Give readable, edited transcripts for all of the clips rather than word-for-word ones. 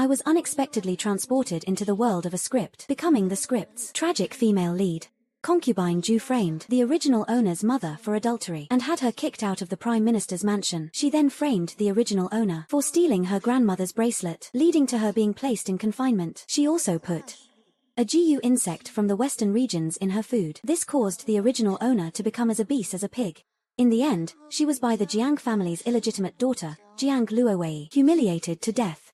I was unexpectedly transported into the world of a script, becoming the script's tragic female lead. Concubine Ju framed the original owner's mother for adultery and had her kicked out of the Prime Minister's mansion. She then framed the original owner for stealing her grandmother's bracelet, leading to her being placed in confinement. She also put a GU insect from the western regions in her food. This caused the original owner to become as obese as a pig. In the end, she was by the Jiang family's illegitimate daughter, Jiang Luowei, humiliated to death.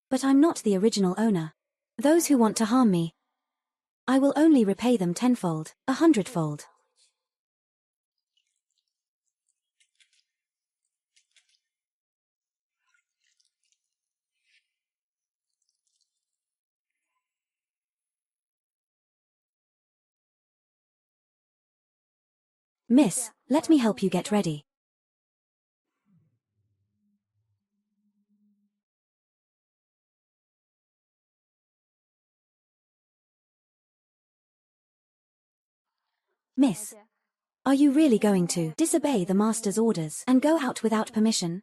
But I'm not the original owner. Those who want to harm me, I will only repay them tenfold, 100-fold. Miss, let me help you get ready. Miss, are you really going to disobey the master's orders and go out without permission?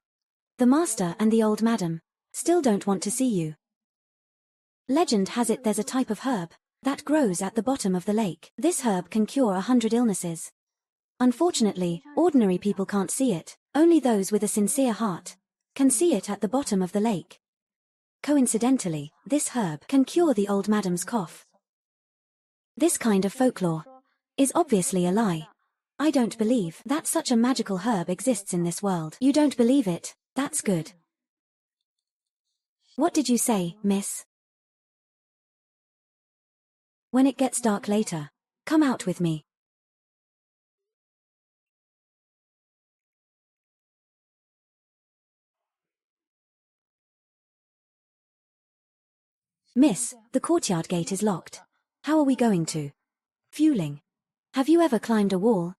The master and the old madam still don't want to see you. Legend has it there's a type of herb that grows at the bottom of the lake. This herb can cure 100 illnesses. Unfortunately, ordinary people can't see it. Only those with a sincere heart can see it at the bottom of the lake. Coincidentally, this herb can cure the old madam's cough. This kind of folklore is obviously a lie. I don't believe that such a magical herb exists in this world. You don't believe it? That's good. What did you say, miss? When it gets dark later, come out with me. Miss, the courtyard gate is locked. How are we going to? Fueling. Have you ever climbed a wall?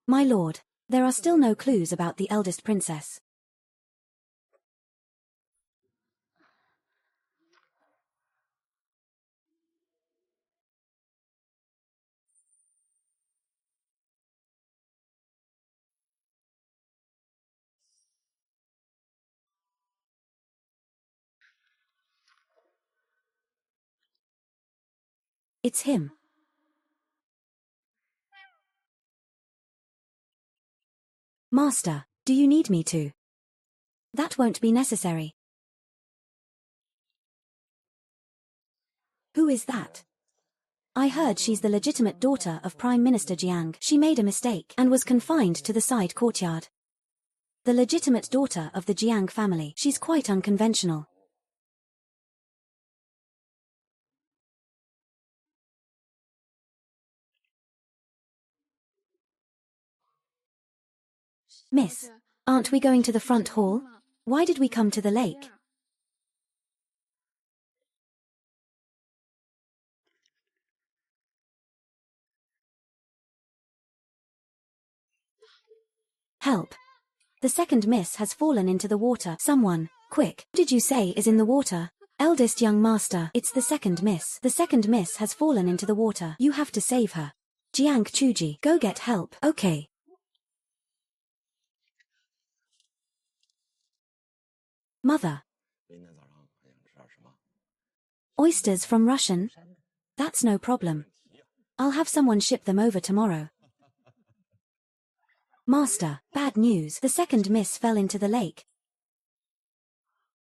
My lord, there are still no clues about the eldest princess. It's him. Master, do you need me to? That won't be necessary. Who is that? I heard she's the legitimate daughter of Prime Minister Jiang. She made a mistake and was confined to the side courtyard. The legitimate daughter of the Jiang family. She's quite unconventional. Miss, aren't we going to the front hall? Why did we come to the lake? Help. The second miss has fallen into the water. Someone, quick, what did you say is in the water? Eldest young master, it's the second miss. The second miss has fallen into the water. You have to save her. Jiang Chuji, go get help. Okay. Mother. Oysters from Russian? That's no problem. I'll have someone ship them over tomorrow. Master, bad news. The second miss fell into the lake.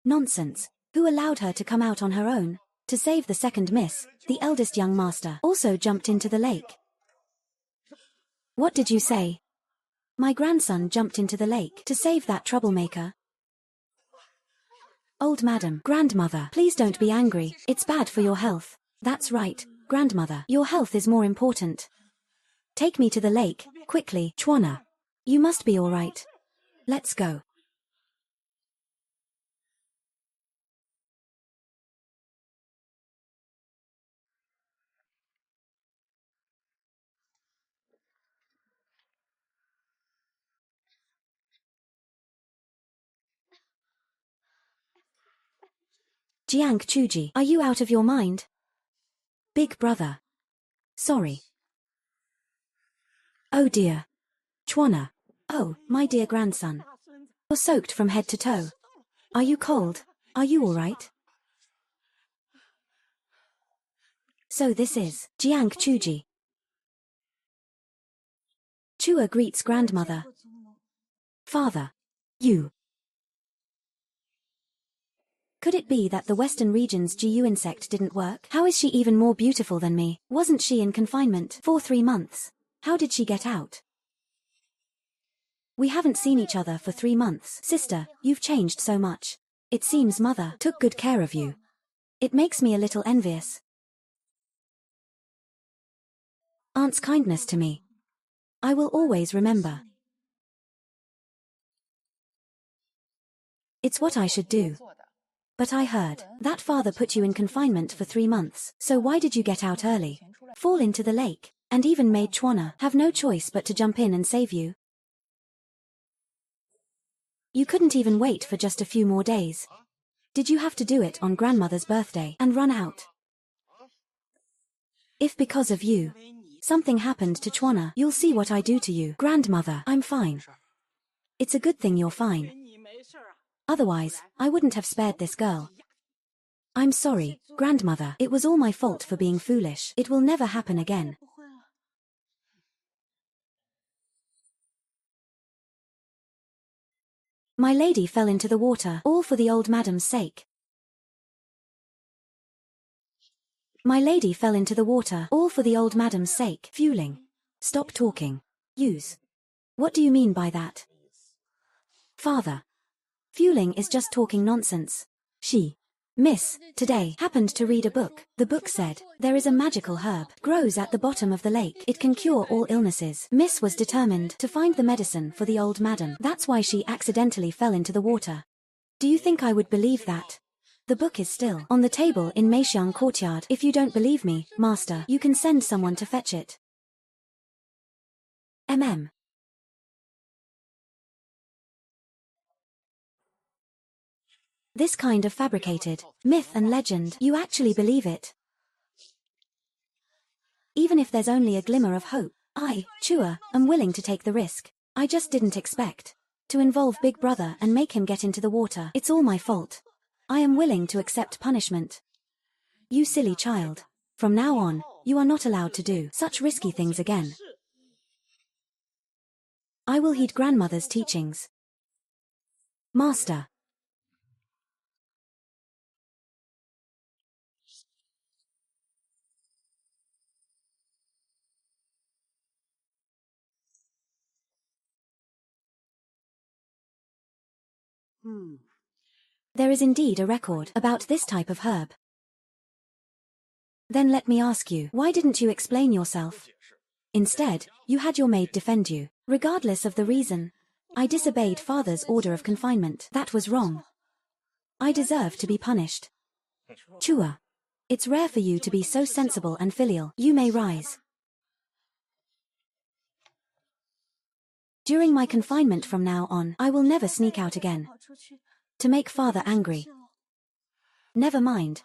Nonsense. Who allowed her to come out on her own? To save the second miss, the eldest young master also jumped into the lake. What did you say? My grandson jumped into the lake to save that troublemaker. Old madam, grandmother, please don't be angry. It's bad for your health. That's right, grandmother. Your health is more important. Take me to the lake, quickly, Chuana. You must be all right. Let's go. Jiang Chuji, are you out of your mind? Big brother. Sorry. Oh dear. Chuana. Oh, my dear grandson. You're soaked from head to toe. Are you cold? Are you all right? So this is Jiang Chuji. Chua greets grandmother. Father. You. Could it be that the Western region's GU insect didn't work? How is she even more beautiful than me? Wasn't she in confinement for 3 months? How did she get out? We haven't seen each other for 3 months. Sister, you've changed so much. It seems mother took good care of you. It makes me a little envious. Aunt's kindness to me. I will always remember. It's what I should do. But I heard that father put you in confinement for 3 months, so why did you get out early? Fall into the lake, and even made Chuana have no choice but to jump in and save you? You couldn't even wait for just a few more days. Did you have to do it on grandmother's birthday and run out? If because of you, something happened to Chuana, you'll see what I do to you. Grandmother, I'm fine. It's a good thing you're fine. Otherwise, I wouldn't have spared this girl. I'm sorry, grandmother. It was all my fault for being foolish. It will never happen again. My lady fell into the water, all for the old madam's sake. My lady fell into the water, all for the old madam's sake. Fueling. Stop talking. Use. What do you mean by that? Father. Fueling is just talking nonsense. She. Miss, today, happened to read a book. The book said, there is a magical herb, grows at the bottom of the lake. It can cure all illnesses. Miss was determined to find the medicine for the old madam. That's why she accidentally fell into the water. Do you think I would believe that? The book is still on the table in Meixiang courtyard. If you don't believe me, master, you can send someone to fetch it. Mm. This kind of fabricated myth and legend, you actually believe it? Even if there's only a glimmer of hope, I, Chua, am willing to take the risk. I just didn't expect to involve Big Brother and make him get into the water. It's all my fault. I am willing to accept punishment. You silly child. From now on, you are not allowed to do such risky things again. I will heed grandmother's teachings. Master. There is indeed a record about this type of herb. Then let me ask you, why didn't you explain yourself? Instead, you had your maid defend you. Regardless of the reason, I disobeyed father's order of confinement. That was wrong. I deserve to be punished. Chua. It's rare for you to be so sensible and filial. You may rise. During my confinement from now on, I will never sneak out again. To make father angry. Never mind,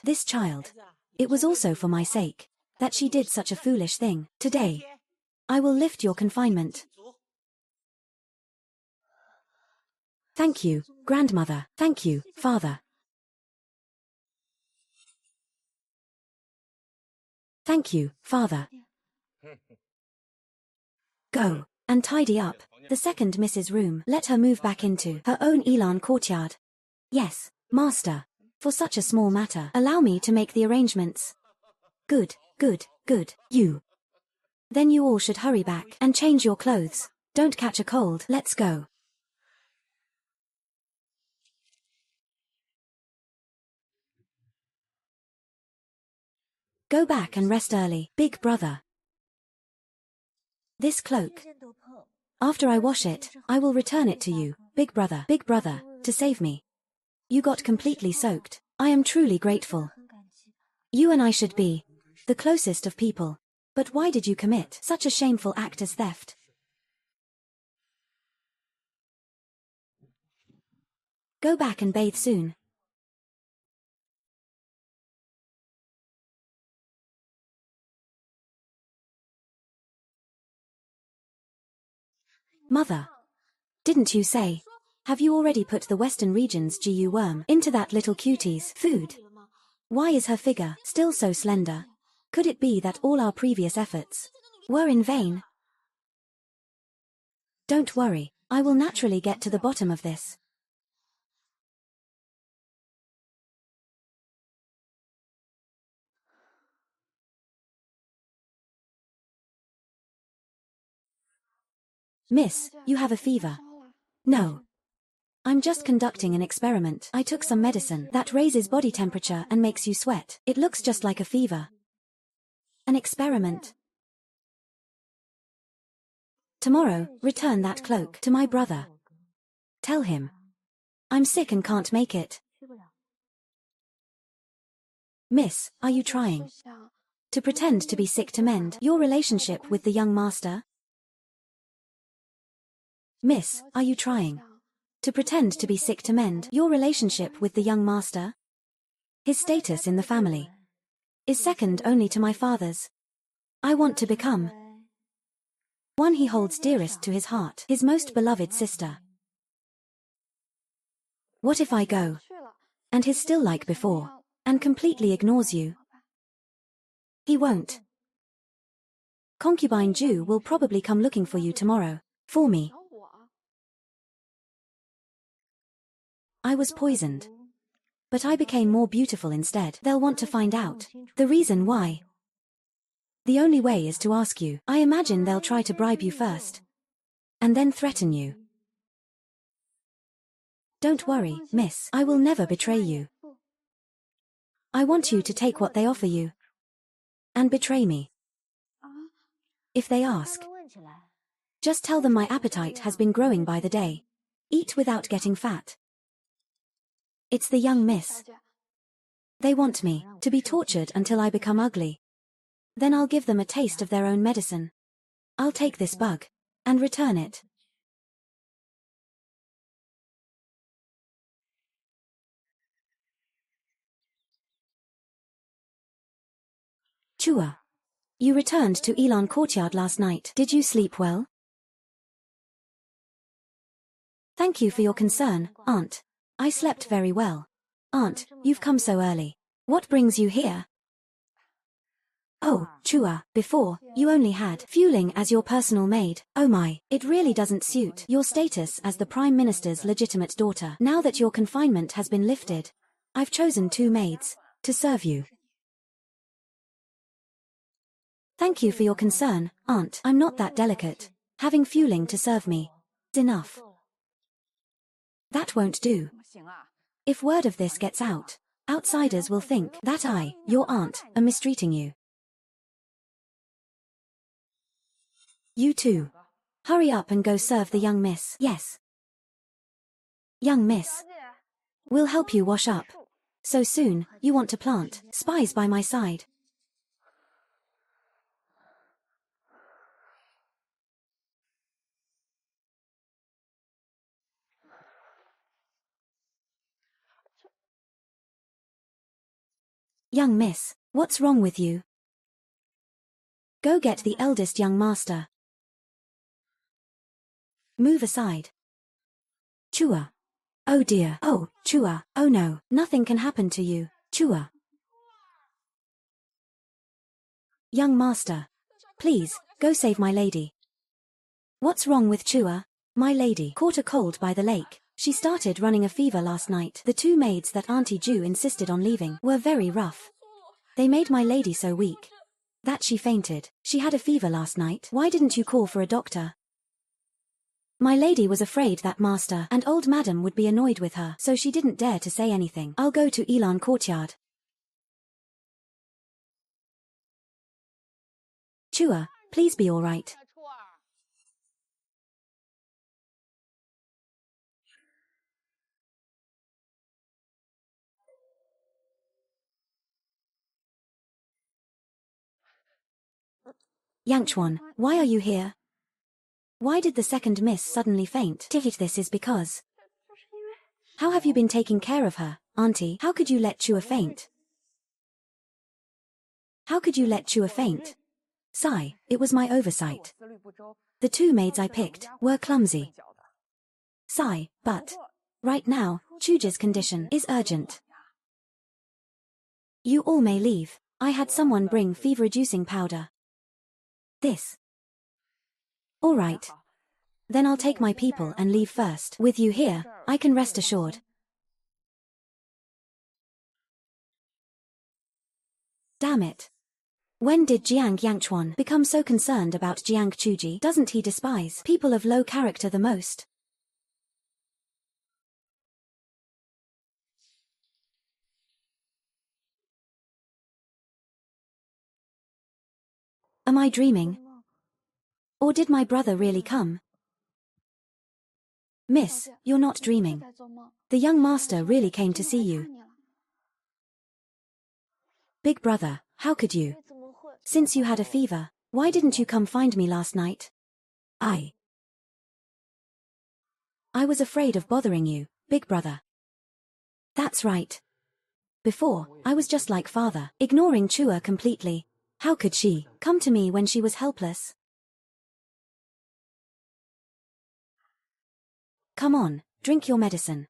this child. It was also for my sake that she did such a foolish thing. Today, I will lift your confinement. Thank you, grandmother. Thank you, father. Thank you, father. Go and tidy up the second Mrs. room. Let her move back into her own Elan courtyard. Yes, master. For such a small matter, allow me to make the arrangements. Good. You. Then you all should hurry back and change your clothes. Don't catch a cold. Let's go. Go back and rest early, big brother. This cloak. After I wash it, I will return it to you, big brother, to save me. You got completely soaked. I am truly grateful. You and I should be the closest of people. But why did you commit such a shameful act as theft? Go back and bathe soon. Mother. Didn't you say? Have you already put the Western region's GU worm into that little cutie's food? Why is her figure still so slender? Could it be that all our previous efforts were in vain? Don't worry, I will naturally get to the bottom of this. Miss, you have a fever. No. I'm just conducting an experiment. I took some medicine that raises body temperature and makes you sweat. It looks just like a fever. An experiment. Tomorrow, return that cloak to my brother. Tell him I'm sick and can't make it. Miss, are you trying to pretend to be sick to mend your relationship with the young master? Miss, are you trying to pretend to be sick to mend your relationship with the young master? His status in the family is second only to my father's. I want to become one he holds dearest to his heart, his most beloved sister. What if I go and he's still like before and completely ignores you? He won't. Concubine Ju will probably come looking for you tomorrow. For me. I was poisoned. But I became more beautiful instead. They'll want to find out the reason why. The only way is to ask you. I imagine they'll try to bribe you first. And then threaten you. Don't worry, miss. I will never betray you. I want you to take what they offer you. And betray me. If they ask, just tell them my appetite has been growing by the day. Eat without getting fat. It's the young miss. They want me to be tortured until I become ugly. Then I'll give them a taste of their own medicine. I'll take this bug and return it. Chua. You returned to Elan Courtyard last night. Did you sleep well? Thank you for your concern, Aunt. I slept very well. Aunt, you've come so early. What brings you here? Oh, Chua, before, you only had Fueling as your personal maid. Oh my, it really doesn't suit your status as the Prime Minister's legitimate daughter. Now that your confinement has been lifted, I've chosen 2 maids to serve you. Thank you for your concern, Aunt. I'm not that delicate. Having Fueling to serve me is enough. That won't do. If word of this gets out, outsiders will think that I, your aunt, am mistreating you. You too. Hurry up and go serve the young miss. Yes. Young miss. We'll help you wash up. So soon, you want to plant spies by my side. Young miss, what's wrong with you? Go get the eldest young master. Move aside. Chua. Oh dear. Oh, Chua. Oh no, nothing can happen to you, Chua. Young master. Please, go save my lady. What's wrong with Chua? My lady caught a cold by the lake. She started running a fever last night. The 2 maids that Auntie Ju insisted on leaving were very rough. They made my lady so weak that she fainted. She had a fever last night. Why didn't you call for a doctor? My lady was afraid that master and old madam would be annoyed with her, so she didn't dare to say anything. I'll go to Elan Courtyard. Chua, please be all right. Yangchuan, why are you here? Why did the second miss suddenly faint? This is because. How have you been taking care of her, Auntie? How could you let Chua faint? How could you let Chua faint? Sigh, it was my oversight. The two maids I picked were clumsy. Sigh, but right now, Chuji's condition is urgent. You all may leave. I had someone bring fever-reducing powder. This. All right. Then I'll take my people and leave first. With you here, I can rest assured. Damn it. When did Jiang Yangchuan become so concerned about Jiang Chuji? Doesn't he despise people of low character the most? Am I dreaming? Or did my brother really come? Miss, you're not dreaming. The young master really came to see you. Big brother, how could you? Since you had a fever, why didn't you come find me last night? I was afraid of bothering you, big brother. That's right. Before, I was just like father, ignoring Chua completely. How could she come to me when she was helpless? Come on, drink your medicine.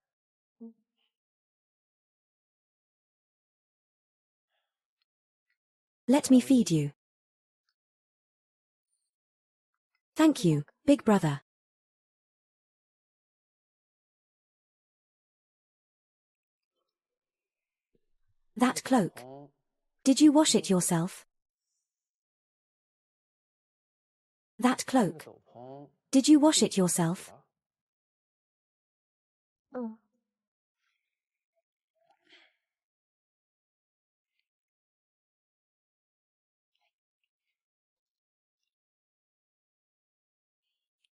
Let me feed you. Thank you, big brother. That cloak. Did you wash it yourself? That cloak. Did you wash it yourself?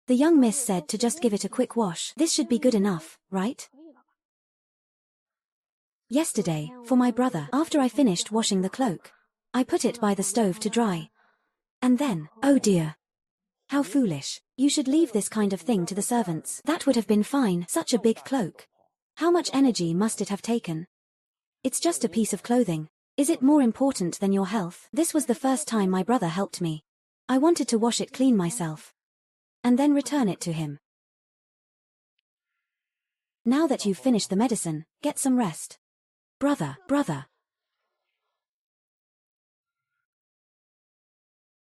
The young miss said to just give it a quick wash. This should be good enough, right? Yesterday, for my brother, after I finished washing the cloak, I put it by the stove to dry. And then, oh dear. How foolish. You should leave this kind of thing to the servants. That would have been fine, such a big cloak. How much energy must it have taken? It's just a piece of clothing. Is it more important than your health? This was the first time my brother helped me. I wanted to wash it clean myself. And then return it to him. Now that you've finished the medicine, get some rest. Brother.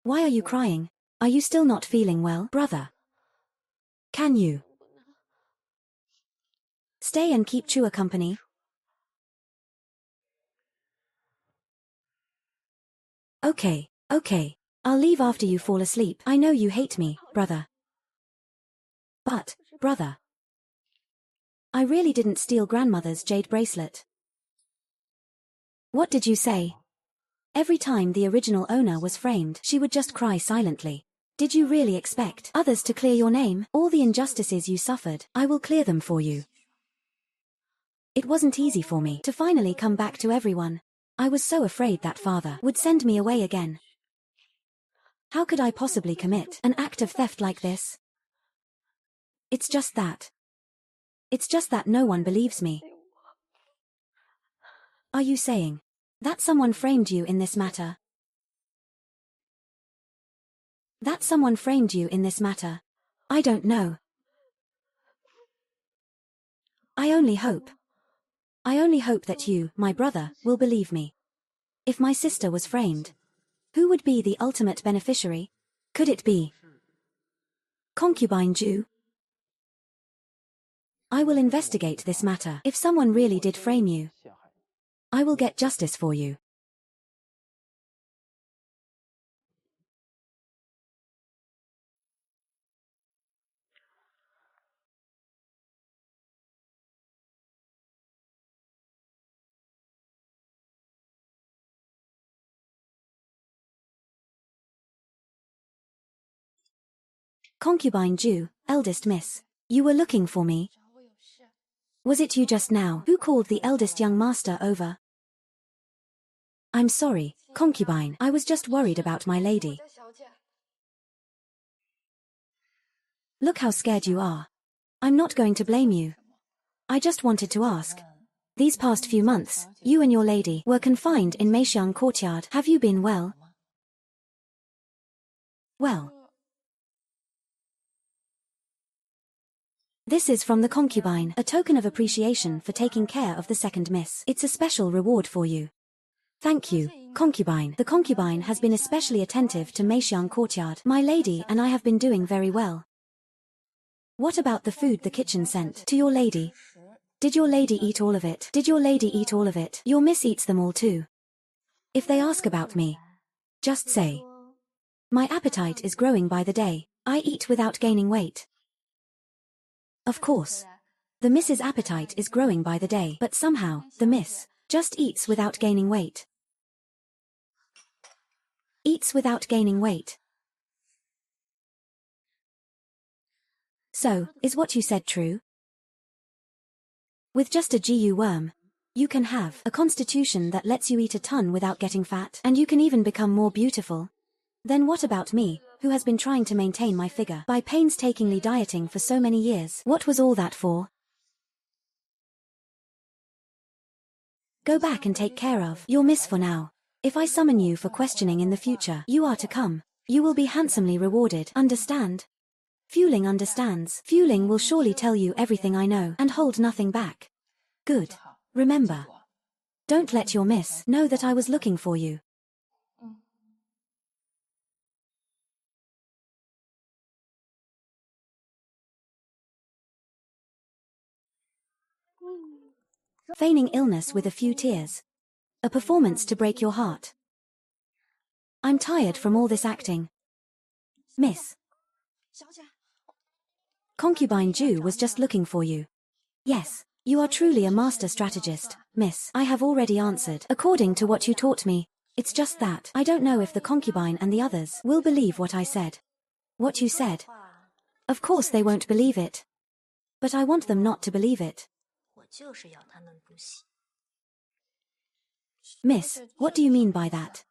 Why are you crying? Are you still not feeling well, brother? Can you stay and keep Chua company? Okay. I'll leave after you fall asleep. I know you hate me, brother. But, brother, I really didn't steal grandmother's jade bracelet. What did you say? Every time the original owner was framed, she would just cry silently. Did you really expect others to clear your name? All the injustices you suffered, I will clear them for you. It wasn't easy for me to finally come back to everyone. I was so afraid that father would send me away again. How could I possibly commit an act of theft like this? It's just that no one believes me. Are you saying that someone framed you in this matter? That someone framed you in this matter? I don't know. I only hope that you, my brother, will believe me. If my sister was framed, who would be the ultimate beneficiary? Could it be concubine Ju? I will investigate this matter. If someone really did frame you, I will get justice for you. Concubine Ju, eldest miss. You were looking for me. Was it you just now who called the eldest young master over? I'm sorry, concubine. I was just worried about my lady. Look how scared you are. I'm not going to blame you. I just wanted to ask. These past few months, you and your lady were confined in Meixiang courtyard. Have you been well? Well, this is from the concubine, a token of appreciation for taking care of the second miss. It's a special reward for you. Thank you, concubine. The concubine has been especially attentive to Meixiang courtyard. My lady and I have been doing very well. What about the food the kitchen sent to your lady? Did your lady eat all of it? Did your lady eat all of it? Your miss eats them all too. If they ask about me, just say, my appetite is growing by the day. I eat without gaining weight. Of course. The miss's appetite is growing by the day, but somehow, the miss just eats without gaining weight. Eats without gaining weight. So, is what you said true? With just a GU worm, you can have a constitution that lets you eat a ton without getting fat, and you can even become more beautiful. Then what about me, who has been trying to maintain my figure by painstakingly dieting for so many years? What was all that for? Go back and take care of your miss for now. If I summon you for questioning in the future, you are to come. You will be handsomely rewarded, understand? Fueling understands. Fueling will surely tell you everything I know and hold nothing back. Good. Remember. Don't let your miss know that I was looking for you. Feigning illness with a few tears. A performance to break your heart. I'm tired from all this acting. Miss. Concubine Ju was just looking for you. Yes, you are truly a master strategist, miss. I have already answered. According to what you taught me, it's just that I don't know if the concubine and the others will believe what I said. What you said? Of course they won't believe it. But I want them not to believe it. Miss, what do you mean by that?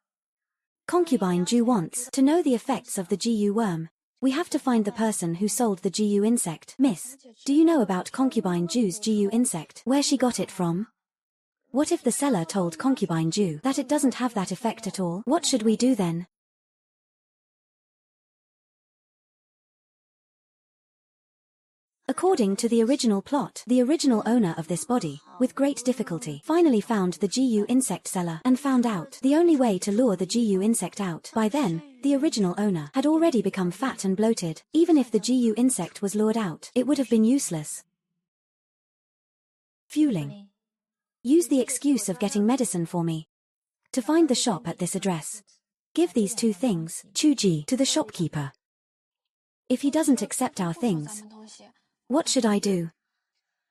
Concubine Ju wants to know the effects of the GU worm. We have to find the person who sold the GU insect. Miss, do you know about Concubine Ju's GU insect? Where she got it from? What if the seller told Concubine Ju that it doesn't have that effect at all? What should we do then? According to the original plot, the original owner of this body, with great difficulty, finally found the GU insect seller and found out the only way to lure the GU insect out. By then, the original owner had already become fat and bloated. Even if the GU insect was lured out, it would have been useless. Fueling. Use the excuse of getting medicine for me. To find the shop at this address. Give these two things, Chuji, to the shopkeeper. If he doesn't accept our things, what should I do?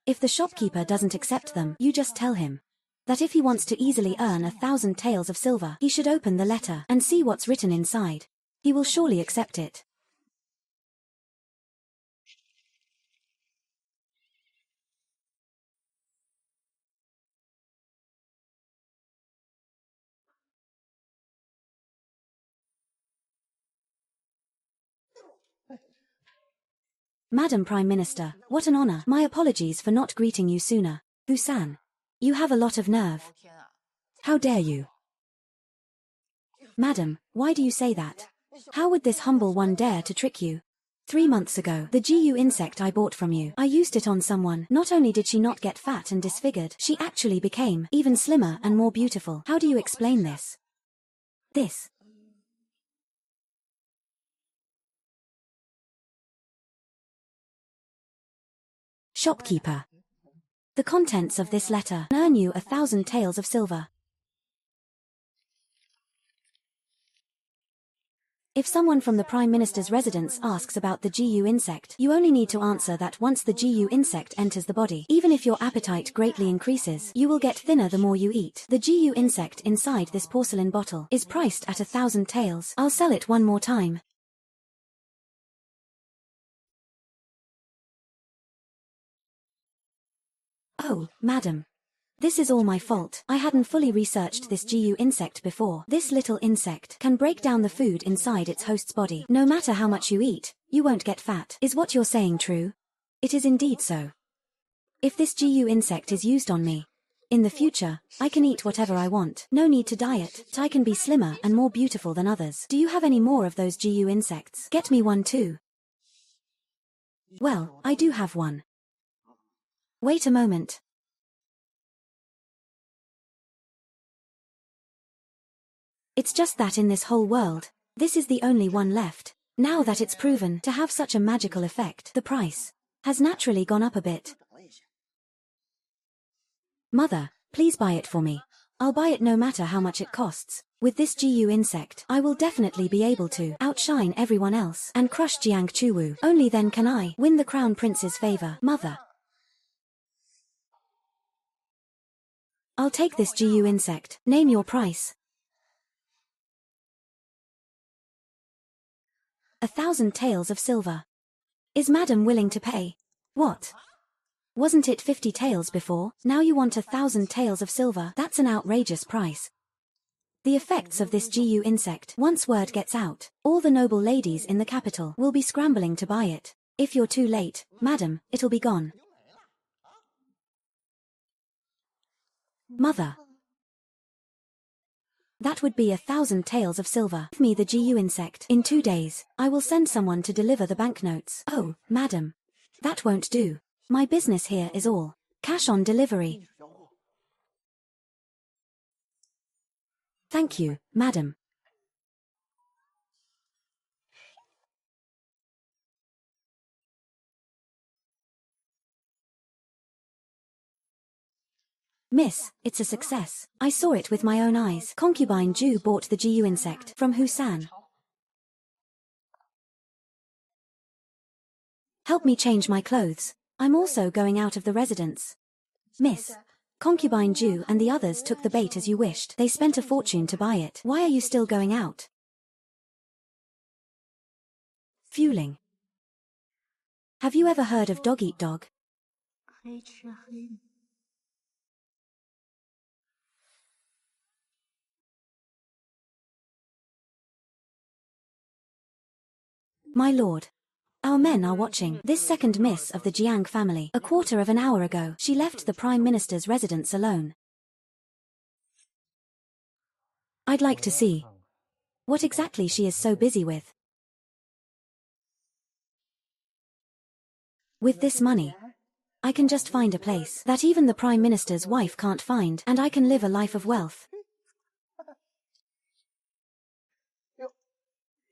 If the shopkeeper doesn't accept them, you just tell him that if he wants to easily earn 1,000 taels of silver, he should open the letter and see what's written inside. He will surely accept it. Madam Prime Minister, what an honor. My apologies for not greeting you sooner. Busan. You have a lot of nerve. How dare you? Madam, why do you say that? How would this humble one dare to trick you? 3 months ago, the GU insect I bought from you, I used it on someone. Not only did she not get fat and disfigured, she actually became even slimmer and more beautiful. How do you explain this? This. Shopkeeper. The contents of this letter earn you 1,000 taels of silver. If someone from the Prime Minister's residence asks about the GU insect, you only need to answer that once the GU insect enters the body, even if your appetite greatly increases, you will get thinner the more you eat. The GU insect inside this porcelain bottle is priced at 1,000 taels. I'll sell it one more time. Oh, madam. This is all my fault. I hadn't fully researched this GU insect before. This little insect can break down the food inside its host's body. No matter how much you eat, you won't get fat. Is what you're saying true? It is indeed so. If this GU insect is used on me, In the future, I can eat whatever I want. No need to diet. I can be slimmer and more beautiful than others. Do you have any more of those GU insects? Get me one too. Well, I do have one. Wait a moment. It's just that in this whole world, this is the only one left. Now that it's proven to have such a magical effect, the price has naturally gone up a bit. Mother, please buy it for me. I'll buy it no matter how much it costs. With this GU insect, I will definitely be able to outshine everyone else and crush Jiang Chuwu. Only then can I win the crown prince's favor. Mother, I'll take this GU insect. Name your price. 1,000 taels of silver. Is Madam willing to pay? What? Wasn't it 50 taels before? Now you want 1,000 taels of silver? That's an outrageous price. The effects of this GU insect, once word gets out, all the noble ladies in the capital will be scrambling to buy it. If you're too late, madam, it'll be gone. Mother. That would be 1,000 taels of silver. Give me the GU insect. In 2 days, I will send someone to deliver the banknotes. Oh, madam. That won't do. My business here is all cash on delivery. Thank you, madam. Miss, it's a success. I saw it with my own eyes. Concubine Ju bought the GU insect from Husan. Help me change my clothes. I'm also going out of the residence. Miss, Concubine Ju and the others took the bait as you wished. They spent a fortune to buy it. Why are you still going out? Fueling. Have you ever heard of dog eat dog? My lord. Our men are watching. This second miss of the Jiang family. A quarter of an hour ago, she left the Prime Minister's residence alone. I'd like to see what exactly she is so busy with. With this money, I can just find a place that even the Prime Minister's wife can't find, and I can live a life of wealth.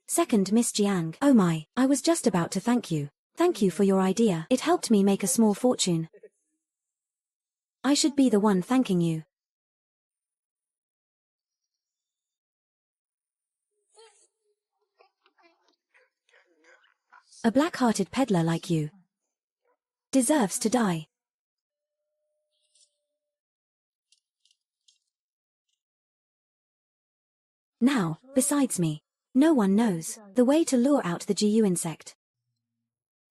Second Miss Jiang. Oh my, I was just about to thank you. Thank you for your idea. It helped me make a small fortune. I should be the one thanking you. A black-hearted peddler like you deserves to die. Now, besides me, no one knows the way to lure out the GU insect.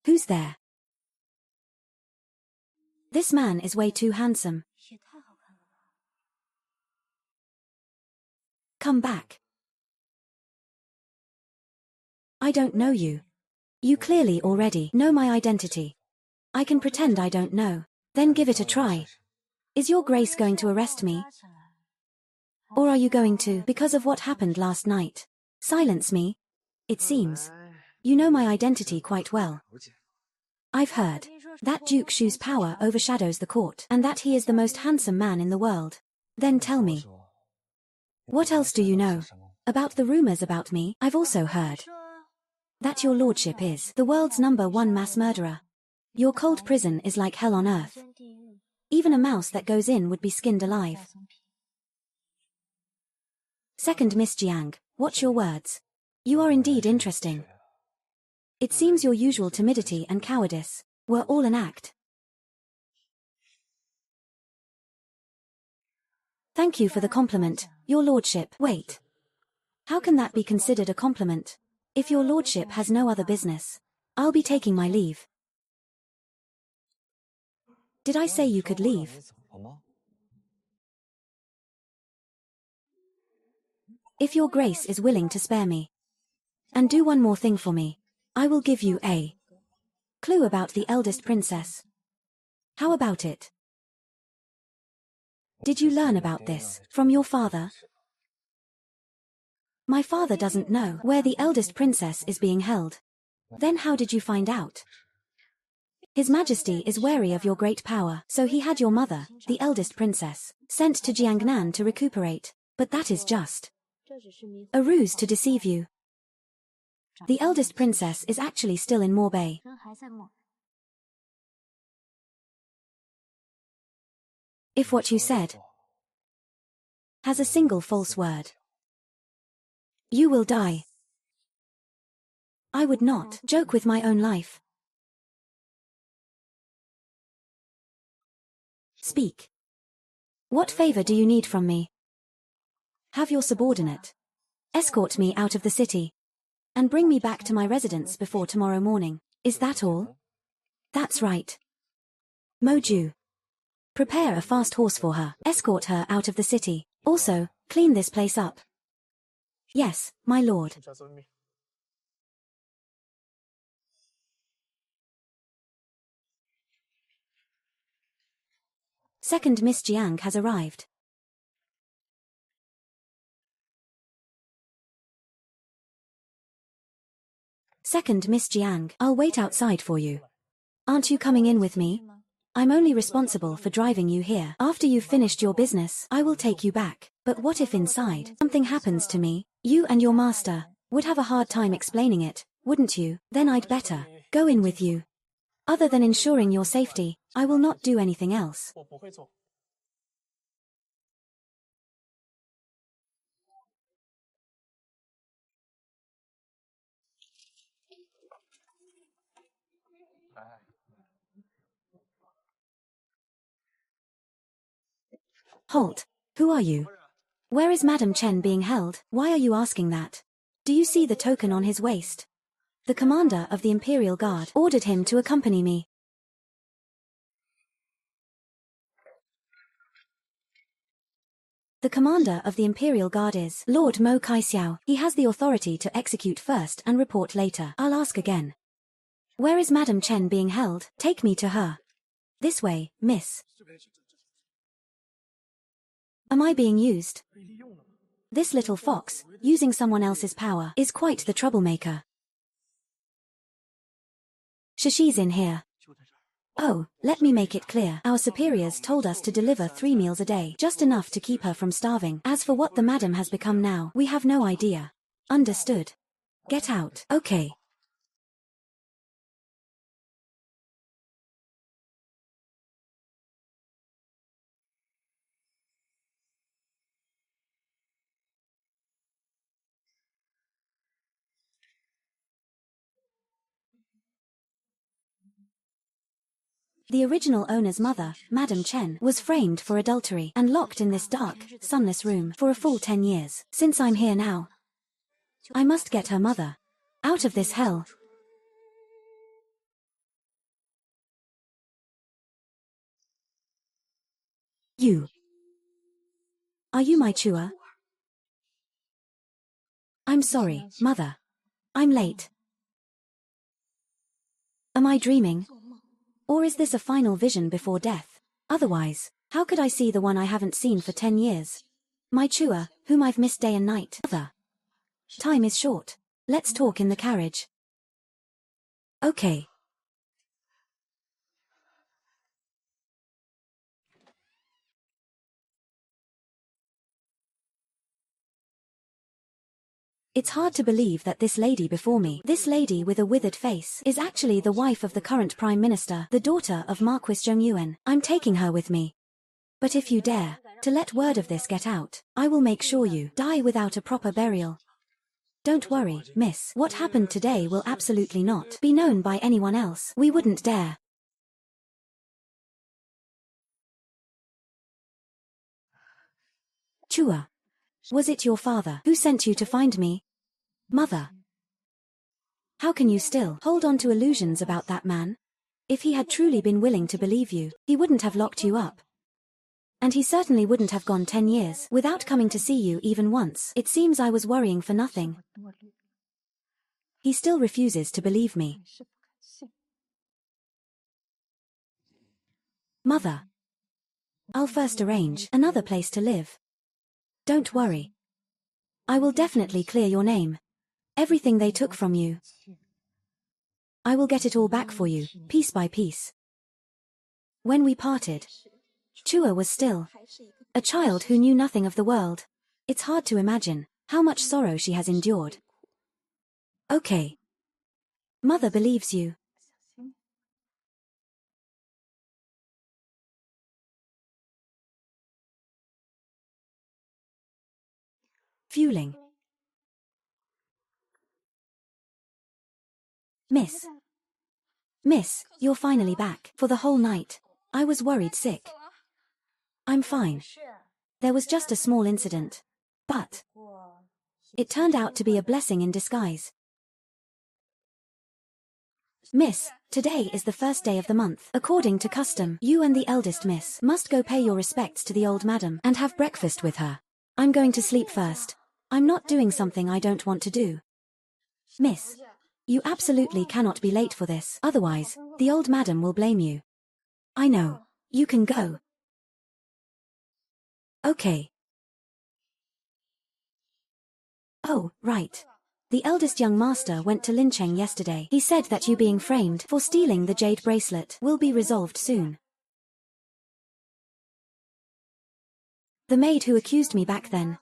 Who's there? This man is way too handsome. Come back. I don't know you. You clearly already know my identity. I can pretend I don't know. Then give it a try. Is your grace going to arrest me? Or are you going to, because of what happened last night, silence me? It seems you know my identity quite well. I've heard that Duke Shu's power overshadows the court, and that he is the most handsome man in the world. Then tell me, what else do you know about the rumors about me? I've also heard that your lordship is the world's #1 mass murderer. Your cold prison is like hell on earth. Even a mouse that goes in would be skinned alive. Second Miss Jiang, watch your words. You are indeed interesting. It seems your usual timidity and cowardice were all an act. Thank you for the compliment, your lordship. Wait. How can that be considered a compliment? If your lordship has no other business, I'll be taking my leave. Did I say you could leave? If your grace is willing to spare me and do one more thing for me, I will give you a clue about the eldest princess. How about it? Did you learn about this from your father? My father doesn't know where the eldest princess is being held. Then how did you find out? His Majesty is wary of your great power, so he had your mother, the eldest princess, sent to Jiangnan to recuperate. But that is just a ruse to deceive you. The eldest princess is actually still in Morbay. If what you said has a single false word, you will die. I would not joke with my own life. Speak. What favor do you need from me? Have your subordinate escort me out of the city and bring me back to my residence before tomorrow morning. Is that all? That's right. Moju. Prepare a fast horse for her. Escort her out of the city. Also, clean this place up. Yes, my lord. Second Miss Jiang has arrived. Second Miss Jiang, I'll wait outside for you. Aren't you coming in with me? I'm only responsible for driving you here. After you've finished your business, I will take you back. But what if inside something happens to me? You and your master would have a hard time explaining it, wouldn't you? Then I'd better go in with you. Other than ensuring your safety, I will not do anything else. Halt. Who are you? Where is Madam Chen being held? Why are you asking that? Do you see the token on his waist? The commander of the Imperial Guard ordered him to accompany me. The commander of the Imperial Guard is Lord Mo Kaixiao. He has the authority to execute first and report later. I'll ask again. Where is Madam Chen being held? Take me to her. This way, miss. Am I being used? This little fox, using someone else's power, is quite the troublemaker. She's in here. Oh, let me make it clear. Our superiors told us to deliver 3 meals a day, just enough to keep her from starving. As for what the madam has become now, we have no idea. Understood. Get out. Okay. The original owner's mother, Madam Chen, was framed for adultery and locked in this dark, sunless room for a full 10 years. Since I'm here now, I must get her mother out of this hell. You. Are you my Chua? I'm sorry, mother. I'm late. Am I dreaming? Or is this a final vision before death? Otherwise, how could I see the one I haven't seen for 10 years? My Chua, whom I've missed day and night. Mother. Time is short. Let's talk in the carriage. Okay. It's hard to believe that this lady before me, this lady with a withered face, is actually the wife of the current Prime Minister, the daughter of Marquis Zhongyuan. I'm taking her with me. But if you dare to let word of this get out, I will make sure you die without a proper burial. Don't worry, miss. What happened today will absolutely not be known by anyone else. We wouldn't dare. Chua. Was it your father who sent you to find me? Mother. How can you still hold on to illusions about that man? If he had truly been willing to believe you, he wouldn't have locked you up. And he certainly wouldn't have gone 10 years without coming to see you even once. It seems I was worrying for nothing. He still refuses to believe me. Mother. I'll first arrange another place to live. Don't worry. I will definitely clear your name. Everything they took from you, I will get it all back for you, piece by piece. When we parted, Chua was still a child who knew nothing of the world. It's hard to imagine how much sorrow she has endured. Okay. Mother believes you. Fueling. Miss, you're finally back for the whole night. I was worried sick. I'm fine. There was just a small incident. But it turned out to be a blessing in disguise. Miss, today is the first day of the month. According to custom, you and the eldest miss must go pay your respects to the old madam and have breakfast with her. I'm going to sleep first. I'm not doing something I don't want to do. Miss, you absolutely cannot be late for this, otherwise, the old madam will blame you. I know. You can go. Okay. Oh, right. The eldest young master went to Lincheng yesterday. He said that you being framed for stealing the jade bracelet will be resolved soon. The maid who accused me back then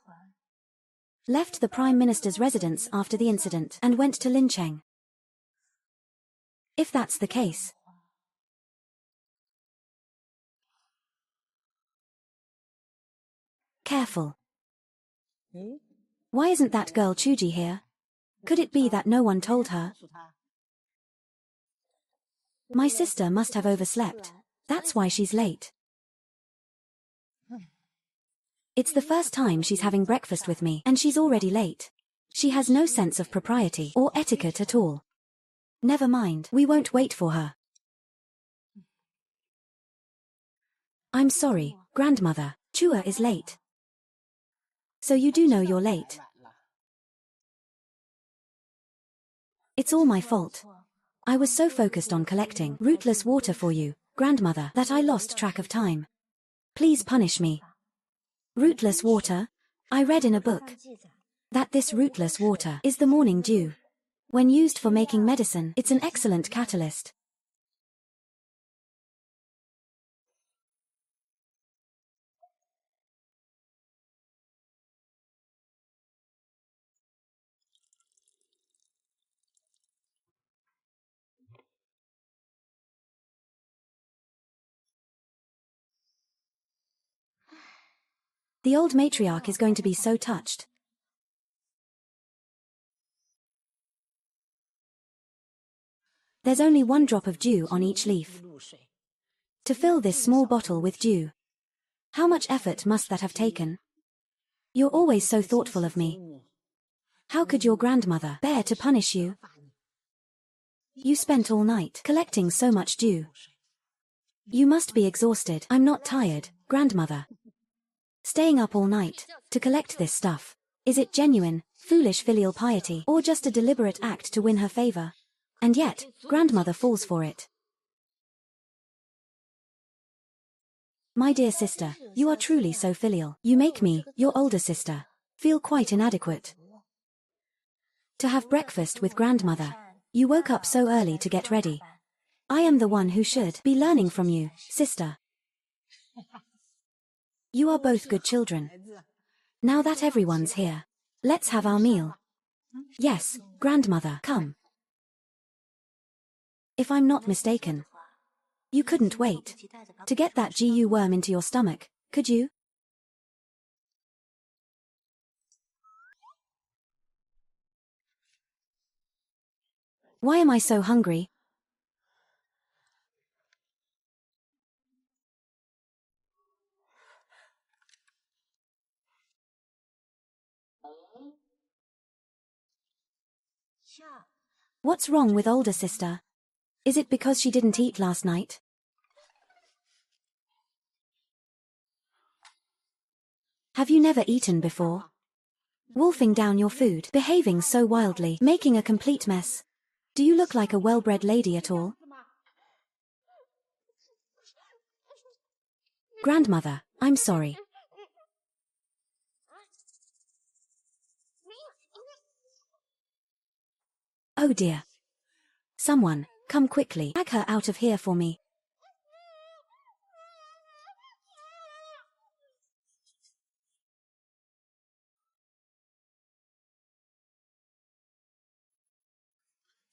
left the Prime Minister's residence after the incident and went to Lincheng. If that's the case, careful. Why isn't that girl Chuji here? Could it be that no one told her? My sister must have overslept. That's why she's late. It's the first time she's having breakfast with me, and she's already late. She has no sense of propriety or etiquette at all. Never mind, we won't wait for her. I'm sorry, grandmother, Chua is late. So you do know you're late. It's all my fault. I was so focused on collecting rootless water for you, grandmother, that I lost track of time. Please punish me. Rootless water? I read in a book that this rootless water is the morning dew. When used for making medicine, it's an excellent catalyst. The old matriarch is going to be so touched. There's only one drop of dew on each leaf. To fill this small bottle with dew, how much effort must that have taken? You're always so thoughtful of me. How could your grandmother bear to punish you? You spent all night collecting so much dew. You must be exhausted. I'm not tired, grandmother. Staying up all night to collect this stuff. Is it genuine, foolish filial piety, or just a deliberate act to win her favor? And yet, grandmother falls for it. My dear sister, you are truly so filial. You make me, your older sister, feel quite inadequate. To have breakfast with grandmother. You woke up so early to get ready. I am the one who should be learning from you, sister. You are both good children. Now that everyone's here, let's have our meal. Yes, grandmother, come. If I'm not mistaken, you couldn't wait to get that GU worm into your stomach, could you? Why am I so hungry? What's wrong with older sister? Is it because she didn't eat last night? Have you never eaten before? Wolfing down your food, behaving so wildly, making a complete mess. Do you look like a well-bred lady at all? Grandmother, I'm sorry. Oh dear. Someone, come quickly. Drag her out of here for me.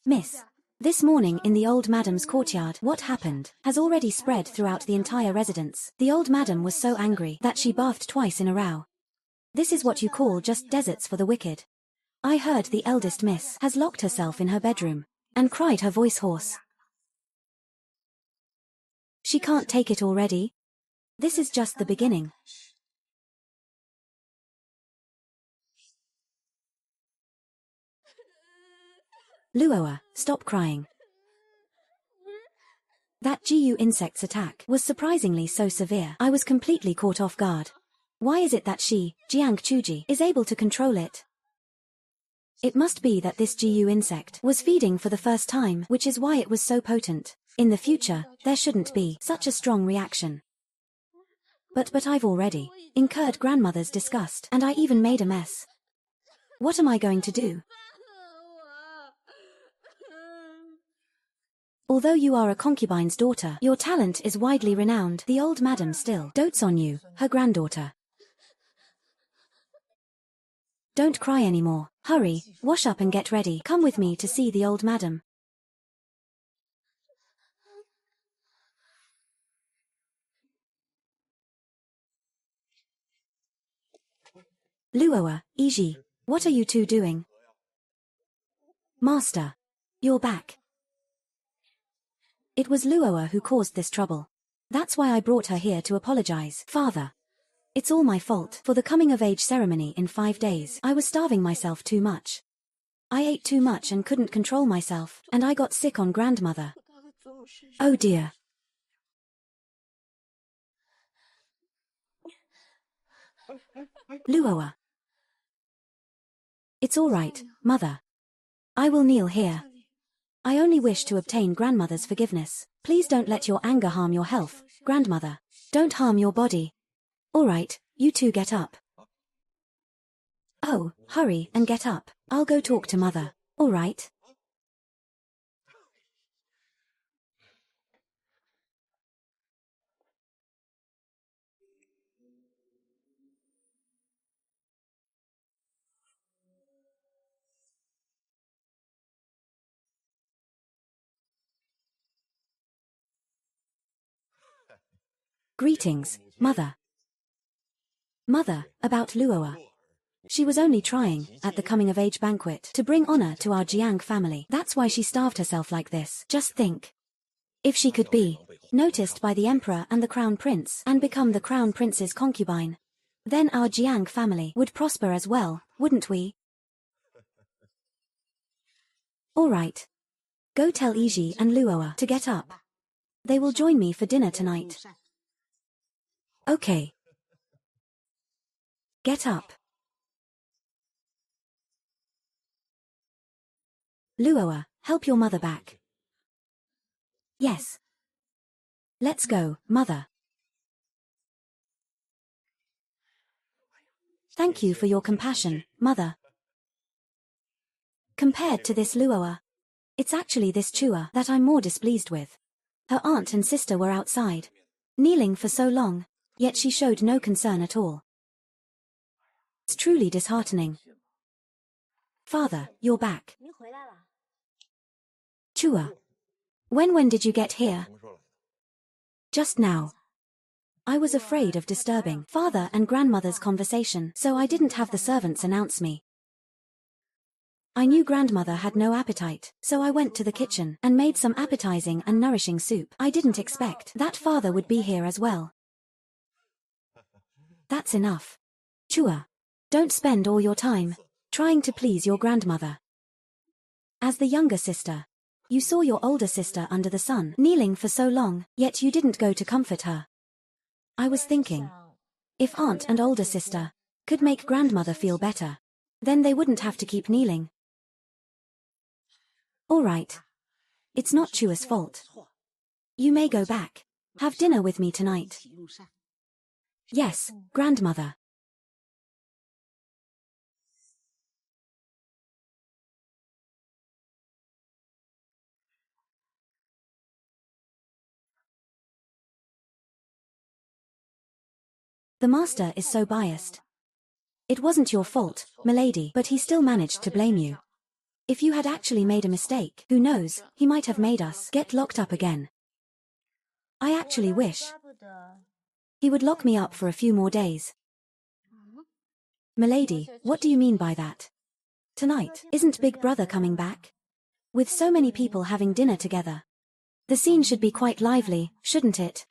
Miss. This morning in the old madam's courtyard, what happened has already spread throughout the entire residence. The old madam was so angry that she bathed twice in a row. This is what you call just deserts for the wicked. I heard the eldest miss has locked herself in her bedroom and cried, her voice hoarse. She can't take it already. This is just the beginning. Luoa, stop crying. That GU insect's attack was surprisingly so severe. I was completely caught off guard. Why is it that she, Jiang Chuji, is able to control it? It must be that this GU insect was feeding for the first time, which is why it was so potent. In the future, there shouldn't be such a strong reaction. But I've already incurred grandmother's disgust, and I even made a mess. What am I going to do? Although you are a concubine's daughter, your talent is widely renowned. The old madam still dotes on you, her granddaughter. Don't cry anymore. Hurry, wash up and get ready. Come with me to see the old madam. Luoa, Iji, what are you two doing? Master, you're back. It was Luoa who caused this trouble. That's why I brought her here to apologize. Father, it's all my fault. For the coming-of-age ceremony in 5 days, I was starving myself too much. I ate too much and couldn't control myself, and I got sick on grandmother. Oh dear. Luoa. It's all right, mother. I will kneel here. I only wish to obtain grandmother's forgiveness. Please don't let your anger harm your health, grandmother. Don't harm your body. All right, you two get up. Oh, hurry and get up. I'll go talk to mother. All right. Greetings, mother. Mother, about Luoa. She was only trying, at the coming-of-age banquet, to bring honor to our Jiang family. That's why she starved herself like this. Just think. If she could be noticed by the emperor and the crown prince and become the crown prince's concubine, then our Jiang family would prosper as well, wouldn't we? All right. Go tell Iji and Luoa to get up. They will join me for dinner tonight. Okay. Get up. Luoa, help your mother back. Yes. Let's go, mother. Thank you for your compassion, mother. Compared to this Luoa, it's actually this Chua that I'm more displeased with. Her aunt and sister were outside, kneeling for so long, yet she showed no concern at all. It's truly disheartening. Father, you're back. Chua. When did you get here? Just now. I was afraid of disturbing father and grandmother's conversation, so I didn't have the servants announce me. I knew grandmother had no appetite, so I went to the kitchen and made some appetizing and nourishing soup. I didn't expect that father would be here as well. That's enough. Chua. Don't spend all your time trying to please your grandmother. As the younger sister, you saw your older sister under the sun, kneeling for so long, yet you didn't go to comfort her. I was thinking, if aunt and older sister could make grandmother feel better, then they wouldn't have to keep kneeling. All right. It's not Chua's fault. You may go back. Have dinner with me tonight. Yes, grandmother. The master is so biased. It wasn't your fault, milady, but he still managed to blame you. If you had actually made a mistake, who knows, he might have made us get locked up again. I actually wish he would lock me up for a few more days. Milady, what do you mean by that? Tonight, isn't Big Brother coming back? With so many people having dinner together. The scene should be quite lively, shouldn't it?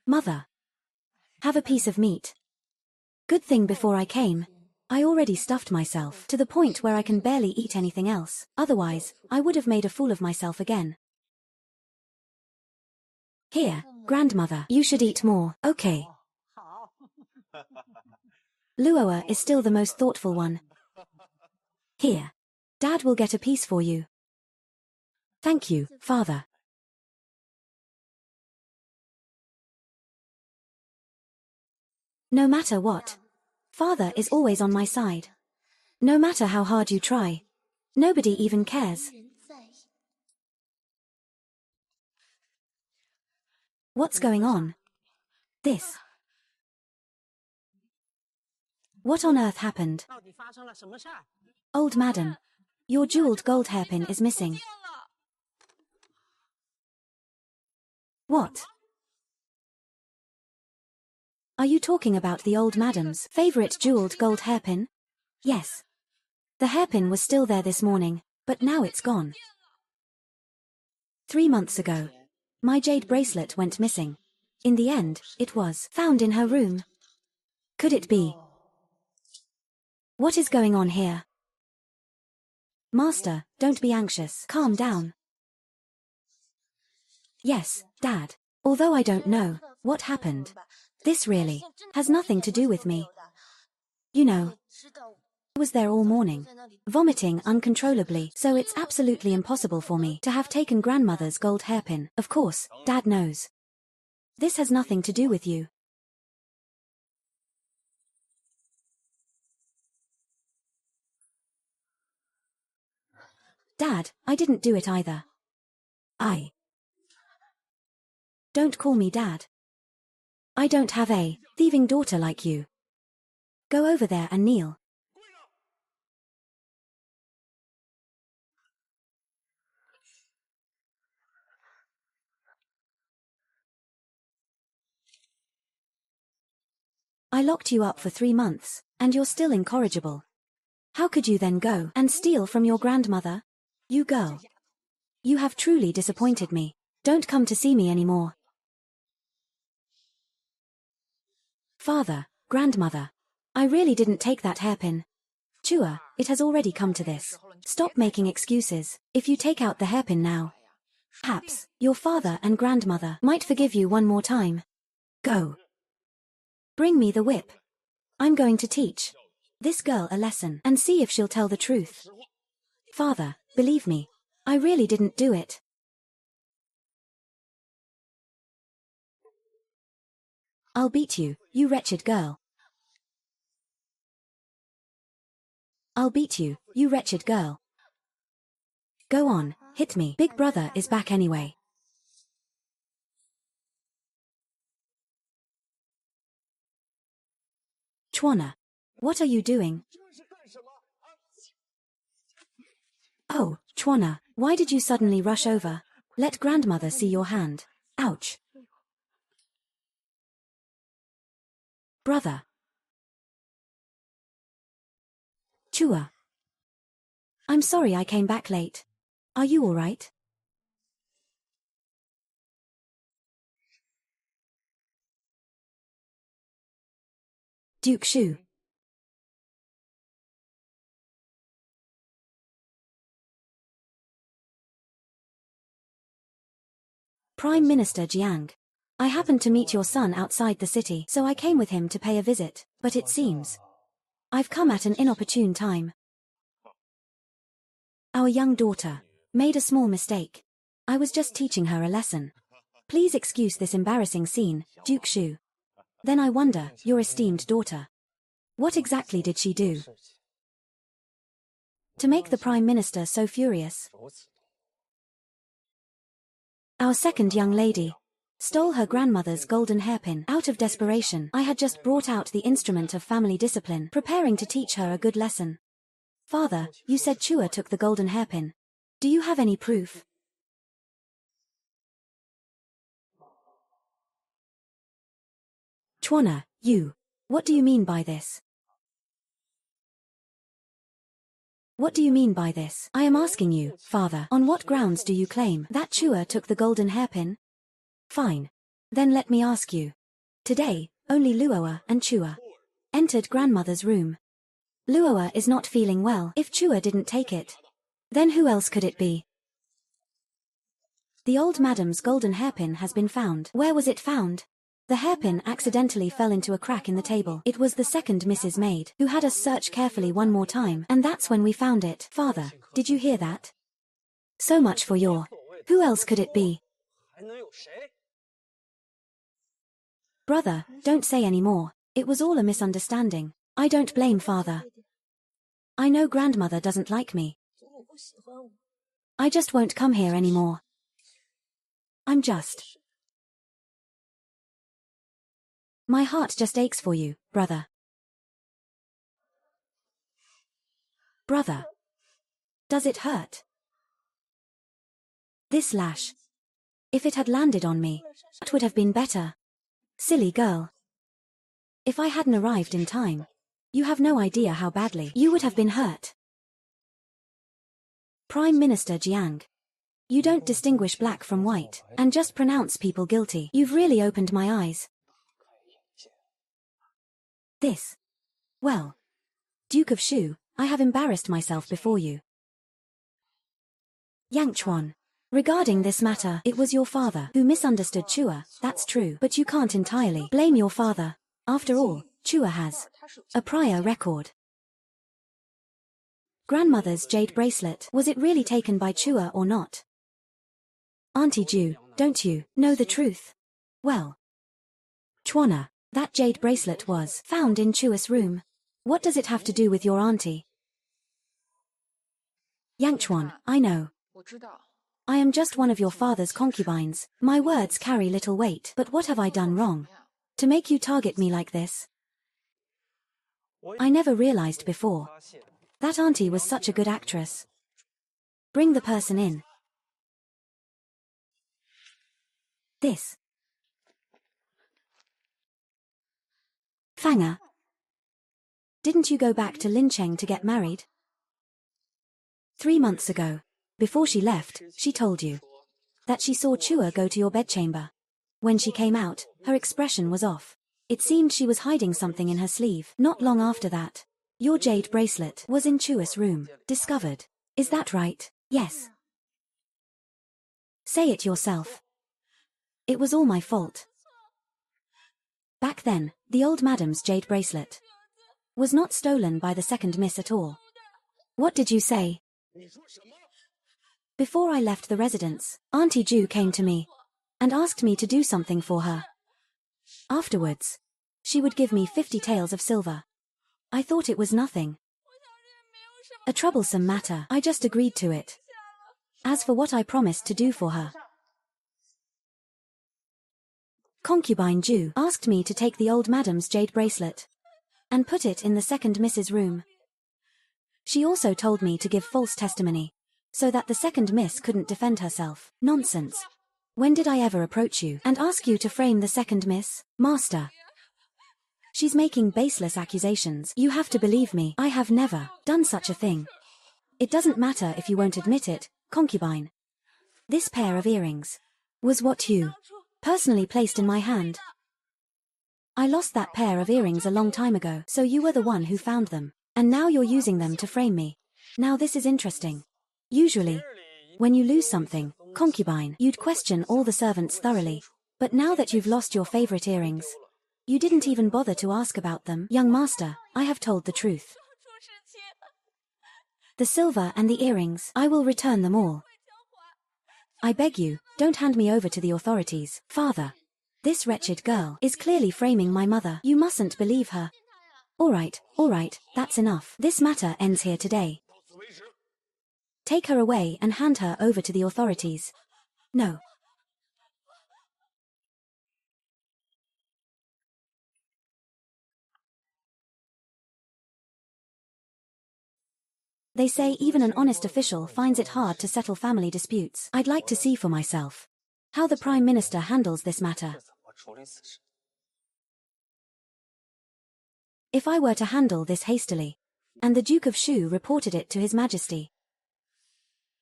Mother. Have a piece of meat. Good thing before I came, I already stuffed myself to the point where I can barely eat anything else. Otherwise, I would have made a fool of myself again. Here, grandmother, you should eat more, okay? Luoa is still the most thoughtful one. Here. Dad will get a piece for you. Thank you, father. No matter what, father is always on my side. No matter how hard you try. Nobody even cares. What's going on? This. What on earth happened? Old madam. Your jeweled gold hairpin is missing. What? Are you talking about the old madam's favorite jeweled gold hairpin? Yes. The hairpin was still there this morning, but now it's gone. 3 months ago, my jade bracelet went missing. In the end, it was found in her room. Could it be? What is going on here? Master, don't be anxious. Calm down. Yes, Dad. Although I don't know what happened. This really has nothing to do with me. You know, I was there all morning, vomiting uncontrollably, so it's absolutely impossible for me to have taken grandmother's gold hairpin. Of course, Dad knows. This has nothing to do with you. Dad, I didn't do it either. Don't call me Dad. I don't have a thieving daughter like you. Go over there and kneel. I locked you up for 3 months, and you're still incorrigible. How could you then go and steal from your grandmother? You girl. You have truly disappointed me. Don't come to see me anymore. Father, grandmother. I really didn't take that hairpin. Chua, it has already come to this. Stop making excuses. If you take out the hairpin now, perhaps your father and grandmother might forgive you one more time. Go. Bring me the whip. I'm going to teach this girl a lesson and see if she'll tell the truth. Father, believe me, I really didn't do it. I'll beat you, you wretched girl. I'll beat you, you wretched girl. Go on, hit me. Big brother is back anyway. Chuana. What are you doing? Oh, Chuana, why did you suddenly rush over? Let grandmother see your hand. Ouch. Brother. Chua. I'm sorry I came back late. Are you all right? Duke Shu. Prime Minister Jiang. I happened to meet your son outside the city, so I came with him to pay a visit, but it seems I've come at an inopportune time. Our young daughter made a small mistake. I was just teaching her a lesson. Please excuse this embarrassing scene, Duke Shu. Then I wonder, your esteemed daughter. What exactly did she do to make the Prime Minister so furious? Our second young lady stole her grandmother's golden hairpin. Out of desperation, I had just brought out the instrument of family discipline, preparing to teach her a good lesson. Father, you said Chua took the golden hairpin. Do you have any proof? Chuana, what do you mean by this? What do you mean by this? I am asking you, father, on what grounds do you claim that Chua took the golden hairpin? Fine. Then let me ask you. Today, only Luoa and Chua entered grandmother's room. Luoa is not feeling well. If Chua didn't take it, then who else could it be? The old madam's golden hairpin has been found. Where was it found? The hairpin accidentally fell into a crack in the table. It was the second Mrs. Maid who had us search carefully one more time, and that's when we found it. Father, did you hear that? So much for your... Who else could it be? Brother, don't say any more. It was all a misunderstanding. I don't blame father. I know grandmother doesn't like me. I just won't come here anymore. My heart just aches for you, brother. Brother. Does it hurt? This lash. If it had landed on me, it would have been better. Silly girl. If I hadn't arrived in time, you have no idea how badly you would have been hurt. Prime Minister Jiang. You don't distinguish black from white, and just pronounce people guilty. You've really opened my eyes. This. Well. Duke of Shu, I have embarrassed myself before you. Yang Chuan. Regarding this matter, it was your father who misunderstood Chua, that's true. But you can't entirely blame your father. After all, Chua has a prior record. Grandmother's jade bracelet, was it really taken by Chua or not? Auntie Ju, don't you know the truth? Well. Chuana, that jade bracelet was found in Chua's room. What does it have to do with your auntie? Yang Chuan, I know. I am just one of your father's concubines. My words carry little weight. But what have I done wrong to make you target me like this? I never realized before. That auntie was such a good actress. Bring the person in. This. Fanga. Didn't you go back to Lincheng to get married? 3 months ago. Before she left, she told you that she saw Chua go to your bedchamber. When she came out, her expression was off. It seemed she was hiding something in her sleeve. Not long after that, your jade bracelet was in Chua's room, discovered. Is that right? Yes. Say it yourself. It was all my fault. Back then, the old madam's jade bracelet was not stolen by the second miss at all. What did you say? Before I left the residence, Auntie Ju came to me and asked me to do something for her. Afterwards, she would give me 50 taels of silver. I thought it was nothing. A troublesome matter. I just agreed to it. As for what I promised to do for her, Concubine Ju asked me to take the old madam's jade bracelet and put it in the second Miss's room. She also told me to give false testimony, so that the second miss couldn't defend herself. Nonsense. When did I ever approach you and ask you to frame the second miss? Master. She's making baseless accusations. You have to believe me. I have never done such a thing. It doesn't matter if you won't admit it, concubine. This pair of earrings was what you personally placed in my hand. I lost that pair of earrings a long time ago, so you were the one who found them. And now you're using them to frame me. Now this is interesting. Usually, when you lose something, concubine, you'd question all the servants thoroughly. But now that you've lost your favorite earrings, you didn't even bother to ask about them. Young master, I have told the truth. The silver and the earrings, I will return them all. I beg you, don't hand me over to the authorities. Father. This wretched girl is clearly framing my mother. You mustn't believe her. All right, that's enough. This matter ends here today. Take her away and hand her over to the authorities. No. They say even an honest official finds it hard to settle family disputes. I'd like to see for myself how the Prime Minister handles this matter. If I were to handle this hastily, and the Duke of Shu reported it to His Majesty,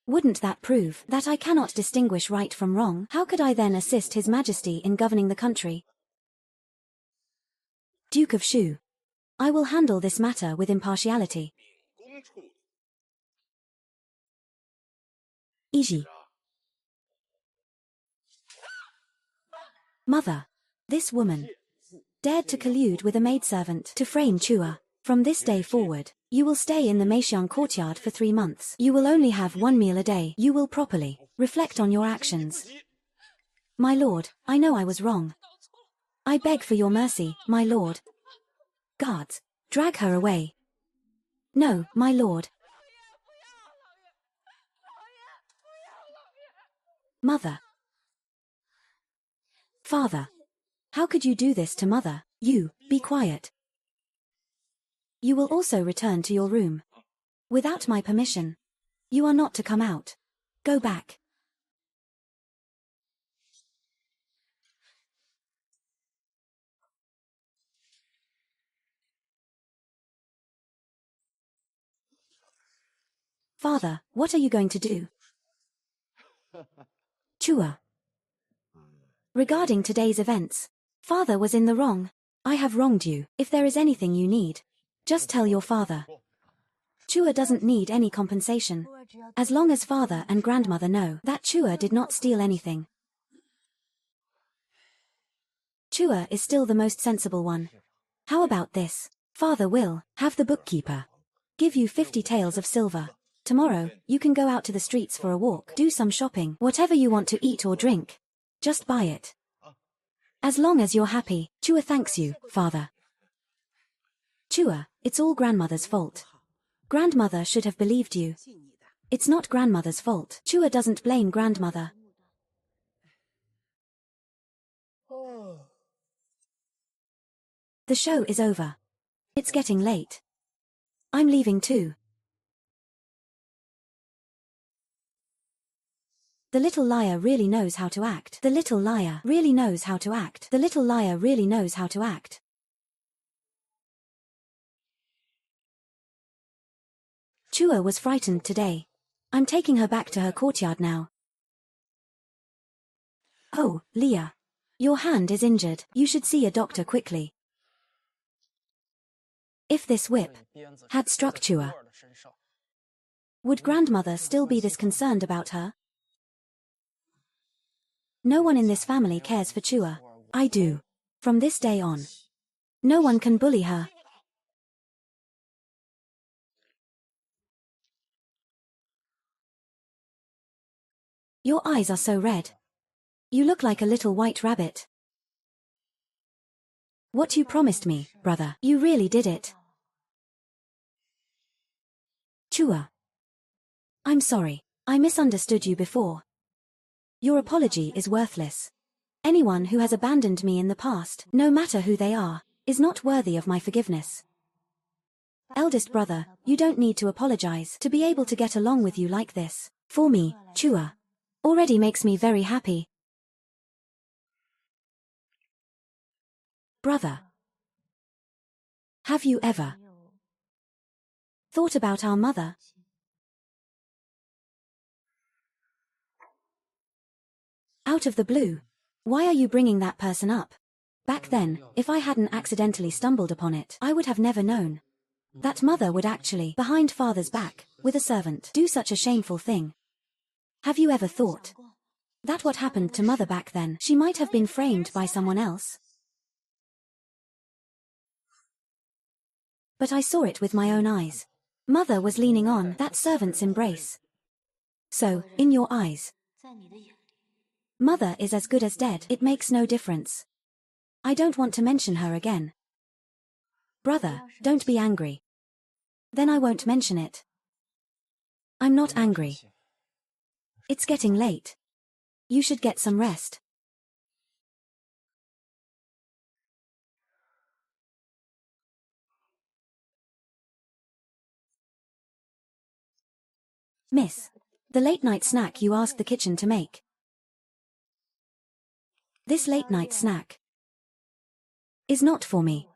wouldn't that prove that I cannot distinguish right from wrong? How could I then assist His Majesty in governing the country? Duke of Shu, I will handle this matter with impartiality. Iji. Mother, this woman dared to collude with a maidservant to frame Chua. From this day forward, you will stay in the Meixiang courtyard for 3 months. You will only have 1 meal a day. You will properly reflect on your actions. My lord, I know I was wrong. I beg for your mercy, my lord. Guards, drag her away. No, my lord. Mother. Father. How could you do this to mother? You, be quiet. You will also return to your room. Without my permission. You are not to come out. Go back. Father, what are you going to do? Chua. Regarding today's events, father was in the wrong. I have wronged you. If there is anything you need, just tell your father. Chua doesn't need any compensation. As long as father and grandmother know that Chua did not steal anything. Chua is still the most sensible one. How about this? Father will have the bookkeeper give you 50 taels of silver. Tomorrow, you can go out to the streets for a walk, do some shopping, whatever you want to eat or drink. Just buy it. As long as you're happy. Chua thanks you, father. Chua, it's all grandmother's fault. Grandmother should have believed you. It's not grandmother's fault. Chua doesn't blame grandmother. The show is over. It's getting late. I'm leaving too. The little liar really knows how to act. The little liar really knows how to act. The little liar really knows how to act. Chua was frightened today. I'm taking her back to her courtyard now. Oh, Leah. Your hand is injured. You should see a doctor quickly. If this whip had struck Chua, would grandmother still be this concerned about her? No one in this family cares for Chua. I do. From this day on. No one can bully her. Your eyes are so red. You look like a little white rabbit. What you promised me, brother, you really did it. Chua. I'm sorry. I misunderstood you before. Your apology is worthless. Anyone who has abandoned me in the past, no matter who they are, is not worthy of my forgiveness. Eldest brother, you don't need to apologize. To be able to get along with you like this, for me, Chua, already makes me very happy. Brother, have you ever thought about our mother? Out of the blue. Why are you bringing that person up? Back then, if I hadn't accidentally stumbled upon it, I would have never known that mother would actually, behind father's back, with a servant, do such a shameful thing. Have you ever thought that what happened to mother back then, she might have been framed by someone else? But I saw it with my own eyes. Mother was leaning on that servant's embrace. So, in your eyes, Mother is as good as dead. It makes no difference. I don't want to mention her again. Brother, don't be angry. Then I won't mention it. I'm not angry. It's getting late. You should get some rest. Miss, the late-night snack you asked the kitchen to make. This late-night snack is not for me.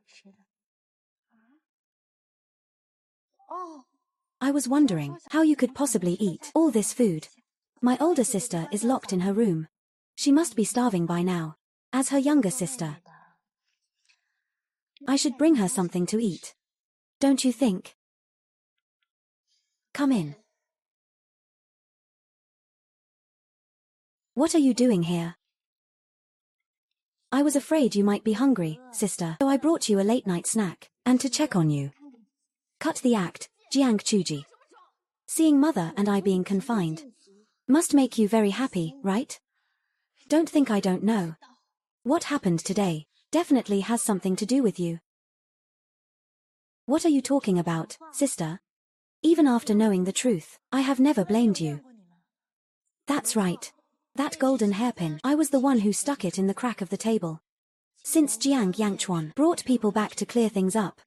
I was wondering how you could possibly eat all this food. My older sister is locked in her room. She must be starving by now. As her younger sister, I should bring her something to eat. Don't you think? Come in. What are you doing here? I was afraid you might be hungry, sister, so I brought you a late-night snack, and to check on you. Cut the act, Jiang Chuji. Seeing Mother and I being confined must make you very happy, right? Don't think I don't know. What happened today definitely has something to do with you. What are you talking about, sister? Even after knowing the truth, I have never blamed you. That's right. That golden hairpin, I was the one who stuck it in the crack of the table. Since Jiang Yangchuan brought people back to clear things up,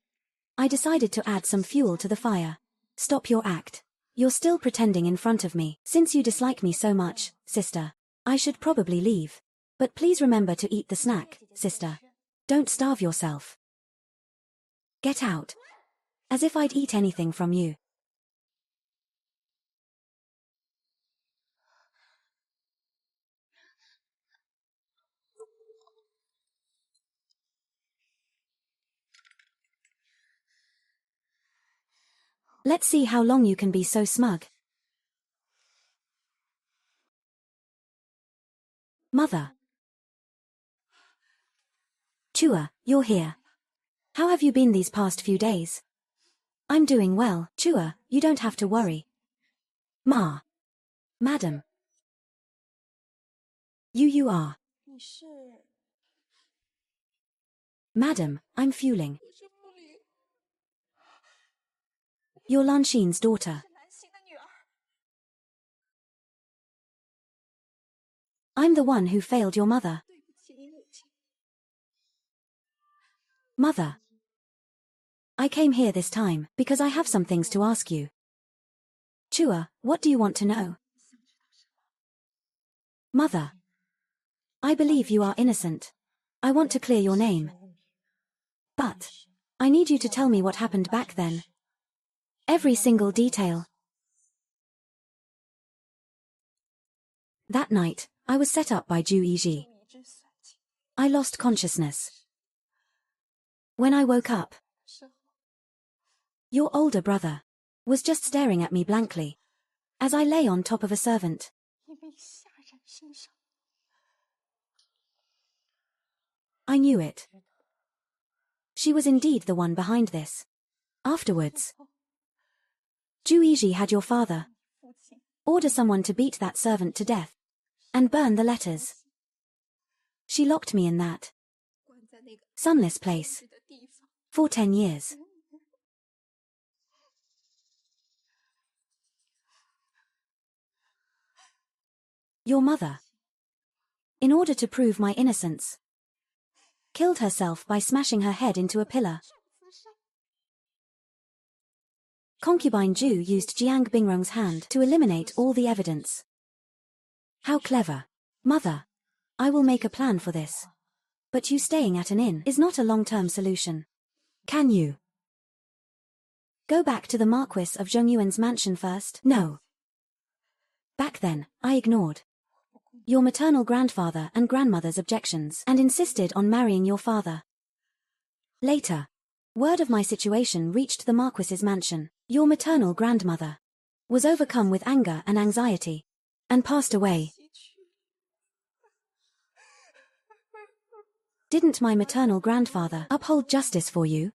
I decided to add some fuel to the fire. Stop your act. You're still pretending in front of me. Since you dislike me so much, sister, I should probably leave. But please remember to eat the snack, sister. Don't starve yourself. Get out. As if I'd eat anything from you. Let's see how long you can be so smug. Mother. Chua, you're here. How have you been these past few days? I'm doing well, Chua, you don't have to worry. Ma. Madam. You are. Madam, I'm fueling. You're Lanxin's daughter. I'm the one who failed your mother. Mother. I came here this time because I have some things to ask you. Chua, what do you want to know? Mother. I believe you are innocent. I want to clear your name. But I need you to tell me what happened back then. Every single detail. That night, I was set up by Ju Yiji. I lost consciousness. When I woke up, your older brother was just staring at me blankly as I lay on top of a servant. I knew it. She was indeed the one behind this. Afterwards, Ju Yiji had your father order someone to beat that servant to death and burn the letters. She locked me in that sunless place for 10 years. Your mother, in order to prove my innocence, killed herself by smashing her head into a pillar. Concubine Ju used Jiang Bingrong's hand to eliminate all the evidence. How clever. Mother, I will make a plan for this. But you staying at an inn is not a long-term solution. Can you go back to the Marquis of Zhongyuan's mansion first? No. Back then, I ignored your maternal grandfather and grandmother's objections and insisted on marrying your father. Later, word of my situation reached the Marquis's mansion. Your maternal grandmother was overcome with anger and anxiety and passed away. Didn't my maternal grandfather uphold justice for you?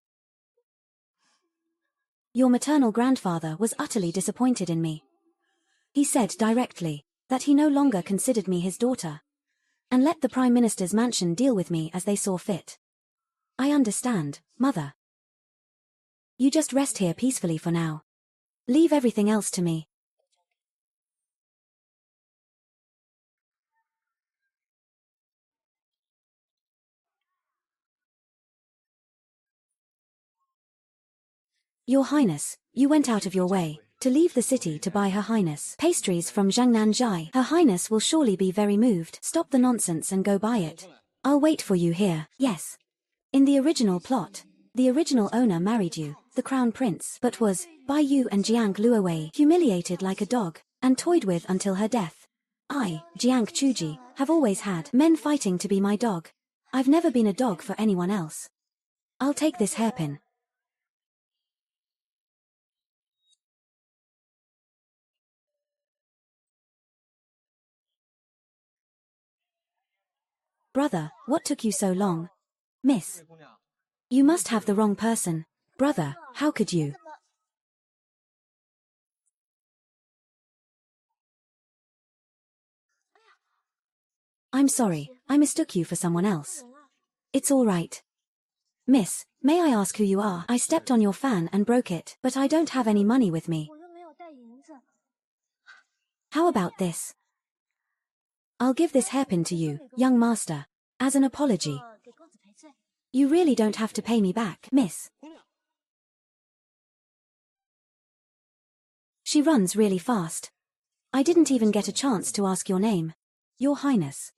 Your maternal grandfather was utterly disappointed in me. He said directly, that he no longer considered me his daughter, and let the Prime Minister's mansion deal with me as they saw fit. I understand, Mother. You just rest here peacefully for now. Leave everything else to me. Your Highness, you went out of your way to leave the city to buy Her Highness pastries from Jiangnan. Her Highness will surely be very moved. Stop the nonsense and go buy it. I'll wait for you here. Yes. In the original plot, the original owner married you, the crown prince, but was, by you and Jiang Luowei, humiliated like a dog, and toyed with until her death. I, Jiang Chuji, have always had men fighting to be my dog. I've never been a dog for anyone else. I'll take this hairpin. Brother, what took you so long? Miss. You must have the wrong person. Brother, how could you? I'm sorry, I mistook you for someone else. It's all right. Miss, may I ask who you are? I stepped on your fan and broke it, but I don't have any money with me. How about this? I'll give this hairpin to you, young master, as an apology. You really don't have to pay me back, miss. She runs really fast. I didn't even get a chance to ask your name. Your Highness.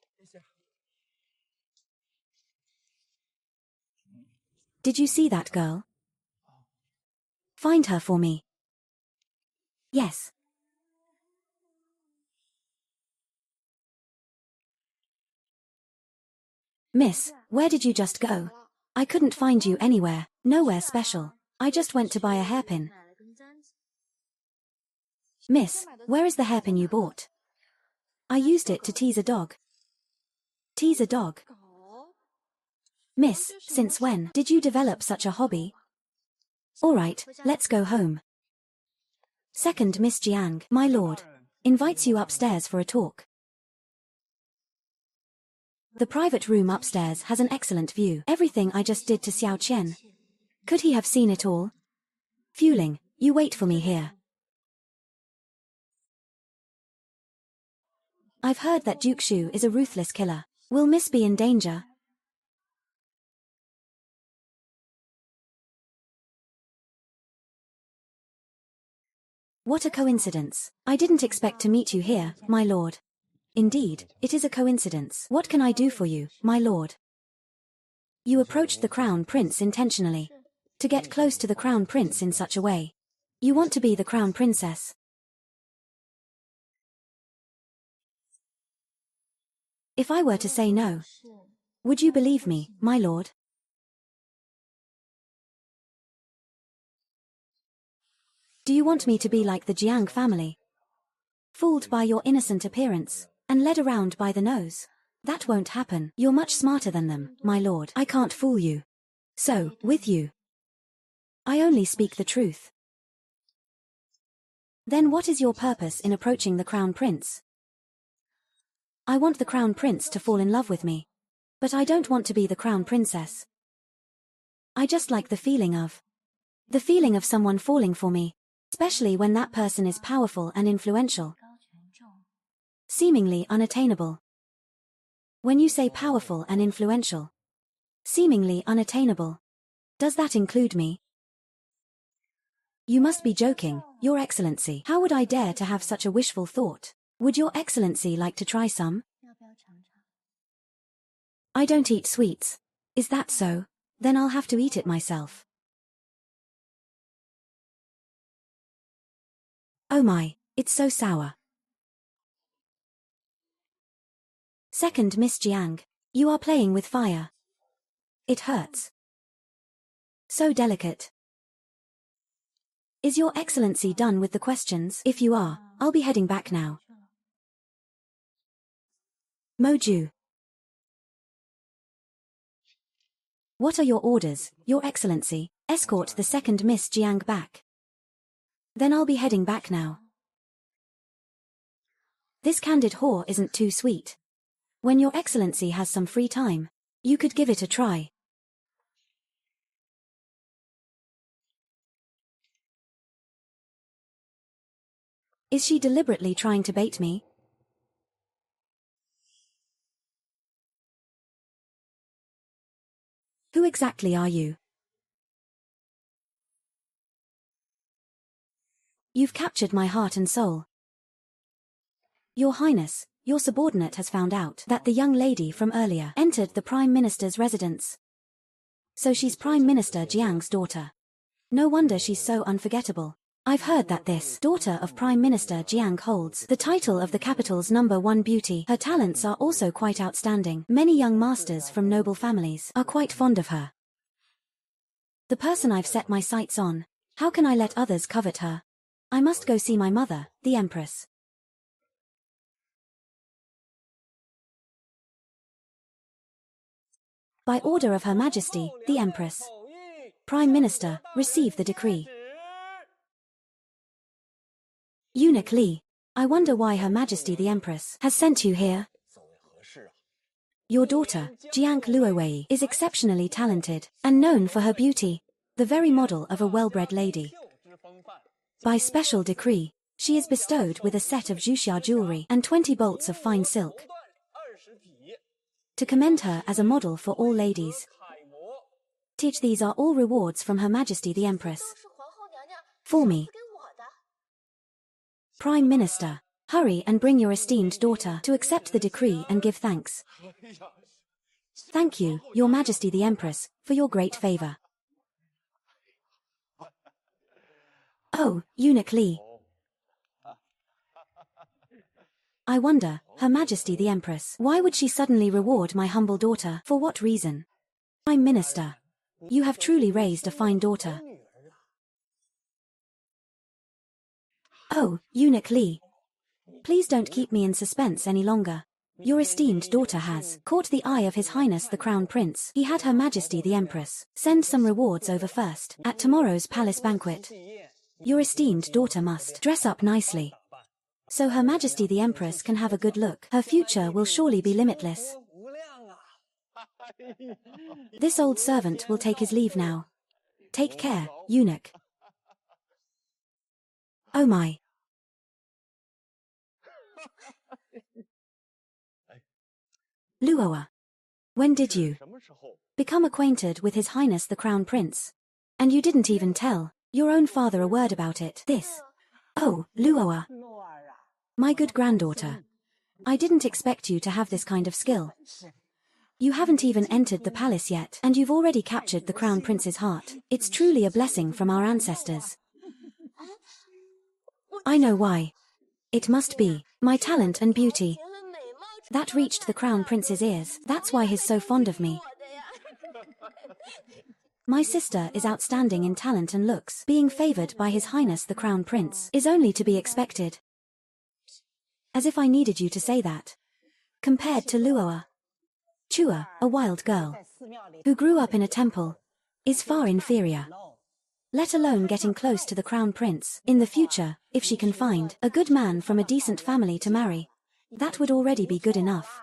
Did you see that girl? Find her for me. Yes. Miss, where did you just go? I couldn't find you anywhere, nowhere special. I just went to buy a hairpin. Miss, where is the hairpin you bought? I used it to tease a dog. Tease a dog? Miss, since when did you develop such a hobby? Alright, let's go home. Second Miss Jiang, my lord, invites you upstairs for a talk. The private room upstairs has an excellent view. Everything I just did to Xiao Qian. Could he have seen it all? Fueling, you wait for me here. I've heard that Duke Shu is a ruthless killer. Will Miss be in danger? What a coincidence. I didn't expect to meet you here, my lord. Indeed, it is a coincidence. What can I do for you, my lord? You approached the crown prince intentionally. To get close to the crown prince in such a way. You want to be the crown princess. If I were to say no, would you believe me, my lord? Do you want me to be like the Jiang family? Fooled by your innocent appearance, and led around by the nose? That won't happen. You're much smarter than them, my lord. I can't fool you. So, with you, I only speak the truth. Then what is your purpose in approaching the crown prince? I want the crown prince to fall in love with me. But I don't want to be the crown princess. I just like the feeling of someone falling for me, especially when that person is powerful and influential. Seemingly unattainable. When you say powerful and influential, seemingly unattainable, does that include me? You must be joking, Your Excellency. How would I dare to have such a wishful thought? Would Your Excellency like to try some? I don't eat sweets. Is that so? Then I'll have to eat it myself. Oh my, it's so sour. Second Miss Jiang, you are playing with fire. It hurts. So delicate. Is Your Excellency done with the questions? If you are, I'll be heading back now. Moju. What are your orders, Your Excellency? Escort the second Miss Jiang back. Then I'll be heading back now. This candid whore isn't too sweet. When your excellency has some free time, you could give it a try. Is she deliberately trying to bait me? Who exactly are you? You've captured my heart and soul. Your Highness, your subordinate has found out that the young lady from earlier entered the Prime Minister's residence. So she's Prime Minister Jiang's daughter. No wonder she's so unforgettable. I've heard that this daughter of Prime Minister Jiang holds the title of the capital's #1 beauty. Her talents are also quite outstanding. Many young masters from noble families are quite fond of her. The person I've set my sights on. How can I let others covet her? I must go see my mother, the Empress. By order of Her Majesty, the Empress. Prime Minister, receive the decree. Eunuch Li, I wonder why Her Majesty the Empress has sent you here. Your daughter, Jiang Luowei, is exceptionally talented and known for her beauty, the very model of a well-bred lady. By special decree, she is bestowed with a set of Zhuxia jewelry and 20 bolts of fine silk, to commend her as a model for all ladies. Teach these are all rewards from Her Majesty the Empress. For me. Prime Minister, hurry and bring your esteemed daughter to accept the decree and give thanks. Thank you, Your Majesty the Empress, for your great favor. Oh, Eunuch Li. I wonder, Her Majesty the Empress, why would she suddenly reward my humble daughter? For what reason? Prime Minister, you have truly raised a fine daughter. Oh, Eunuch Li. Please don't keep me in suspense any longer. Your esteemed daughter has caught the eye of His Highness the Crown Prince. He had Her Majesty the Empress send some rewards over first at tomorrow's palace banquet. Your esteemed daughter must dress up nicely, so Her Majesty the Empress can have a good look. Her future will surely be limitless. This old servant will take his leave now. Take care, eunuch. Oh my. Luowa. When did you become acquainted with His Highness the Crown Prince? And you didn't even tell your own father a word about it. This. Oh, Luowa. My good granddaughter. I didn't expect you to have this kind of skill. You haven't even entered the palace yet, and you've already captured the Crown Prince's heart. It's truly a blessing from our ancestors. I know why. It must be my talent and beauty that reached the Crown Prince's ears. That's why he's so fond of me. My sister is outstanding in talent and looks. Being favored by His Highness the Crown Prince is only to be expected. As if I needed you to say that. Compared to Luowa, Chua, a wild girl, who grew up in a temple, is far inferior. Let alone getting close to the Crown Prince. In the future, if she can find a good man from a decent family to marry, that would already be good enough.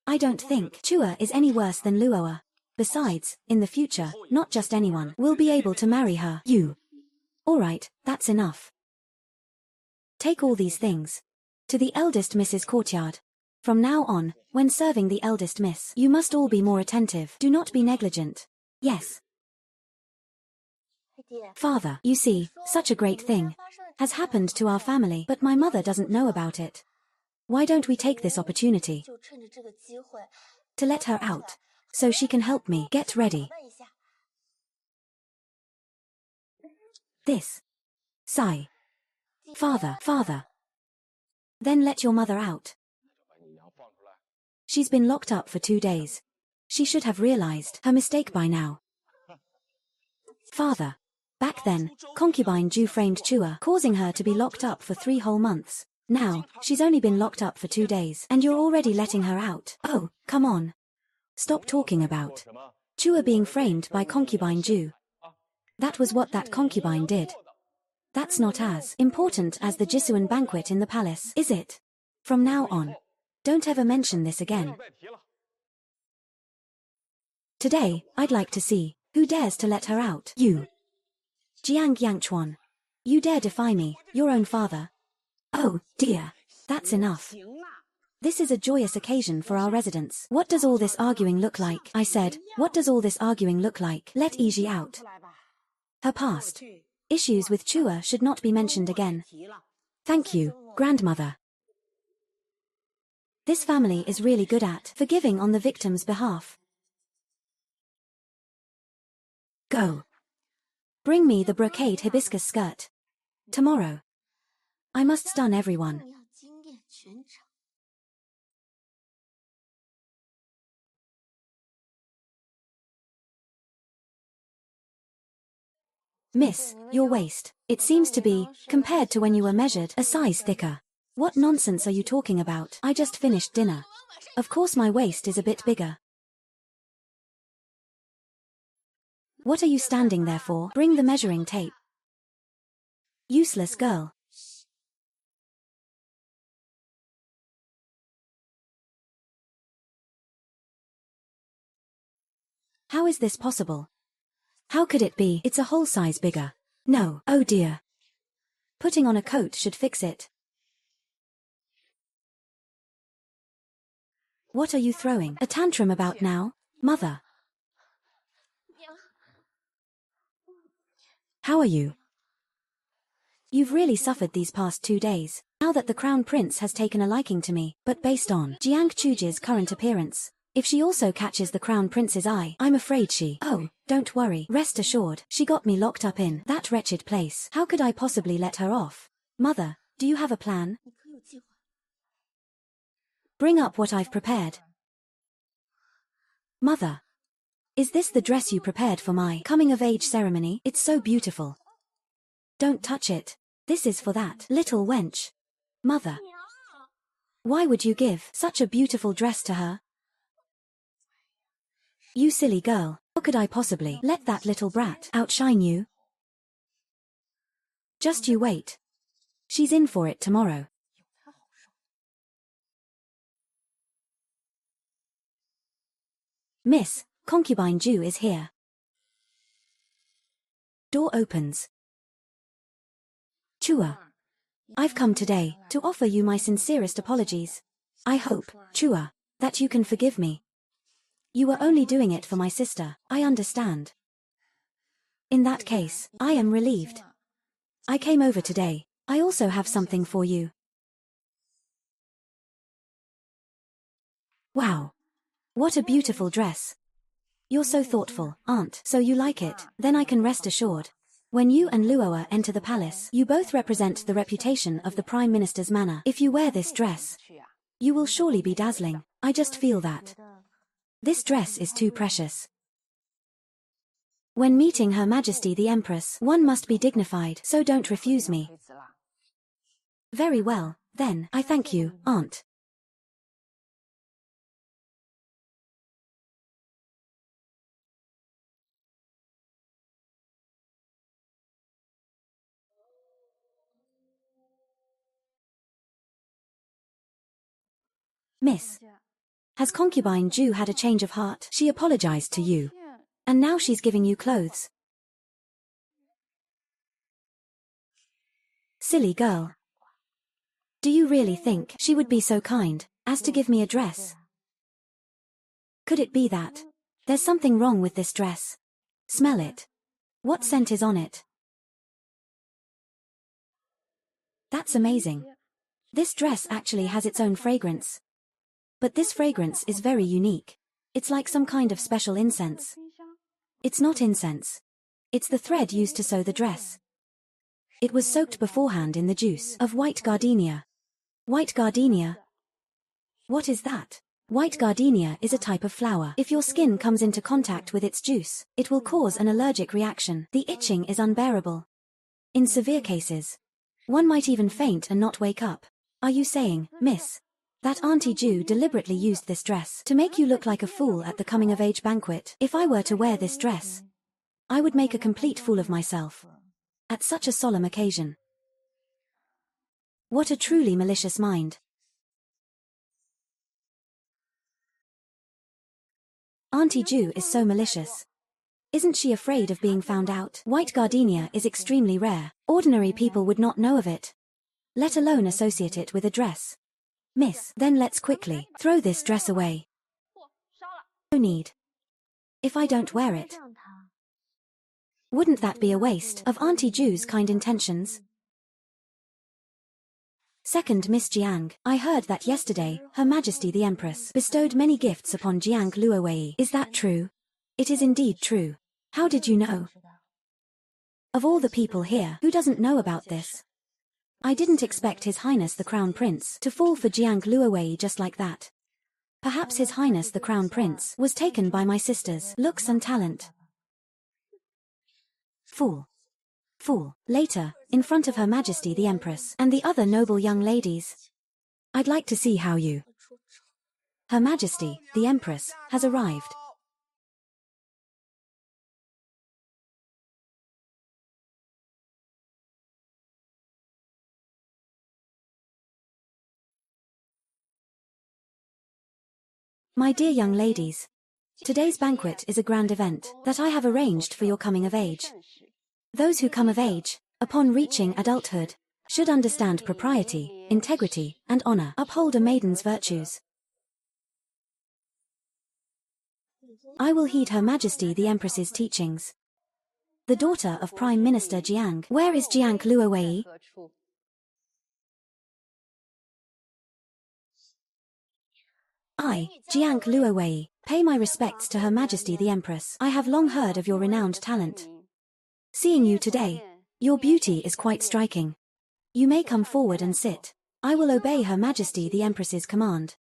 I don't think Chua is any worse than Luowa. Besides, in the future, not just anyone will be able to marry her. You. Alright, that's enough. Take all these things to the eldest Miss's courtyard. From now on, when serving the eldest Miss, you must all be more attentive. Do not be negligent. Yes. Father, you see, such a great thing has happened to our family, but my mother doesn't know about it. Why don't we take this opportunity to let her out, so she can help me get ready? This. Sigh. Father. Then let your mother out. She's been locked up for 2 days. She should have realized her mistake by now. Father. Back then, concubine Ju framed Chua, causing her to be locked up for 3 whole months. Now, she's only been locked up for 2 days, and you're already letting her out. Oh, come on. Stop talking about Chua being framed by concubine Ju. That was what that concubine did. That's not as important as the Jisuan banquet in the palace, is it? From now on, don't ever mention this again. Today, I'd like to see who dares to let her out. You. Jiang Yangchuan. You dare defy me, your own father. Oh, dear. That's enough. This is a joyous occasion for our residents. What does all this arguing look like? I said, what does all this arguing look like? Let Yiji out. Her past issues with Chua should not be mentioned again. Thank you, grandmother. This family is really good at forgiving on the victim's behalf. Go. Bring me the brocade hibiscus skirt. Tomorrow. I must stun everyone. Miss, your waist. It seems to be, compared to when you were measured, a size thicker. What nonsense are you talking about? I just finished dinner. Of course my waist is a bit bigger. What are you standing there for? Bring the measuring tape. Useless girl. How is this possible? How could it be? It's a whole size bigger. No, oh dear. Putting on a coat should fix it. What are you throwing a tantrum about now, mother? How are you? You've really suffered these past 2 days. Now that the crown prince has taken a liking to me, but based on Jiang Chuji's current appearance, if she also catches the crown prince's eye, I'm afraid she... Oh, don't worry, rest assured, she got me locked up in that wretched place. How could I possibly let her off? Mother, do you have a plan? Bring up what I've prepared. Mother, is this the dress you prepared for my coming-of-age ceremony? It's so beautiful. Don't touch it. This is for that little wench. Mother, why would you give such a beautiful dress to her? You silly girl, how could I possibly let that little brat outshine you? Just you wait. She's in for it tomorrow. Miss, concubine Ju is here. Door opens. Chua. I've come today to offer you my sincerest apologies. I hope, Chua, that you can forgive me. You were only doing it for my sister, I understand. In that case, I am relieved. I came over today. I also have something for you. Wow. What a beautiful dress. You're so thoughtful, aunt. So you like it? Then I can rest assured. When you and Luoa enter the palace, you both represent the reputation of the Prime Minister's manor. If you wear this dress, you will surely be dazzling. I just feel that. This dress is too precious. When meeting Her Majesty the Empress, one must be dignified, so don't refuse me. Very well, then, I thank you, aunt. Miss, has concubine Ju had a change of heart? She apologized to you. And now she's giving you clothes. Silly girl. Do you really think she would be so kind as to give me a dress? Could it be that there's something wrong with this dress? Smell it. What scent is on it? That's amazing. This dress actually has its own fragrance. But this fragrance is very unique. It's like some kind of special incense. It's not incense. It's the thread used to sew the dress. It was soaked beforehand in the juice of white gardenia. White gardenia? What is that? White gardenia is a type of flower. If your skin comes into contact with its juice, it will cause an allergic reaction. The itching is unbearable. In severe cases, one might even faint and not wake up. Are you saying, miss, that Auntie Ju deliberately used this dress to make you look like a fool at the coming-of-age banquet? If I were to wear this dress, I would make a complete fool of myself. At such a solemn occasion. What a truly malicious mind. Auntie Ju is so malicious. Isn't she afraid of being found out? White gardenia is extremely rare. Ordinary people would not know of it, let alone associate it with a dress. Miss, then let's quickly throw this dress away. No need. If I don't wear it, wouldn't that be a waste of Auntie Ju's kind intentions? Second Miss Jiang, I heard that yesterday, Her Majesty the Empress bestowed many gifts upon Jiang Luowei. Is that true? It is indeed true. How did you know? Of all the people here, who doesn't know about this? I didn't expect His Highness the Crown Prince to fall for Jiang Luowei just like that. Perhaps His Highness the Crown Prince was taken by my sister's looks and talent. Fool. Fool. Later, in front of Her Majesty the Empress and the other noble young ladies. I'd like to see how you. Her Majesty, the Empress, has arrived. My dear young ladies, today's banquet is a grand event that I have arranged for your coming of age. Those who come of age, upon reaching adulthood, should understand propriety, integrity, and honor, uphold a maiden's virtues. I will heed Her Majesty the Empress's teachings. The daughter of Prime Minister Jiang. Where is Jiang Luowei? I, Jiang Luowei, pay my respects to Her Majesty the Empress. I have long heard of your renowned talent. Seeing you today, your beauty is quite striking. You may come forward and sit. I will obey Her Majesty the Empress's command.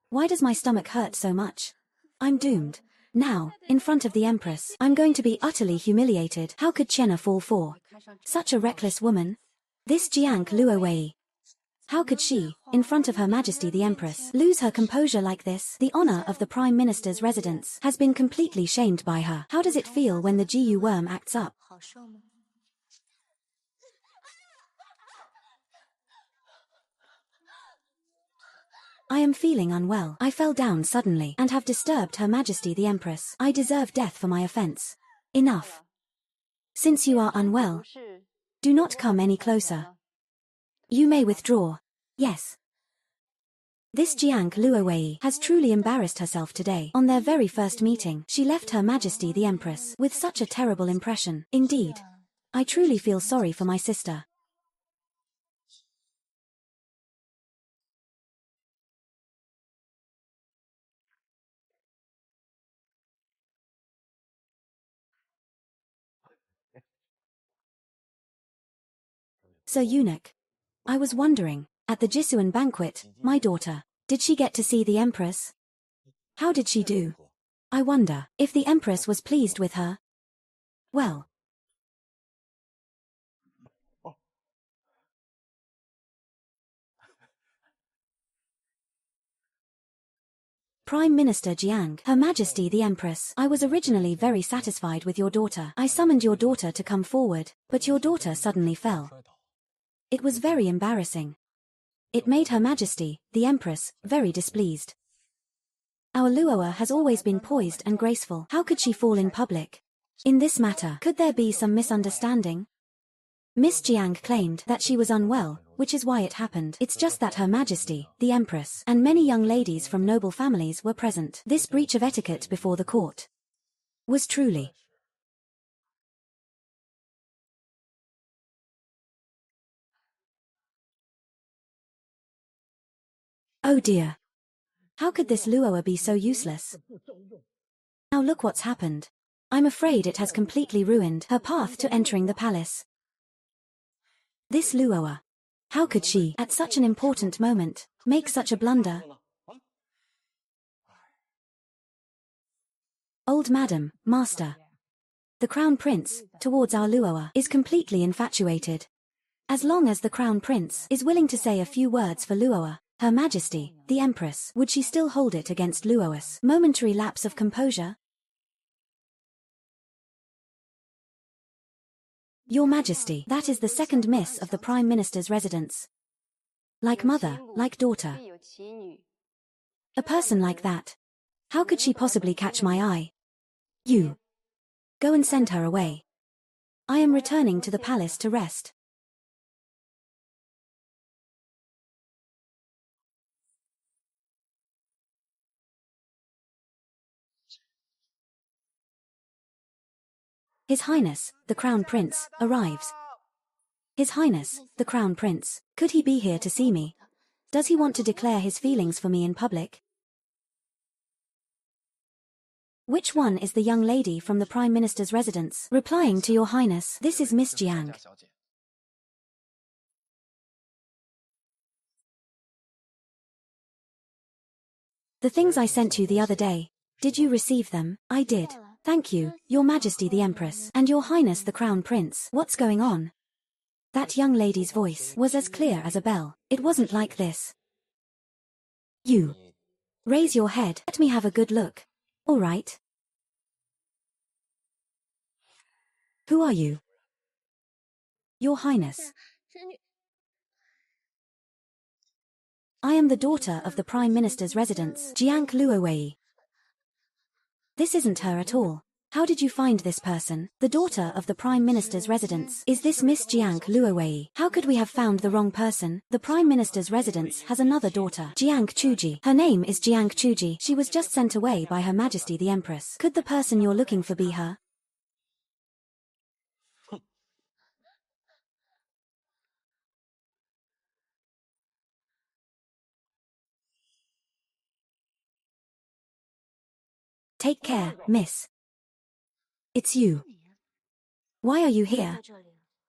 Why does my stomach hurt so much? I'm doomed. Now, in front of the Empress, I'm going to be utterly humiliated. How could Chenna fall for such a reckless woman? This Jiang Luowei. How could she, in front of Her Majesty the Empress, lose her composure like this? The honor of the Prime Minister's residence has been completely shamed by her. How does it feel when the GU worm acts up? I am feeling unwell. I fell down suddenly and have disturbed Her Majesty the Empress. I deserve death for my offense. Enough. Since you are unwell, do not come any closer. You may withdraw. Yes. This Jiang Luowei has truly embarrassed herself today. On their very first meeting, she left Her Majesty the Empress with such a terrible impression. Indeed, I truly feel sorry for my sister. Sir Eunuch, I was wondering, at the Jisuan banquet, my daughter, did she get to see the Empress? How did she do? I wonder if the Empress was pleased with her. Well, Prime Minister Jiang, Her Majesty the Empress, I was originally very satisfied with your daughter. I summoned your daughter to come forward, but your daughter suddenly fell. It was very embarrassing. It made Her Majesty, the Empress, very displeased. Our Luoa has always been poised and graceful. How could she fall in public? In this matter, could there be some misunderstanding? Miss Jiang claimed that she was unwell, which is why it happened. It's just that Her Majesty, the Empress, and many young ladies from noble families were present. This breach of etiquette before the court was truly... Oh dear. How could this Luoa be so useless? Now look what's happened. I'm afraid it has completely ruined her path to entering the palace. This Luoa. How could she, at such an important moment, make such a blunder? Old Madam, Master. The Crown Prince, towards our Luoa, is completely infatuated. As long as the Crown Prince is willing to say a few words for Luoa, Her Majesty, the Empress. Would she still hold it against Luois? Momentary lapse of composure. Your Majesty, that is the second miss of the Prime Minister's residence. Like mother, like daughter. A person like that. How could she possibly catch my eye? You. Go and send her away. I am returning to the palace to rest. His Highness, the Crown Prince, arrives. His Highness, the Crown Prince, could he be here to see me? Does he want to declare his feelings for me in public? Which one is the young lady from the Prime Minister's residence? Replying to Your Highness, this is Miss Jiang. The things I sent you the other day, did you receive them? I did. Thank you, Your Majesty the Empress, and Your Highness the Crown Prince. What's going on? That young lady's voice was as clear as a bell. It wasn't like this. You. Raise your head. Let me have a good look. All right. Who are you? Your Highness. I am the daughter of the Prime Minister's residence, Jiang Luowei. This isn't her at all. How did you find this person? The daughter of the Prime Minister's residence. Is this Miss Jiang Luowei? How could we have found the wrong person? The Prime Minister's residence has another daughter, Jiang Chuji. Her name is Jiang Chuji. She was just sent away by Her Majesty the Empress. Could the person you're looking for be her? Take care, miss. It's you. Why are you here?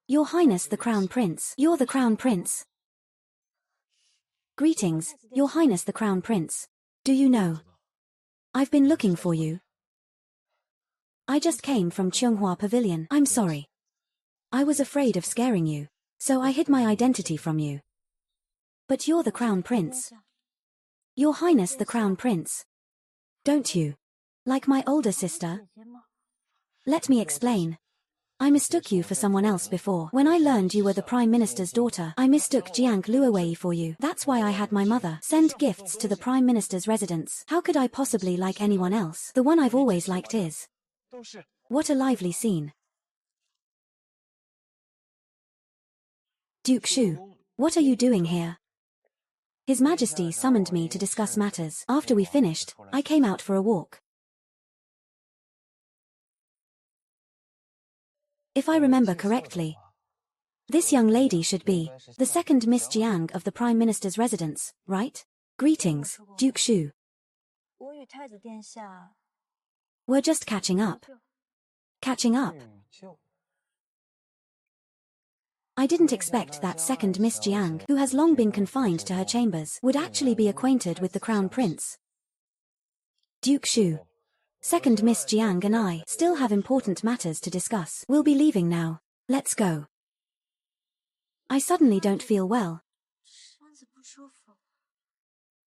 Your Highness the Crown Prince. You're the Crown Prince. Greetings, Your Highness the Crown Prince. Do you know? I've been looking for you. I just came from Chunghua Pavilion. I'm sorry. I was afraid of scaring you, so I hid my identity from you. But you're the Crown Prince. Your Highness the Crown Prince. Don't you? Like my older sister? Let me explain. I mistook you for someone else before. When I learned you were the Prime Minister's daughter, I mistook Jiang Luowei for you. That's why I had my mother send gifts to the Prime Minister's residence. How could I possibly like anyone else? The one I've always liked is. What a lively scene. Duke Shu, what are you doing here? His Majesty summoned me to discuss matters. After we finished, I came out for a walk. If I remember correctly, this young lady should be the second Miss Jiang of the Prime Minister's residence, right? Greetings, Duke Shu. We're just catching up. Catching up. I didn't expect that second Miss Jiang, who has long been confined to her chambers, would actually be acquainted with the Crown Prince. Duke Shu. Second Miss Jiang and I still have important matters to discuss. We'll be leaving now. Let's go. I suddenly don't feel well.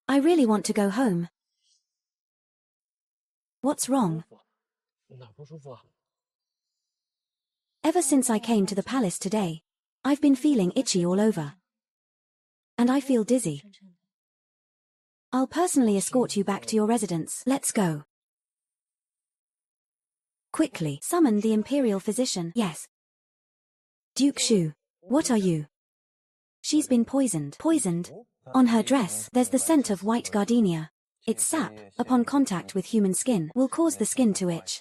I really want to go home. What's wrong? Ever since I came to the palace today, I've been feeling itchy all over. And I feel dizzy. I'll personally escort you back to your residence. Let's go. Quickly, summon the Imperial Physician. Yes. Duke Shu, what are you? She's been poisoned. Poisoned? On her dress, there's the scent of white gardenia. Its sap, upon contact with human skin, will cause the skin to itch.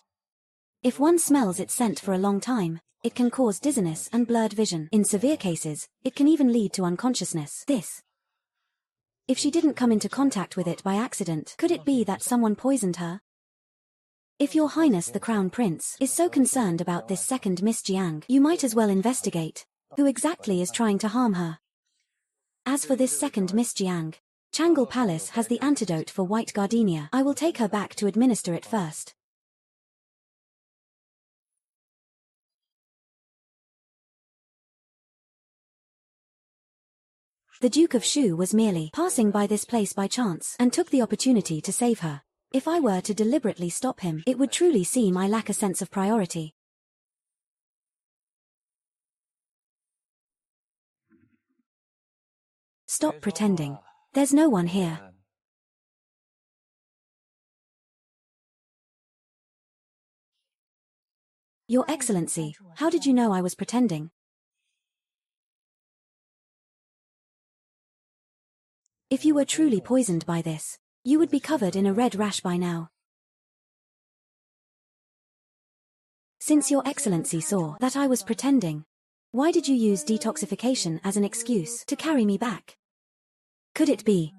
If one smells its scent for a long time, it can cause dizziness and blurred vision. In severe cases, it can even lead to unconsciousness. If she didn't come into contact with it by accident, could it be that someone poisoned her? If Your Highness the Crown Prince is so concerned about this second Miss Jiang, you might as well investigate who exactly is trying to harm her. As for this second Miss Jiang, Changle Palace has the antidote for white gardenia. I will take her back to administer it first. The Duke of Shu was merely passing by this place by chance and took the opportunity to save her. If I were to deliberately stop him, it would truly seem I lack a sense of priority. Stop pretending. There's no one here. Your Excellency, how did you know I was pretending? If you were truly poisoned by this, you would be covered in a red rash by now. Since Your Excellency saw that I was pretending, why did you use detoxification as an excuse to carry me back? Could it be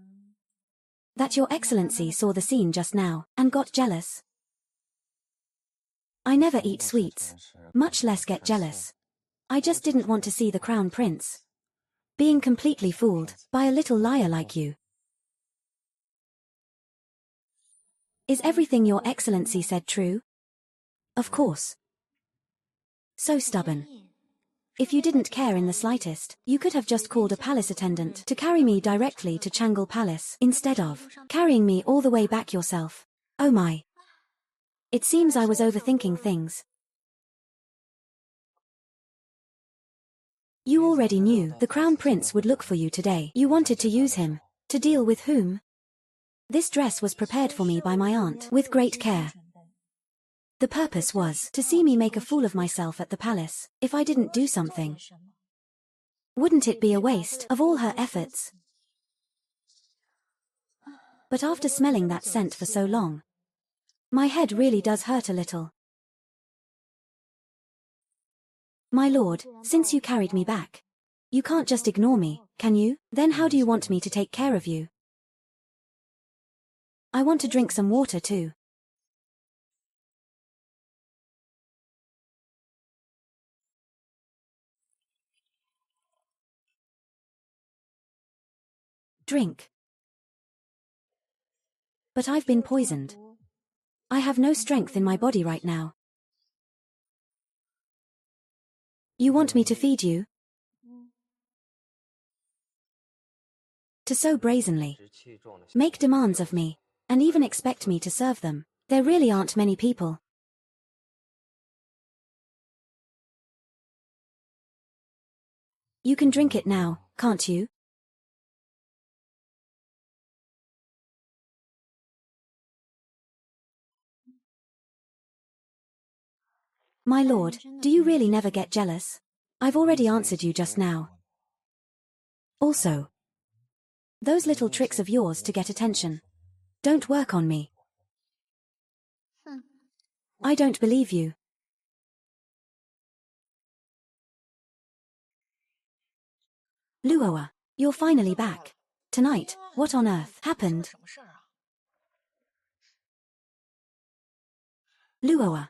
that Your Excellency saw the scene just now and got jealous? I never eat sweets, much less get jealous. I just didn't want to see the Crown Prince being completely fooled by a little liar like you. Is everything Your Excellency said true? Of course. So stubborn. If you didn't care in the slightest, you could have just called a palace attendant to carry me directly to Changle Palace, instead of carrying me all the way back yourself. Oh my. It seems I was overthinking things. You already knew the Crown Prince would look for you today. You wanted to use him. To deal with whom? This dress was prepared for me by my aunt with great care. The purpose was to see me make a fool of myself at the palace. If I didn't do something, wouldn't it be a waste of all her efforts? But after smelling that scent for so long, my head really does hurt a little. My lord, since you carried me back, you can't just ignore me, can you? Then how do you want me to take care of you? I want to drink some water too. Drink. But I've been poisoned. I have no strength in my body right now. You want me to feed you? To so brazenly make demands of me, and even expect me to serve them. There really aren't many people. You can drink it now, can't you? My lord, do you really never get jealous? I've already answered you just now. Also, those little tricks of yours to get attention don't work on me. I don't believe you. Luoa, you're finally back. Tonight, what on earth happened? Luoa,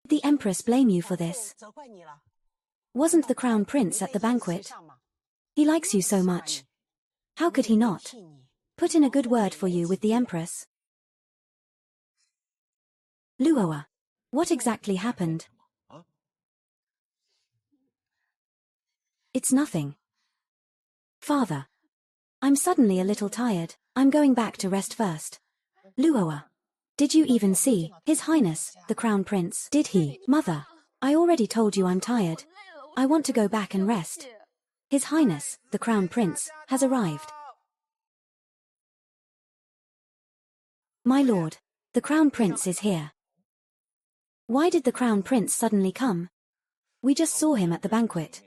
the Empress blame you for this. Wasn't the Crown Prince at the banquet? He likes you so much. How could he not put in a good word for you with the Empress? Luoa, what exactly happened? It's nothing. Father, I'm suddenly a little tired. I'm going back to rest first. Luoa, did you even see His Highness, the Crown Prince? Did he? Mother, I already told you I'm tired. I want to go back and rest. His Highness, the Crown Prince, has arrived. My lord, the Crown Prince is here. Why did the Crown Prince suddenly come? We just saw him at the banquet.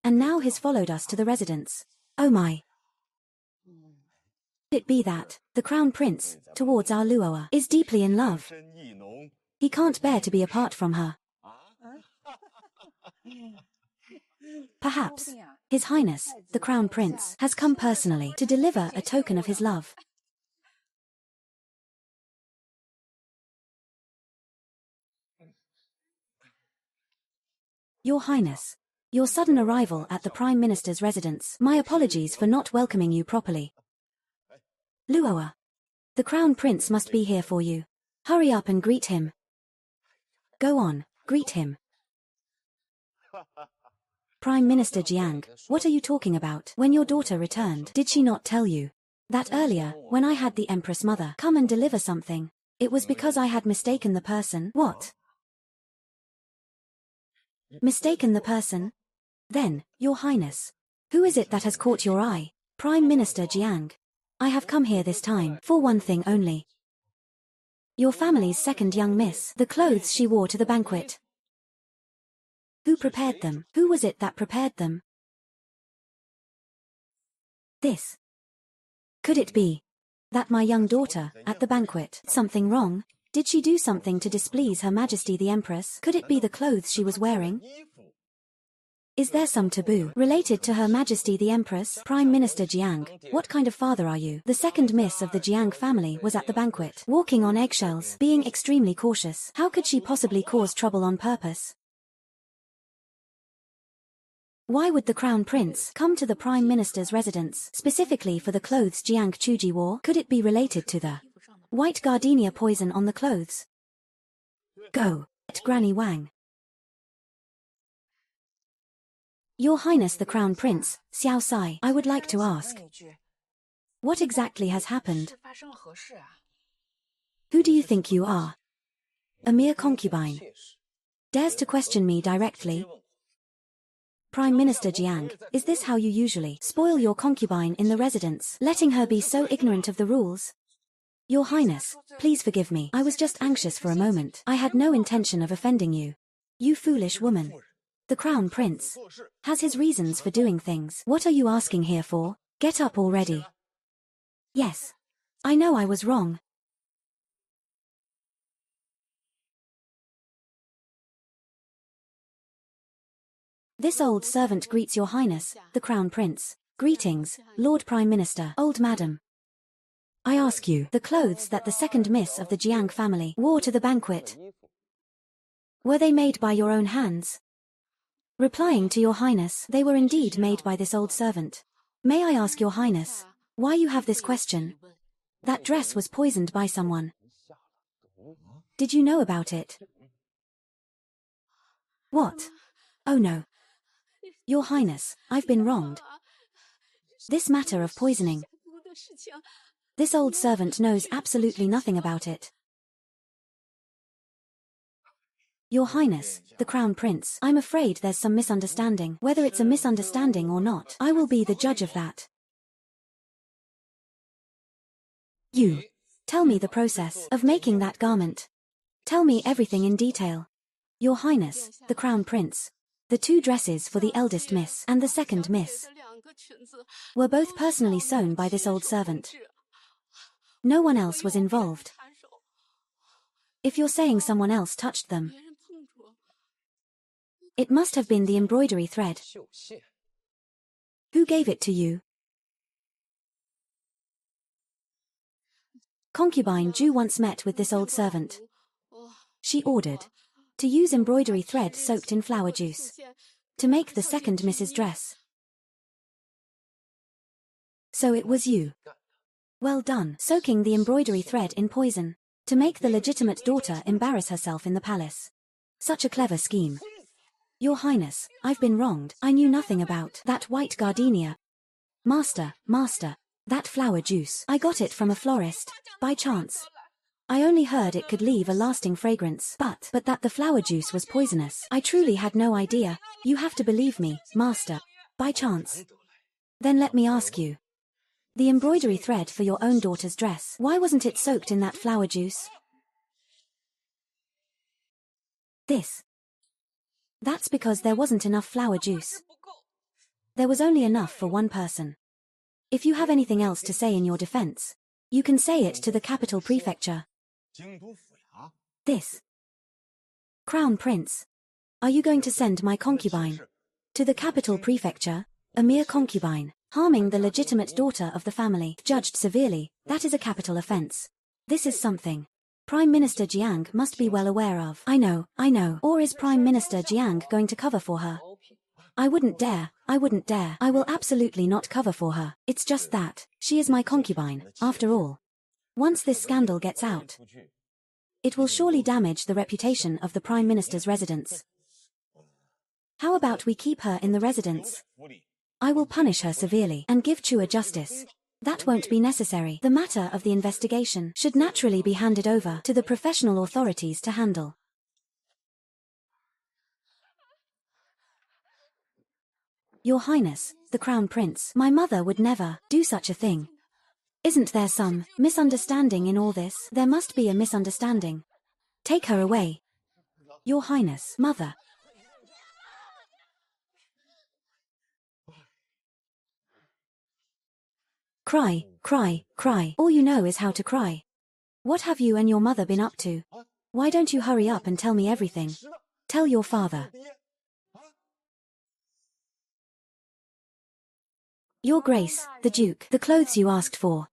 And now he's followed us to the residence. Oh my. Could it be that the Crown Prince, towards our Luoa, is deeply in love? He can't bear to be apart from her. Perhaps His Highness, the Crown Prince, has come personally to deliver a token of his love. Your Highness, your sudden arrival at the Prime Minister's residence. My apologies for not welcoming you properly. Luoa, the Crown Prince must be here for you. Hurry up and greet him. Go on, greet him. Prime Minister Jiang, what are you talking about? When your daughter returned, did she not tell you that earlier, when I had the Empress Mother come and deliver something, it was because I had mistaken the person? What? Mistaken the person? Then, Your Highness, who is it that has caught your eye? Prime Minister Jiang. I have come here this time for one thing only. Your family's second young miss, the clothes she wore to the banquet. Who prepared them? Who was it that prepared them? This. Could it be that my young daughter, at the banquet, something wrong? Did she do something to displease Her Majesty the Empress? Could it be the clothes she was wearing? Is there some taboo related to Her Majesty the Empress? Prime Minister Jiang, what kind of father are you? The second miss of the Jiang family was at the banquet, walking on eggshells, being extremely cautious. How could she possibly cause trouble on purpose? Why would the Crown Prince come to the Prime Minister's residence, specifically for the clothes Jiang Chuji wore? Could it be related to the white gardenia poison on the clothes? Go, at Granny Wang. Your Highness the Crown Prince, Xiao Sai, I would like to ask, what exactly has happened? Who do you think you are? A mere concubine. Dares to question me directly? Prime Minister Jiang, is this how you usually spoil your concubine in the residence, letting her be so ignorant of the rules? Your Highness, please forgive me. I was just anxious for a moment. I had no intention of offending you. You foolish woman. The Crown Prince has his reasons for doing things. What are you asking here for? Get up already. Yes. I know I was wrong. This old servant greets Your Highness, the Crown Prince. Greetings, Lord Prime Minister. Old Madam. I ask you, the clothes that the second miss of the Jiang family wore to the banquet, were they made by your own hands? Replying to Your Highness, they were indeed made by this old servant. May I ask Your Highness, why you have this question? That dress was poisoned by someone. Did you know about it? What? Oh no. Your Highness, I've been wronged. This matter of poisoning. This old servant knows absolutely nothing about it. Your Highness, the Crown Prince, I'm afraid there's some misunderstanding. Whether it's a misunderstanding or not, I will be the judge of that. You. Tell me the process of making that garment. Tell me everything in detail. Your Highness, the Crown Prince. The two dresses for the eldest miss and the second miss were both personally sewn by this old servant. No one else was involved. If you're saying someone else touched them, it must have been the embroidery thread. Who gave it to you? Concubine Ju once met with this old servant. She ordered to use embroidery thread soaked in flower juice to make the second Mrs. dress. So it was you. Well done, soaking the embroidery thread in poison to make the legitimate daughter embarrass herself in the palace. Such a clever scheme. Your Highness, I've been wronged. I knew nothing about that white gardenia. Master, that flower juice. I got it from a florist, by chance. I only heard it could leave a lasting fragrance, but that the flower juice was poisonous. I truly had no idea. You have to believe me, Master. By chance. Then let me ask you. The embroidery thread for your own daughter's dress, why wasn't it soaked in that flower juice? That's because there wasn't enough flower juice. There was only enough for one person. If you have anything else to say in your defense, you can say it to the capital prefecture. Crown Prince, are you going to send my concubine to the capital prefecture? A mere concubine, harming the legitimate daughter of the family, judged severely, that is a capital offense. This is something Prime Minister Jiang must be well aware of. I know. Or is Prime Minister Jiang going to cover for her? I wouldn't dare. I will absolutely not cover for her. It's just that she is my concubine, after all. Once this scandal gets out, it will surely damage the reputation of the Prime Minister's residence. How about we keep her in the residence? I will punish her severely and give Chua justice. That won't be necessary. The matter of the investigation should naturally be handed over to the professional authorities to handle. Your Highness, the Crown Prince, my mother would never do such a thing. Isn't there some misunderstanding in all this? There must be a misunderstanding. Take her away. Your Highness, Mother. Cry, cry, cry. All you know is how to cry. What have you and your mother been up to? Why don't you hurry up and tell me everything? Tell your father. Your Grace, the Duke, the clothes you asked for.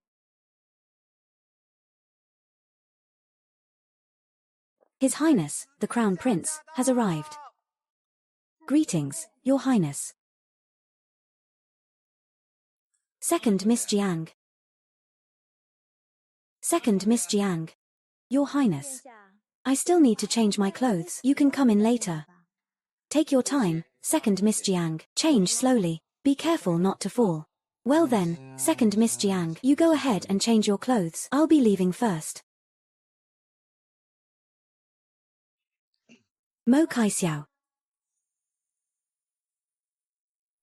His Highness, the Crown Prince, has arrived. Greetings, Your Highness. Second Miss Jiang. Second Miss Jiang. Your Highness. I still need to change my clothes. You can come in later. Take your time, Second Miss Jiang. Change slowly. Be careful not to fall. Well then, Second Miss Jiang, you go ahead and change your clothes. I'll be leaving first. Mo Kaixiao.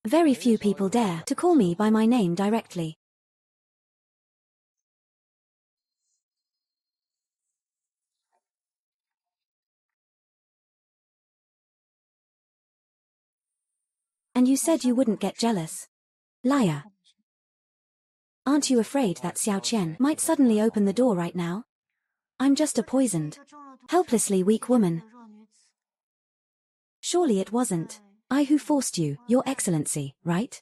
Very few people dare to call me by my name directly. And you said you wouldn't get jealous. Liar. Aren't you afraid that Xiao Qian might suddenly open the door right now? I'm just a poisoned, helplessly weak woman. Surely it wasn't I who forced you, Your Excellency, right?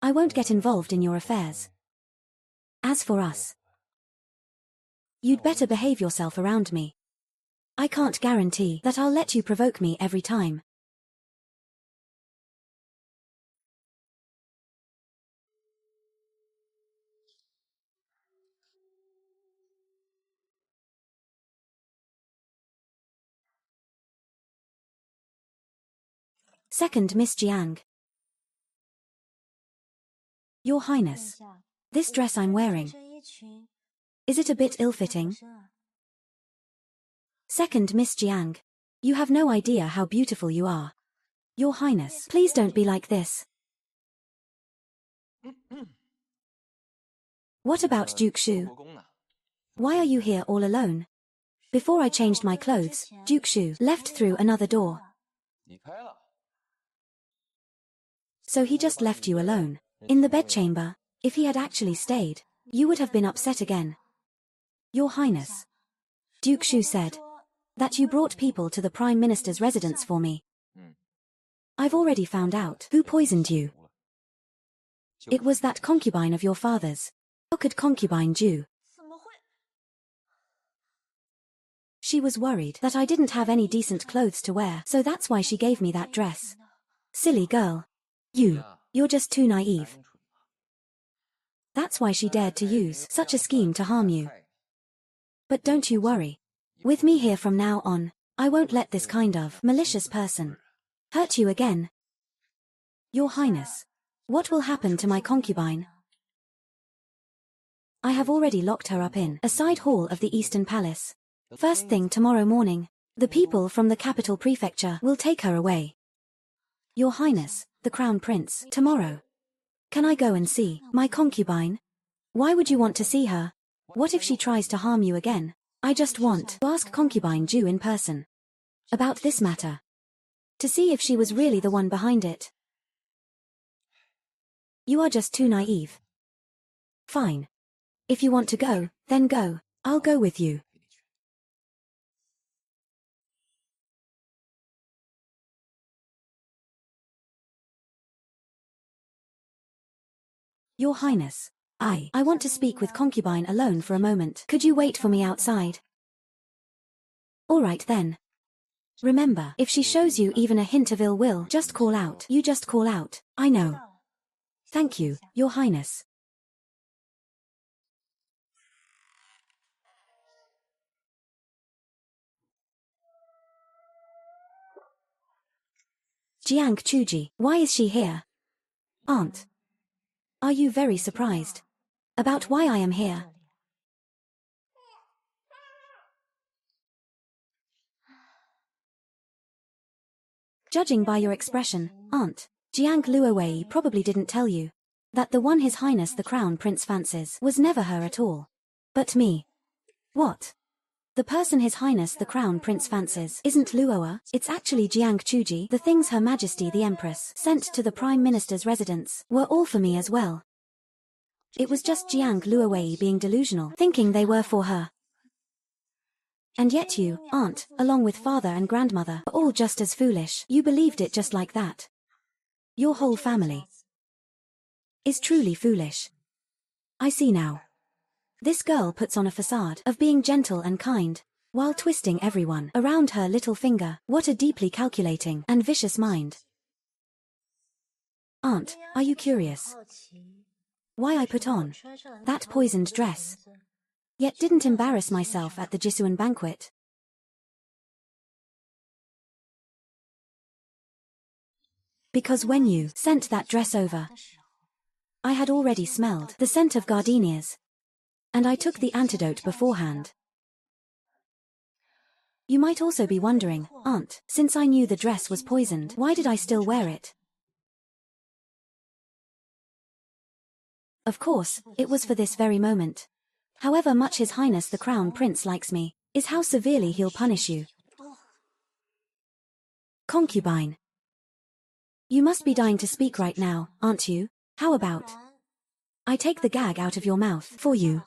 I won't get involved in your affairs. As for us, you'd better behave yourself around me. I can't guarantee that I'll let you provoke me every time. Second Miss Jiang. Your Highness, this dress I'm wearing, is it a bit ill-fitting? Second Miss Jiang, you have no idea how beautiful you are. Your Highness, please don't be like this. What about Duke Shu? Why are you here all alone? Before I changed my clothes, Duke Shu left through another door. So he just left you alone, in the bedchamber. If he had actually stayed, you would have been upset again. Your Highness, Duke Shu said that you brought people to the Prime Minister's residence for me. I've already found out who poisoned you. It was that concubine of your father's. How could concubine do? She was worried that I didn't have any decent clothes to wear, so that's why she gave me that dress. Silly girl. You're just too naive. That's why she dared to use such a scheme to harm you. But don't you worry. With me here from now on, I won't let this kind of malicious person hurt you again. Your Highness, what will happen to my concubine? I have already locked her up in a side hall of the Eastern Palace. First thing tomorrow morning, the people from the capital prefecture will take her away. Your Highness, the Crown Prince, tomorrow. Can I go and see my concubine? Why would you want to see her? What if she tries to harm you again? I just want to ask concubine Ju in person about this matter, to see if she was really the one behind it. You are just too naive. Fine. If you want to go, then go. I'll go with you. Your Highness, I want to speak with concubine alone for a moment. Could you wait for me outside? All right then. Remember, if she shows you even a hint of ill will, just call out. You just call out. I know. Thank you, Your Highness. Jiang Chuji, why is she here? Aunt. Are you very surprised about why I am here? Judging by your expression, Aunt, Jiang Luowei probably didn't tell you that the one His Highness the Crown Prince fancies was never her at all. But me. What? The person His Highness the Crown Prince fancies isn't Luoa, it's actually Jiang Chuji. The things Her Majesty the Empress sent to the Prime Minister's residence were all for me as well. It was just Jiang Luowei being delusional, thinking they were for her. And yet you, Aunt, along with father and grandmother, are all just as foolish. You believed it just like that. Your whole family is truly foolish. I see now. This girl puts on a facade of being gentle and kind, while twisting everyone around her little finger. What a deeply calculating and vicious mind. Aunt, are you curious why I put on that poisoned dress, yet didn't embarrass myself at the Jisuan banquet? Because when you sent that dress over, I had already smelled the scent of gardenias, and I took the antidote beforehand. You might also be wondering, Aunt, since I knew the dress was poisoned, why did I still wear it? Of course, it was for this very moment. However much His Highness the Crown Prince likes me, is how severely he'll punish you. Concubine. You must be dying to speak right now, aren't you? How about I take the gag out of your mouth for you?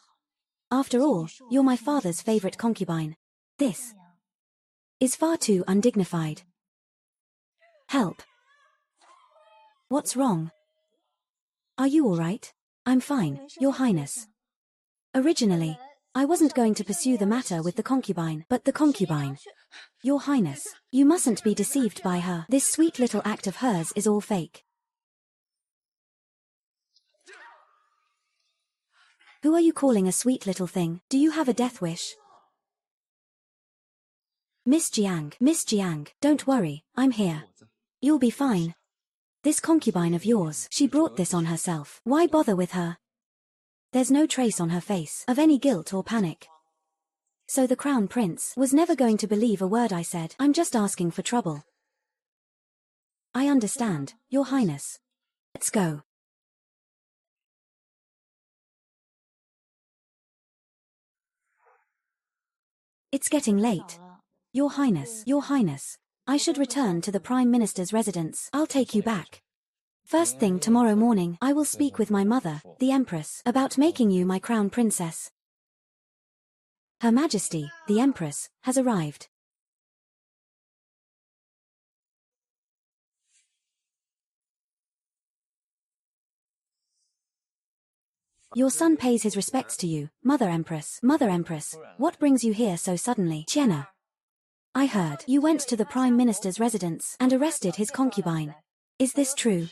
After all, you're my father's favorite concubine. This is far too undignified. Help. What's wrong? Are you all right? I'm fine, Your Highness. Originally, I wasn't going to pursue the matter with the concubine, but the concubine. Your Highness, you mustn't be deceived by her. This sweet little act of hers is all fake. Who are you calling a sweet little thing? Do you have a death wish? Miss Jiang, don't worry, I'm here. You'll be fine. This concubine of yours, she brought this on herself. Why bother with her? There's no trace on her face of any guilt or panic. So the Crown Prince was never going to believe a word I said. I'm just asking for trouble. I understand, Your Highness. Let's go. It's getting late. Your Highness, I should return to the Prime Minister's residence. I'll take you back. First thing tomorrow morning, I will speak with my mother, the Empress, about making you my Crown Princess. Her Majesty, the Empress, has arrived. Your son pays his respects to you, Mother Empress. Mother Empress, what brings you here so suddenly? Tiana. I heard you went to the Prime Minister's residence and arrested his concubine. Is this true?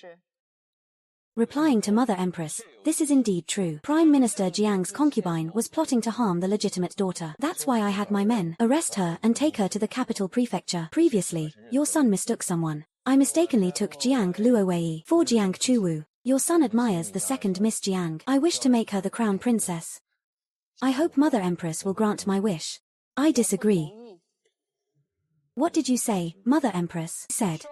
Replying to Mother Empress, this is indeed true. Prime Minister Jiang's concubine was plotting to harm the legitimate daughter. That's why I had my men arrest her and take her to the capital prefecture. Previously, your son mistook someone. I mistakenly took Jiang Luowei for Jiang Chuwu. Your son admires the second Miss Jiang. I wish to make her the crown princess. I hope Mother Empress will grant my wish. I disagree. What did you say, Mother Empress? Said.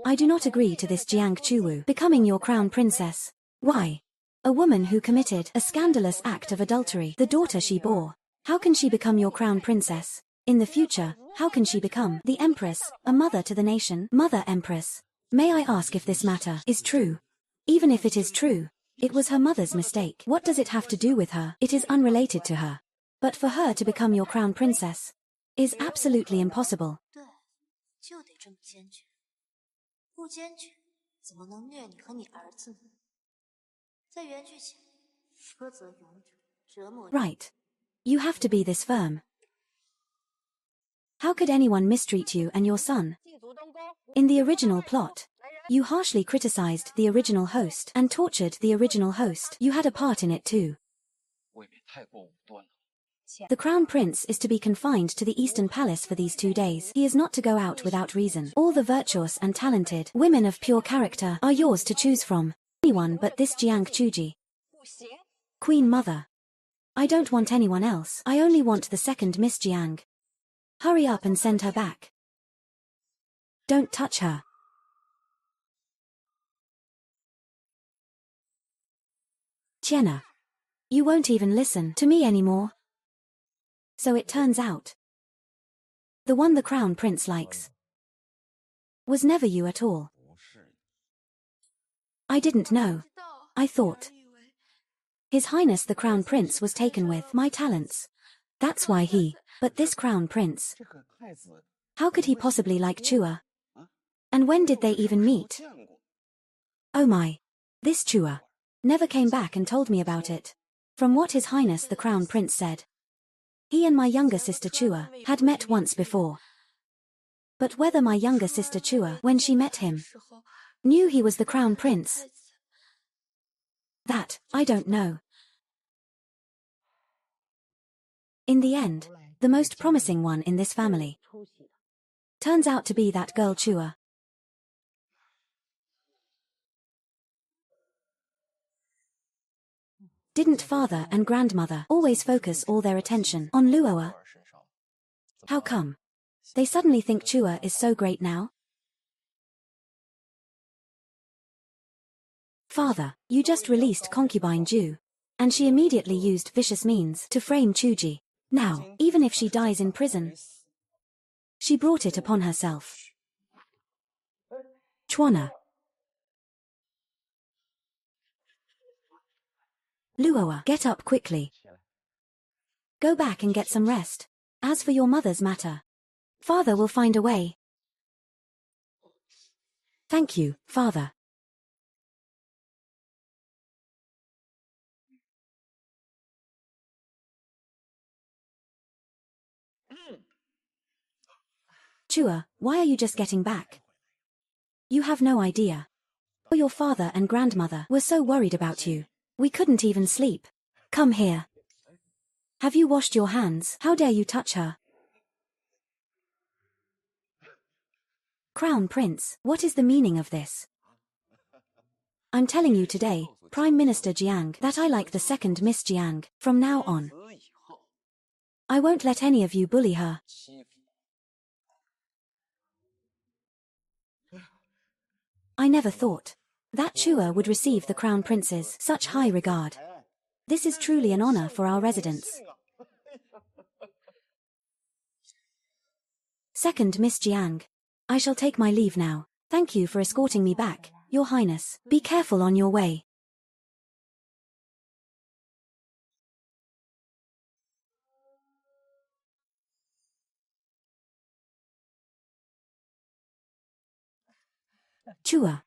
I do not agree to this Jiang Chuwu becoming your crown princess. Why? A woman who committed a scandalous act of adultery, the daughter she bore. How can she become your crown princess? In the future, how can she become the empress, a mother to the nation? Mother Empress, may I ask if this matter is true? Even if it is true, it was her mother's mistake. What does it have to do with her? It is unrelated to her. But for her to become your crown princess is absolutely impossible. Right. You have to be this firm. How could anyone mistreat you and your son? In the original plot, you harshly criticized the original host and tortured the original host. You had a part in it too. The crown prince is to be confined to the Eastern Palace for these 2 days. He is not to go out without reason. All the virtuous and talented women of pure character are yours to choose from. Anyone but this Jiang Chuji. Queen Mother. I don't want anyone else. I only want the second Miss Jiang. Hurry up and send her back. Don't touch her. Tiana. You won't even listen to me anymore. So it turns out, the one the crown prince likes was never you at all. I didn't know. I thought His Highness the Crown Prince was taken with my talents. That's why but this Crown Prince, how could he possibly like Chua? And when did they even meet? Oh my. This Chua never came back and told me about it. From what His Highness the Crown Prince said, he and my younger sister Chua had met once before. But whether my younger sister Chua, when she met him, knew he was the Crown Prince, that, I don't know. In the end, the most promising one in this family turns out to be that girl Chua. Didn't father and grandmother always focus all their attention on Luoa? How come they suddenly think Chua is so great now? Father, you just released concubine Ju, and she immediately used vicious means to frame Chuji. Now, even if she dies in prison, she brought it upon herself. Chuana. Luoa, get up quickly. Go back and get some rest. As for your mother's matter, father will find a way. Thank you, father. Chua, why are you just getting back? You have no idea. Your father and grandmother were so worried about you. We couldn't even sleep. Come here. Have you washed your hands? How dare you touch her? Crown Prince, what is the meaning of this? I'm telling you today, Prime Minister Jiang, that I like the second Miss Jiang. From now on, I won't let any of you bully her. I never thought that Chua would receive the Crown Prince's such high regard. This is truly an honor for our residents. Second Miss Jiang, I shall take my leave now. Thank you for escorting me back, Your Highness. Be careful on your way. Chua.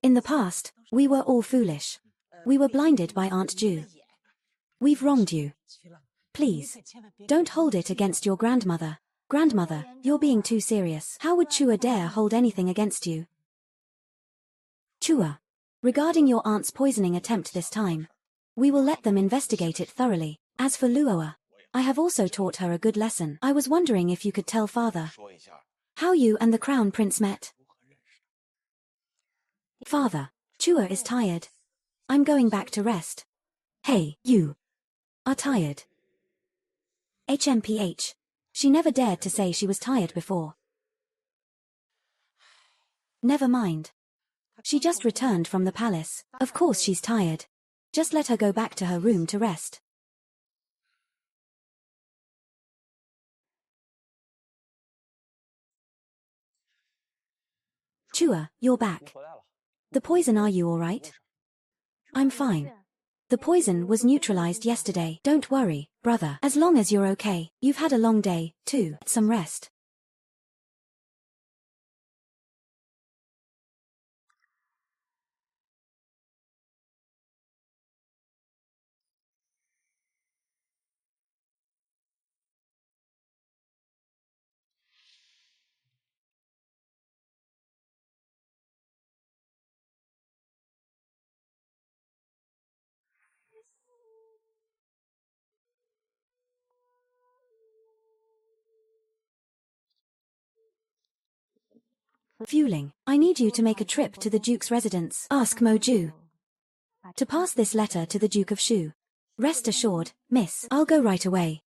In the past, we were all foolish. We were blinded by Aunt Ju. We've wronged you. Please, don't hold it against your grandmother. Grandmother, you're being too serious. How would Chua dare hold anything against you? Chua. Regarding your aunt's poisoning attempt this time, we will let them investigate it thoroughly. As for Luoa, I have also taught her a good lesson. I was wondering if you could tell father how you and the Crown Prince met. Father, Chua is tired. I'm going back to rest. Hey, you are tired. HMPH. She never dared to say she was tired before. Never mind. She just returned from the palace. Of course she's tired. Just let her go back to her room to rest. Chua, you're back. The poison, are you all right? I'm fine. The poison was neutralized yesterday. Don't worry, brother. As long as you're okay. You've had a long day, too. Some rest. Fueling. I need you to make a trip to the Duke's residence. Ask Moju to pass this letter to the Duke of Shu. Rest assured, miss, I'll go right away.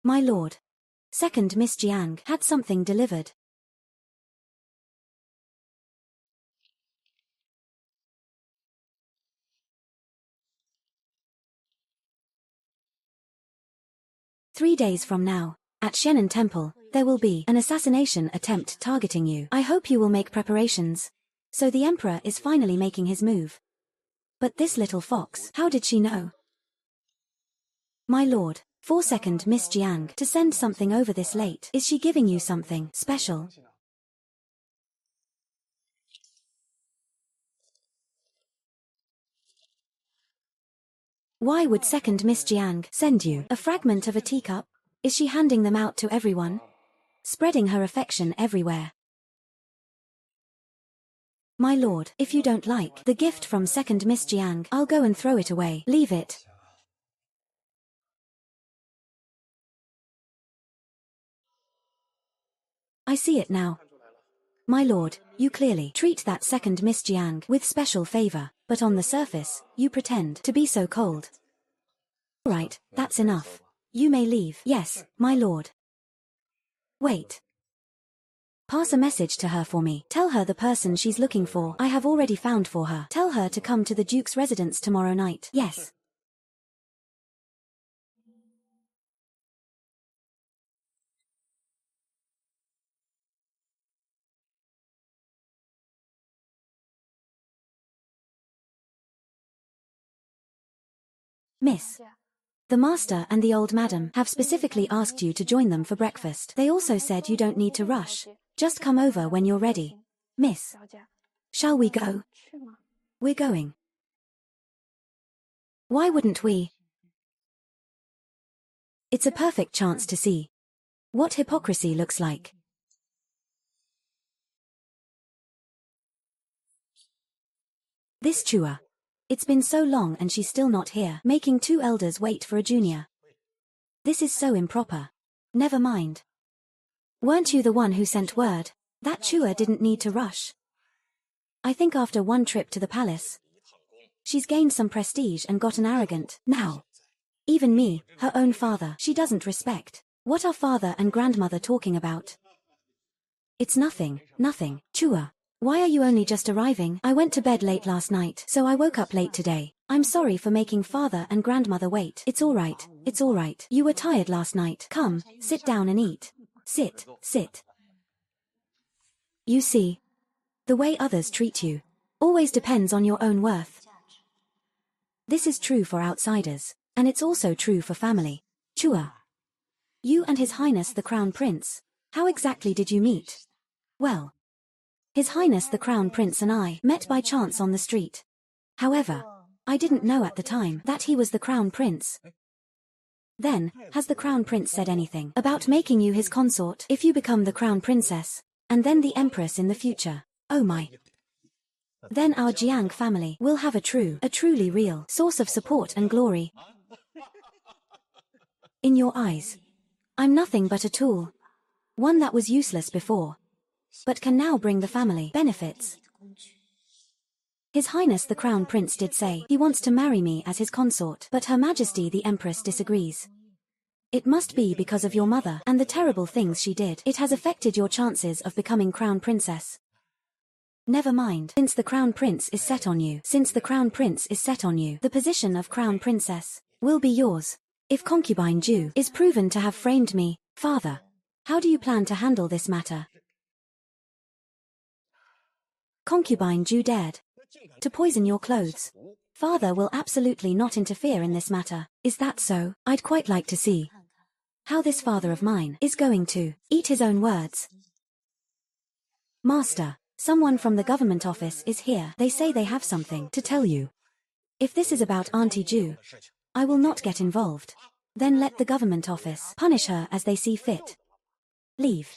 My lord. Second Miss Jiang had something delivered. "3 days from now, at Shenan Temple, there will be an assassination attempt targeting you. I hope you will make preparations." So the Emperor is finally making his move. But this little fox, how did she know? My lord, for second Miss Jiang to send something over this late. Is she giving you something special? Why would second Miss Jiang send you a fragment of a teacup? Is she handing them out to everyone? Spreading her affection everywhere. My lord, if you don't like the gift from second Miss Jiang, I'll go and throw it away. Leave it. I see it now. My lord, you clearly treat that second Miss Jiang with special favor, but on the surface, you pretend to be so cold. All right, that's enough. You may leave. Yes, my lord. Wait. Pass a message to her for me. Tell her the person she's looking for I have already found for her. Tell her to come to the Duke's residence tomorrow night. Yes. Miss. The master and the old madam have specifically asked you to join them for breakfast. They also said you don't need to rush. Just come over when you're ready. Miss. Shall we go? We're going. Why wouldn't we? It's a perfect chance to see what hypocrisy looks like. This Chua. It's been so long and she's still not here, making 2 elders wait for a junior. This is so improper. Never mind. Weren't you the one who sent word? That Chua didn't need to rush. I think after one trip to the palace, she's gained some prestige and gotten arrogant. Now, even me, her own father, she doesn't respect. What are father and grandmother talking about? It's nothing, nothing. Chua. Why are you only just arriving? I went to bed late last night, so I woke up late today. I'm sorry for making father and grandmother wait. It's all right, it's all right. You were tired last night. Come, sit down and eat. Sit, sit. You see, the way others treat you always depends on your own worth. This is true for outsiders, and it's also true for family. Chua. You and His Highness the Crown Prince, how exactly did you meet? Well, His Highness the Crown Prince and I met by chance on the street. However, I didn't know at the time that he was the Crown Prince. Then, has the Crown Prince said anything about making you his consort if you become the Crown Princess, and then the Empress in the future? Oh my. Then our Jiang family will have a truly real source of support and glory. In your eyes, I'm nothing but a tool. One that was useless before, but can now bring the family benefits. His Highness the Crown Prince did say he wants to marry me as his consort, but Her Majesty the Empress disagrees. It must be because of your mother and the terrible things she did. It has affected your chances of becoming Crown Princess. Never mind. Since the Crown Prince is set on you, the position of Crown Princess will be yours. If concubine Ju is proven to have framed me, father, how do you plan to handle this matter? Concubine Ju dared to poison your clothes. Father will absolutely not interfere in this matter. Is that so? I'd quite like to see how this father of mine is going to eat his own words. Master, someone from the government office is here. They say they have something to tell you. If this is about Auntie Ju, I will not get involved. Then let the government office punish her as they see fit. Leave.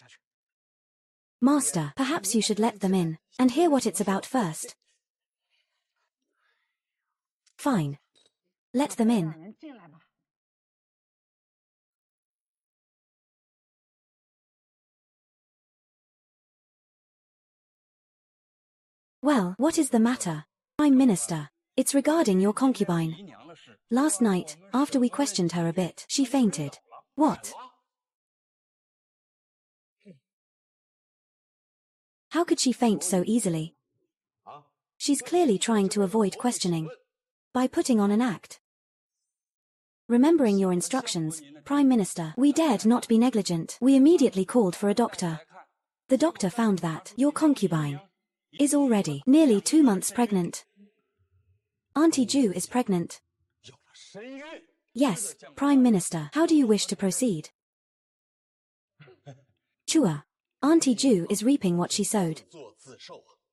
Master, perhaps you should let them in and hear what it's about first. Fine. Let them in. Well, what is the matter, Prime Minister? It's regarding your concubine. Last night, after we questioned her a bit, she fainted. What? How could she faint so easily? She's clearly trying to avoid questioning by putting on an act. Remembering your instructions, Prime Minister, we dared not be negligent. We immediately called for a doctor. The doctor found that your concubine is already nearly 2 months pregnant. Auntie Ju is pregnant. Yes, Prime Minister, how do you wish to proceed? Chua. Auntie Ju is reaping what she sowed.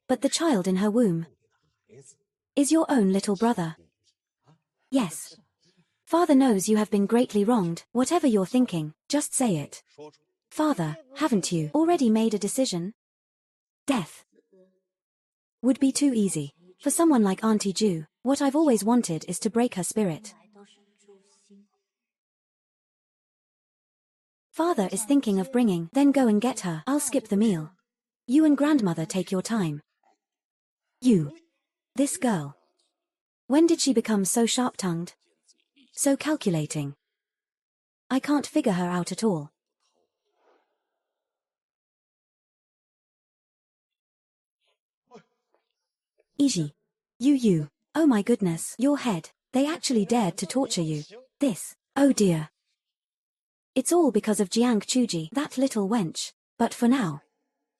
But the child in her womb is your own little brother. Yes. Father knows you have been greatly wronged. Whatever you're thinking, just say it. Father, haven't you already made a decision? Death would be too easy. For someone like Auntie Ju, what I've always wanted is to break her spirit. Father is thinking of bringing, then go and get her. I'll skip the meal. You and grandmother take your time. You. This girl. When did she become so sharp-tongued? So calculating? I can't figure her out at all. Iji. You. Oh my goodness, your head. They actually dared to torture you. This. Oh dear. It's all because of Jiang Chuji, that little wench. But for now,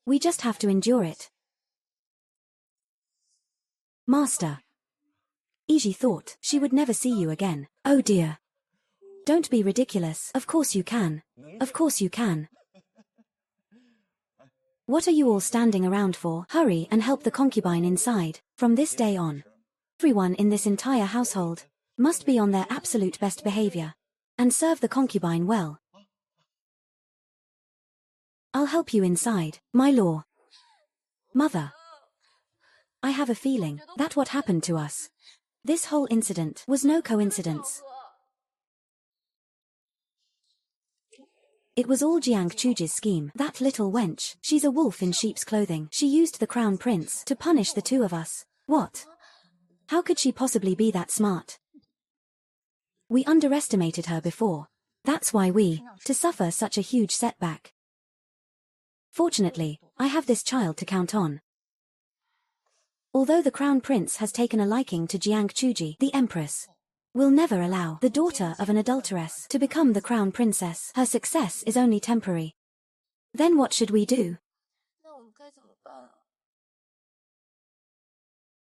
we just have to endure it. Master. Iji thought she would never see you again. Oh dear. Don't be ridiculous. Of course you can. Of course you can. What are you all standing around for? Hurry and help the concubine inside. From this day on, everyone in this entire household must be on their absolute best behavior and serve the concubine well. I'll help you inside, my lord. Mother. I have a feeling that what happened to us, this whole incident, was no coincidence. It was all Jiang Chuji's scheme. That little wench, she's a wolf in sheep's clothing. She used the crown prince to punish the two of us. What? How could she possibly be that smart? We underestimated her before. That's why to suffer such a huge setback. Fortunately, I have this child to count on. Although the crown prince has taken a liking to Jiang Chuji, the empress will never allow the daughter of an adulteress to become the crown princess. Her success is only temporary. Then what should we do?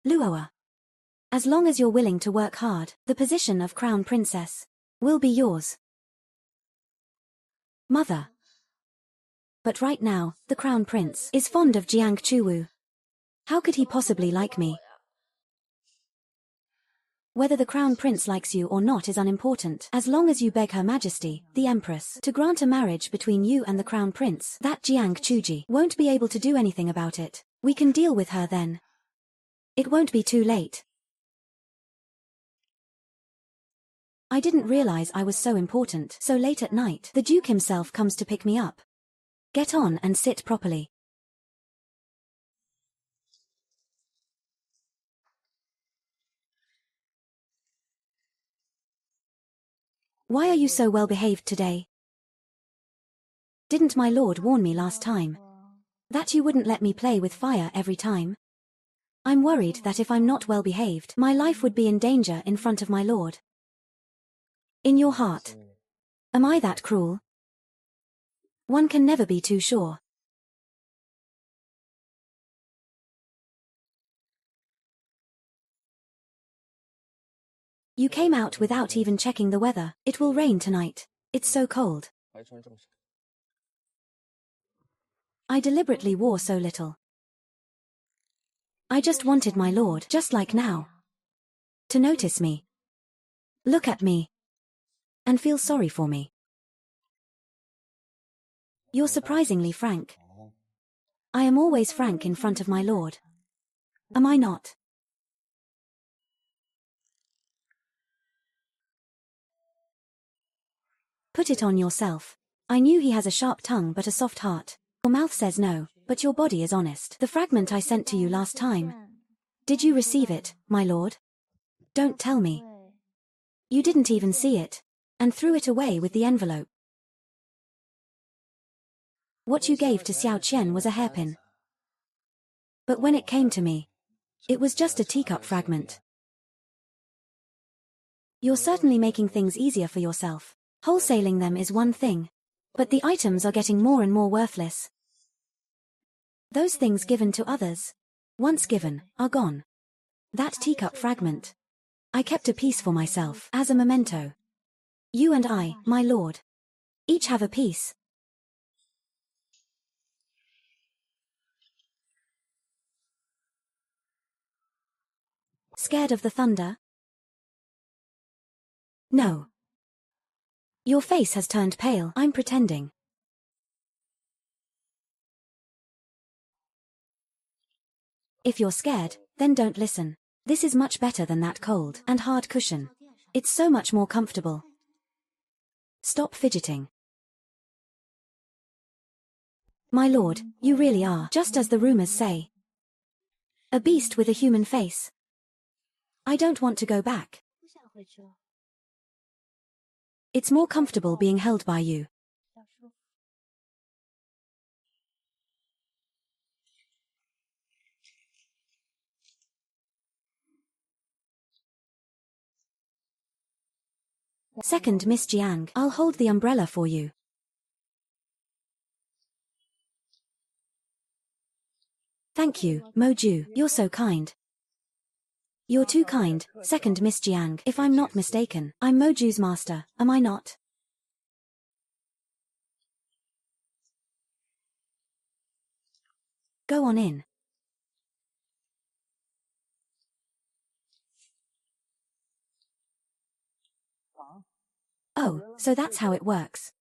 Luoa. As long as you're willing to work hard, the position of crown princess will be yours. Mother. But right now, the crown prince is fond of Jiang Chuwu. How could he possibly like me? Whether the crown prince likes you or not is unimportant, as long as you beg Her Majesty, the Empress, to grant a marriage between you and the crown prince. That Jiang Chuji won't be able to do anything about it. We can deal with her then. It won't be too late. I didn't realize I was so important. So late at night, the Duke himself comes to pick me up. Get on and sit properly. Why are you so well behaved today? Didn't my lord warn me last time that you wouldn't let me play with fire every time? I'm worried that if I'm not well behaved, my life would be in danger in front of my lord. In your heart, am I that cruel? One can never be too sure. You came out without even checking the weather. It will rain tonight. It's so cold. I deliberately wore so little. I just wanted my lord, just like now, to notice me, look at me, and feel sorry for me. You're surprisingly frank. I am always frank in front of my lord. Am I not? Put it on yourself. I knew he has a sharp tongue but a soft heart. Your mouth says no, but your body is honest. The fragment I sent to you last time. Did you receive it, my lord? Don't tell me. You didn't even see it, and threw it away with the envelope. What you gave to Xiao Qian was a hairpin. But when it came to me, it was just a teacup fragment. You're certainly making things easier for yourself. Wholesaling them is one thing, but the items are getting more and more worthless. Those things given to others, once given, are gone. That teacup fragment. I kept a piece for myself, as a memento. You and I, my lord, each have a piece. Scared of the thunder? No. Your face has turned pale. I'm pretending. If you're scared, then don't listen. This is much better than that cold and hard cushion. It's so much more comfortable. Stop fidgeting. My lord, you really are, just as the rumors say, a beast with a human face. I don't want to go back. It's more comfortable being held by you. Second Miss Jiang, I'll hold the umbrella for you. Thank you, Moju, you're so kind. You're too kind, second Miss Jiang. If I'm not mistaken, I'm Moju's master, am I not? Go on in. Oh, so that's how it works.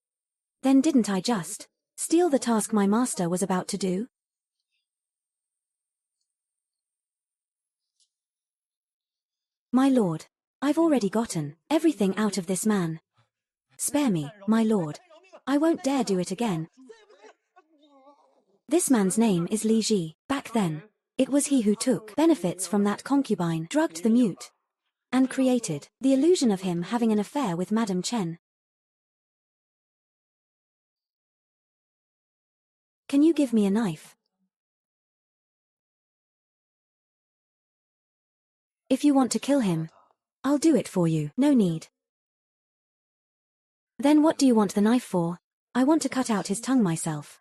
Then didn't I just steal the task my master was about to do? My lord, I've already gotten everything out of this man. Spare me, my lord. I won't dare do it again. This man's name is Li Ji. Back then, it was he who took benefits from that concubine, drugged the mute, and created the illusion of him having an affair with Madame Chen. Can you give me a knife? If you want to kill him, I'll do it for you. No need. Then what do you want the knife for? I want to cut out his tongue myself.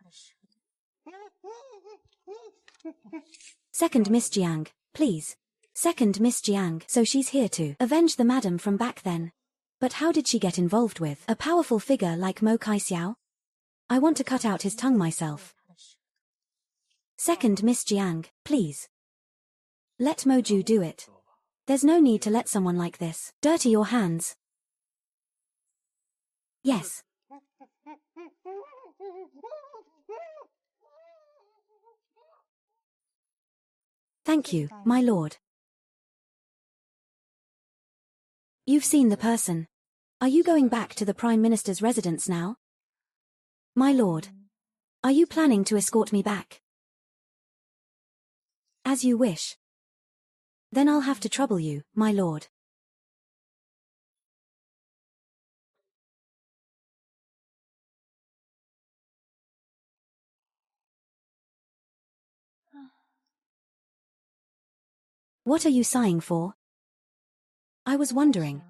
Second Miss Jiang, please. Second Miss Jiang. So she's here to avenge the madam from back then. But how did she get involved with a powerful figure like Mo Kaixiao? I want to cut out his tongue myself. Second Miss Jiang, please. Let Moju do it. There's no need to let someone like this dirty your hands. Yes. Thank you, my lord. You've seen the person. Are you going back to the Prime Minister's residence now? My lord. Are you planning to escort me back? As you wish. Then I'll have to trouble you, my lord. What are you sighing for? I was wondering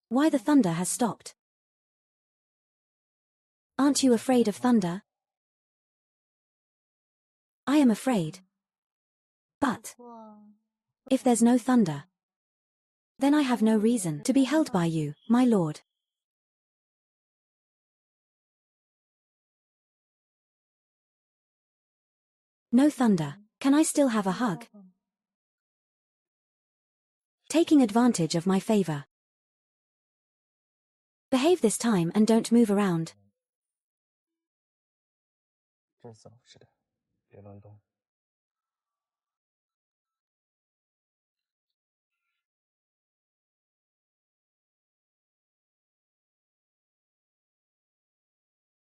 why the thunder has stopped. Aren't you afraid of thunder? I am afraid. But if there's no thunder, then I have no reason to be held by you, my lord. No thunder. Can I still have a hug? Taking advantage of my favor. Behave this time and don't move around.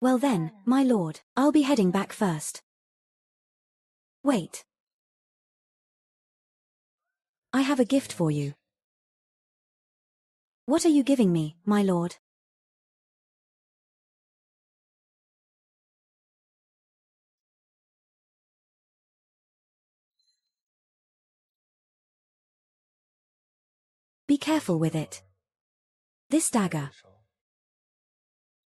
Well then, my lord, I'll be heading back first. Wait. I have a gift for you. What are you giving me, my lord? Be careful with it. This dagger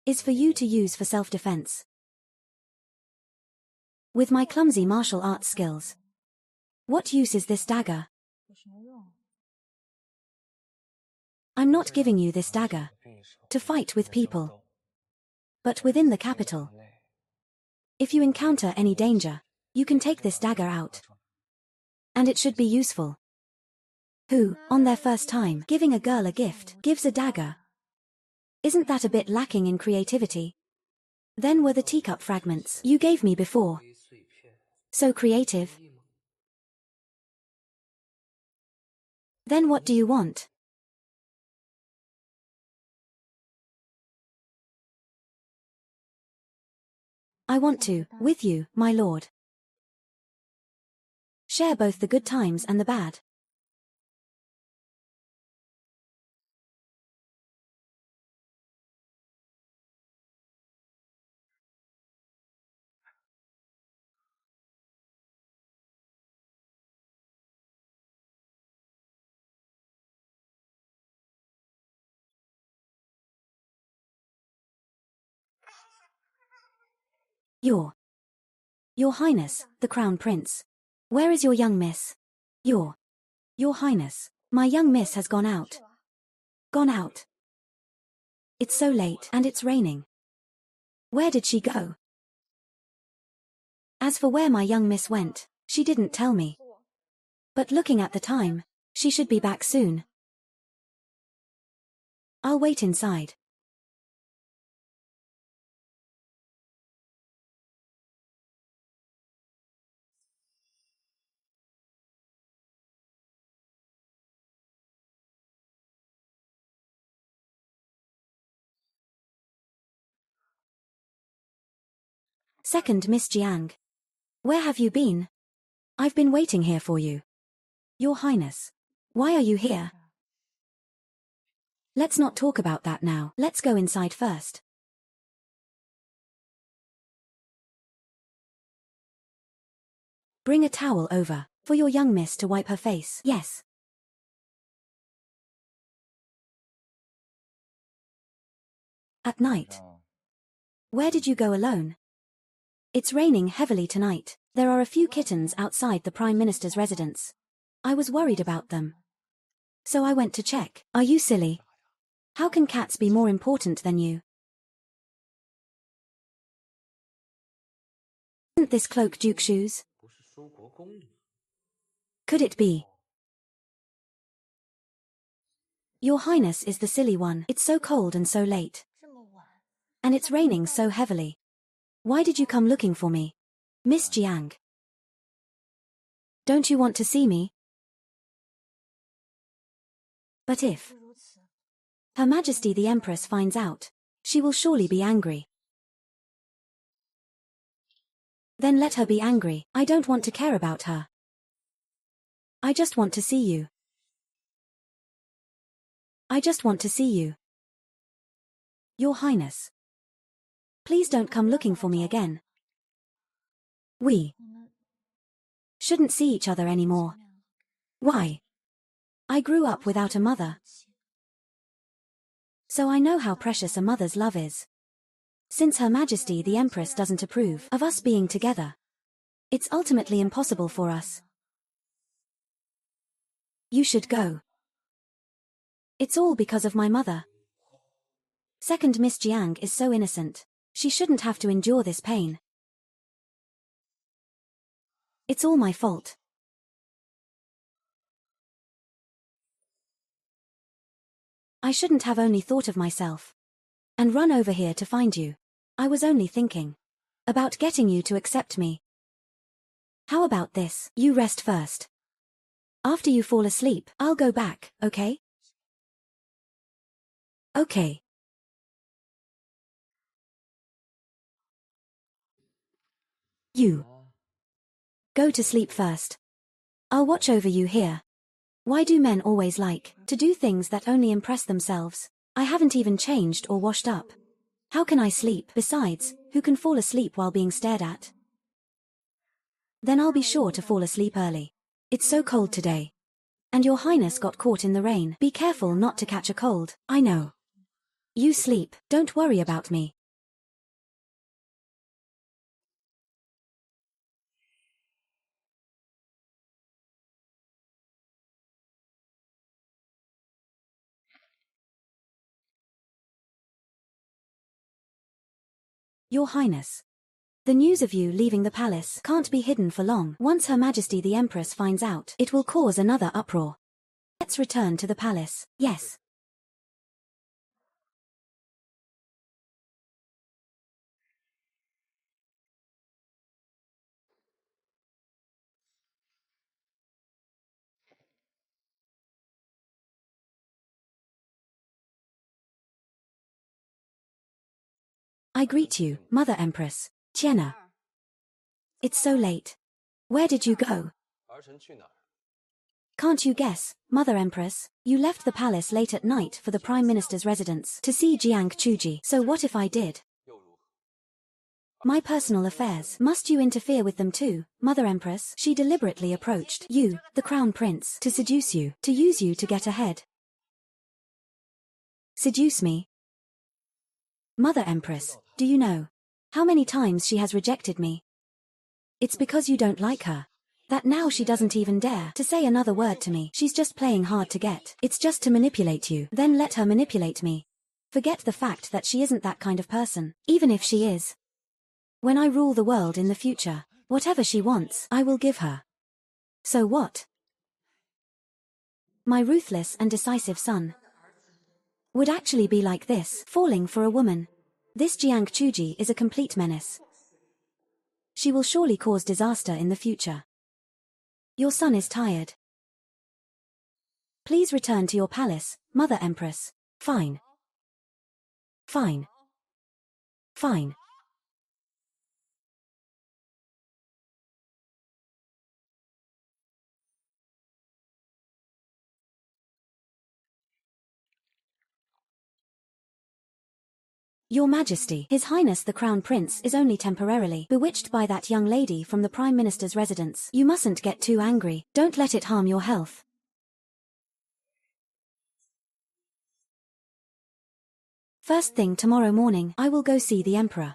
is for you to use for self-defense. With my clumsy martial arts skills. What use is this dagger? I'm not giving you this dagger to fight with people, but within the capital. If you encounter any danger, you can take this dagger out. And it should be useful. Who, on their first time giving a girl a gift, gives a dagger? Isn't that a bit lacking in creativity? Then were the teacup fragments you gave me before so creative? Then what do you want? I want to, with you, my lord. Share both the good times and the bad. Your Highness, the Crown Prince. Where is your young miss? Your Highness, my young miss has gone out. Gone out. It's so late and it's raining. Where did she go? As for where my young miss went, she didn't tell me. But looking at the time, she should be back soon. I'll wait inside. Second Miss Jiang. Where have you been? I've been waiting here for you. Your Highness. Why are you here? Let's not talk about that now. Let's go inside first. Bring a towel over, for your young miss to wipe her face. Yes. At night. Where did you go alone? It's raining heavily tonight. There are a few kittens outside the Prime Minister's residence. I was worried about them. So I went to check. Are you silly? How can cats be more important than you? Isn't this cloak Duke shoes? Could it be? Your Highness is the silly one. It's so cold and so late. And it's raining so heavily. Why did you come looking for me? Miss Jiang. Don't you want to see me? But if Her Majesty the Empress finds out, she will surely be angry. Then let her be angry. I don't want to care about her. I just want to see you. I just want to see you. Your Highness. Please don't come looking for me again. We shouldn't see each other anymore. Why? I grew up without a mother. So I know how precious a mother's love is. Since Her Majesty the Empress doesn't approve of us being together, it's ultimately impossible for us. You should go. It's all because of my mother. Second Miss Jiang is so innocent. She shouldn't have to endure this pain. It's all my fault. I shouldn't have only thought of myself and run over here to find you. I was only thinking about getting you to accept me. How about this? You rest first. After you fall asleep, I'll go back, okay? Okay. You. Go to sleep first. I'll watch over you here. Why do men always like to do things that only impress themselves? I haven't even changed or washed up. How can I sleep? Besides, who can fall asleep while being stared at? Then I'll be sure to fall asleep early. It's so cold today. And your highness got caught in the rain. Be careful not to catch a cold. I know. You sleep, don't worry about me. Your highness. The news of you leaving the palace can't be hidden for long. Once Her Majesty the Empress finds out, it will cause another uproar. Let's return to the palace. Yes. I greet you, Mother Empress, Tiana. It's so late. Where did you go? Can't you guess, Mother Empress? You left the palace late at night for the Prime Minister's residence to see Jiang Chuji. So what if I did? My personal affairs. Must you interfere with them too, Mother Empress? She deliberately approached you, the Crown Prince, to seduce you, to use you to get ahead. Seduce me? Mother Empress, do you know how many times she has rejected me? It's because you don't like her that now she doesn't even dare to say another word to me. She's just playing hard to get. It's just to manipulate you. Then let her manipulate me. Forget the fact that she isn't that kind of person, even if she is. When I rule the world in the future, whatever she wants, I will give her. So what? My ruthless and decisive son would actually be like this, falling for a woman. This Jiang Chuji is a complete menace. She will surely cause disaster in the future. Your son is tired. Please return to your palace, Mother Empress. Fine. Fine. Fine. Your Majesty, His Highness the Crown Prince is only temporarily bewitched by that young lady from the Prime Minister's residence. You mustn't get too angry. Don't let it harm your health. First thing tomorrow morning, I will go see the Emperor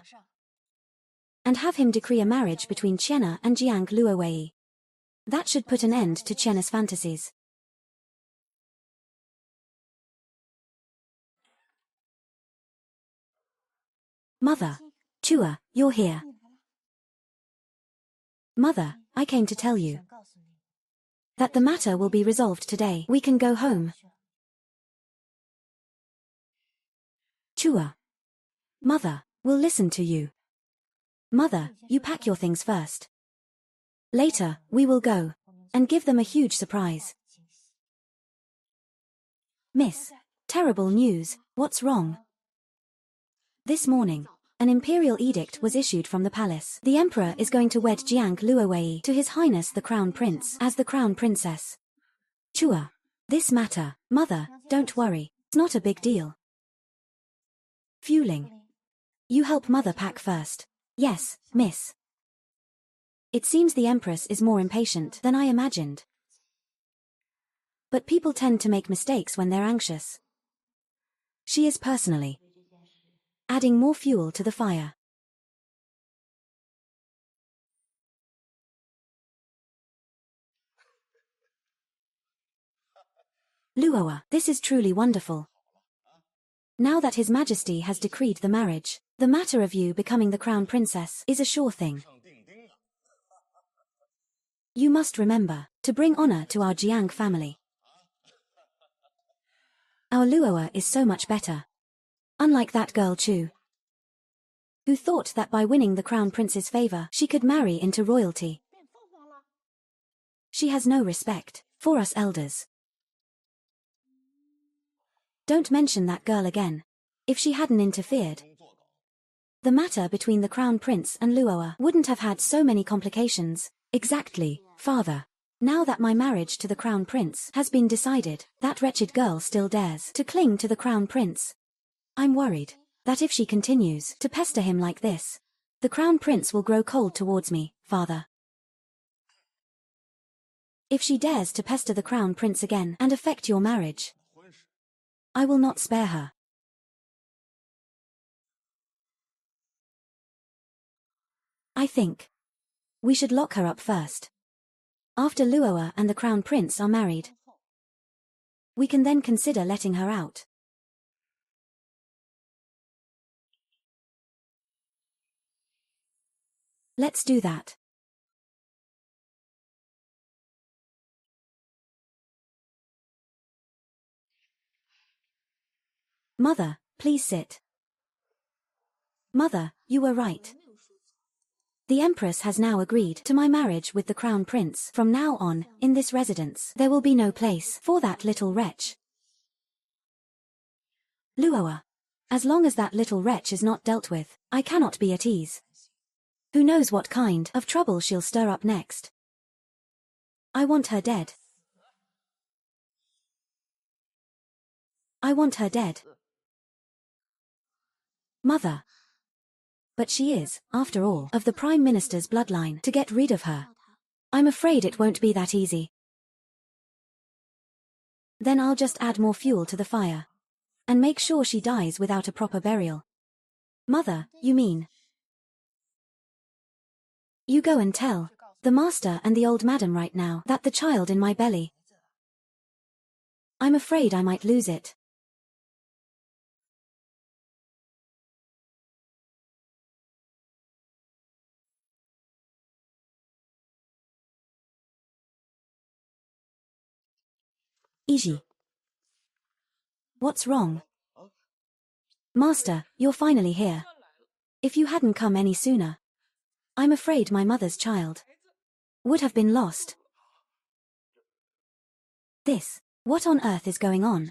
and have him decree a marriage between Chiena and Jiang Luowei. That should put an end to Chiena's fantasies. Mother. Chua, you're here. Mother, I came to tell you that the matter will be resolved today. We can go home. Chua. Mother, we'll listen to you. Mother, you pack your things first. Later, we will go and give them a huge surprise. Miss, terrible news. What's wrong? This morning, an imperial edict was issued from the palace. The emperor is going to wed Jiang Luowei to His Highness the Crown Prince as the Crown Princess. Chua. This matter, Mother, don't worry. It's not a big deal. Fueling. You help Mother pack first. Yes, miss. It seems the Empress is more impatient than I imagined. But people tend to make mistakes when they're anxious. She is personally adding more fuel to the fire. Luoa, this is truly wonderful. Now that His Majesty has decreed the marriage, the matter of you becoming the Crown Princess is a sure thing. You must remember to bring honor to our Jiang family. Our Luoa is so much better. Unlike that girl Chu, who thought that by winning the Crown Prince's favor, she could marry into royalty. She has no respect for us elders. Don't mention that girl again. If she hadn't interfered, The matter between the Crown Prince and Luoa wouldn't have had so many complications. Exactly, father. Now that my marriage to the Crown Prince has been decided, that wretched girl still dares to cling to the Crown Prince. I'm worried that if she continues to pester him like this, the Crown Prince will grow cold towards me, father. If she dares to pester the Crown Prince again and affect your marriage, I will not spare her. I think we should lock her up first. After Luoa and the Crown Prince are married, we can then consider letting her out. Let's do that. Mother, please sit. Mother, you were right. The Empress has now agreed to my marriage with the Crown Prince. From now on, in this residence, there will be no place for that little wretch. Luoa. As long as that little wretch is not dealt with, I cannot be at ease. Who knows what kind of trouble she'll stir up next. I want her dead. I want her dead. Mother. But she is, after all, of the Prime Minister's bloodline. To get rid of her, I'm afraid it won't be that easy. Then I'll just add more fuel to the fire. And make sure she dies without a proper burial. Mother, you mean? You go and tell the master and the old madam right now that the child in my belly. I'm afraid I might lose it. Iji. What's wrong? Master, you're finally here. If you hadn't come any sooner, I'm afraid my mother's child would have been lost. What on earth is going on?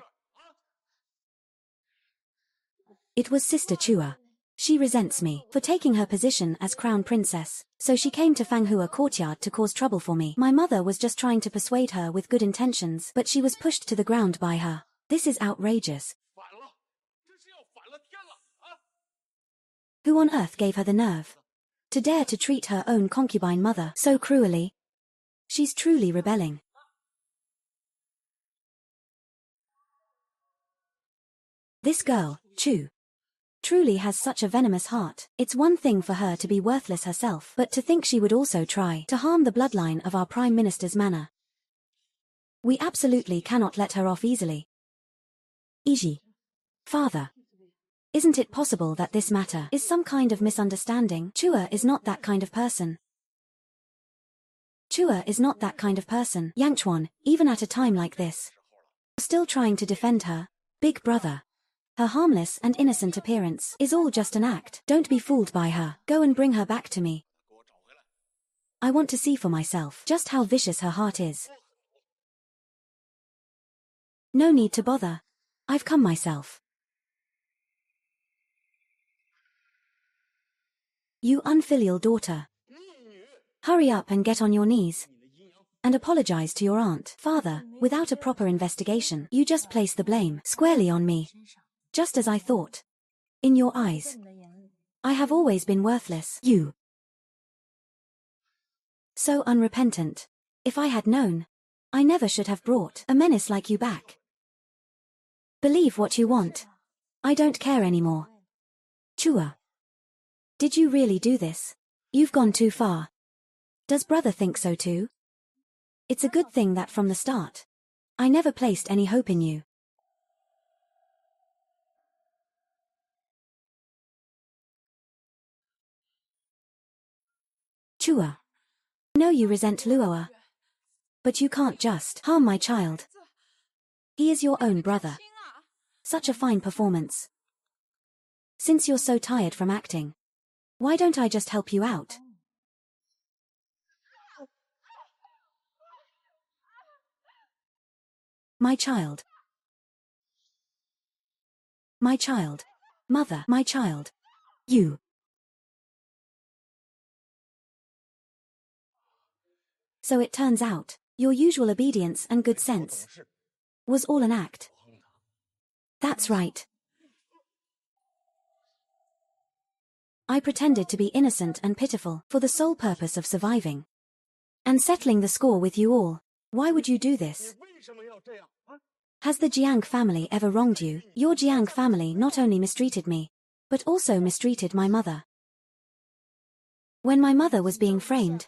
It was Sister Chua. She resents me for taking her position as Crown Princess, so she came to Fanghua courtyard to cause trouble for me. My mother was just trying to persuade her with good intentions, but she was pushed to the ground by her. This is outrageous. Who on earth gave her the nerve to dare to treat her own concubine mother so cruelly? She's truly rebelling. This girl, Chu, truly has such a venomous heart. It's one thing for her to be worthless herself, but to think she would also try to harm the bloodline of our Prime Minister's manor. We absolutely cannot let her off easily. Iji. Father. Isn't it possible that this matter is some kind of misunderstanding? Chua is not that kind of person. Chua is not that kind of person. Yangchuan, even at a time like this, still trying to defend her big brother. Her harmless and innocent appearance is all just an act. Don't be fooled by her. Go and bring her back to me. I want to see for myself just how vicious her heart is. No need to bother. I've come myself. You unfilial daughter. Hurry up and get on your knees and apologize to your aunt. Father, without a proper investigation, you just place the blame squarely on me. Just as I thought. In your eyes, I have always been worthless. You. So unrepentant. If I had known, I never should have brought a menace like you back. Believe what you want. I don't care anymore. Chua. Did you really do this? You've gone too far. Does brother think so too? It's a good thing that from the start, I never placed any hope in you. Chua. I know you resent Luoa, but you can't just harm my child. He is your own brother. Such a fine performance. Since you're so tired from acting, why don't I just help you out? My child. My child. Mother, my child. You. So it turns out, your usual obedience and good sense was all an act. That's right. I pretended to be innocent and pitiful for the sole purpose of surviving and settling the score with you all. Why would you do this? Has the Jiang family ever wronged you? Your Jiang family not only mistreated me, but also mistreated my mother. When my mother was being framed,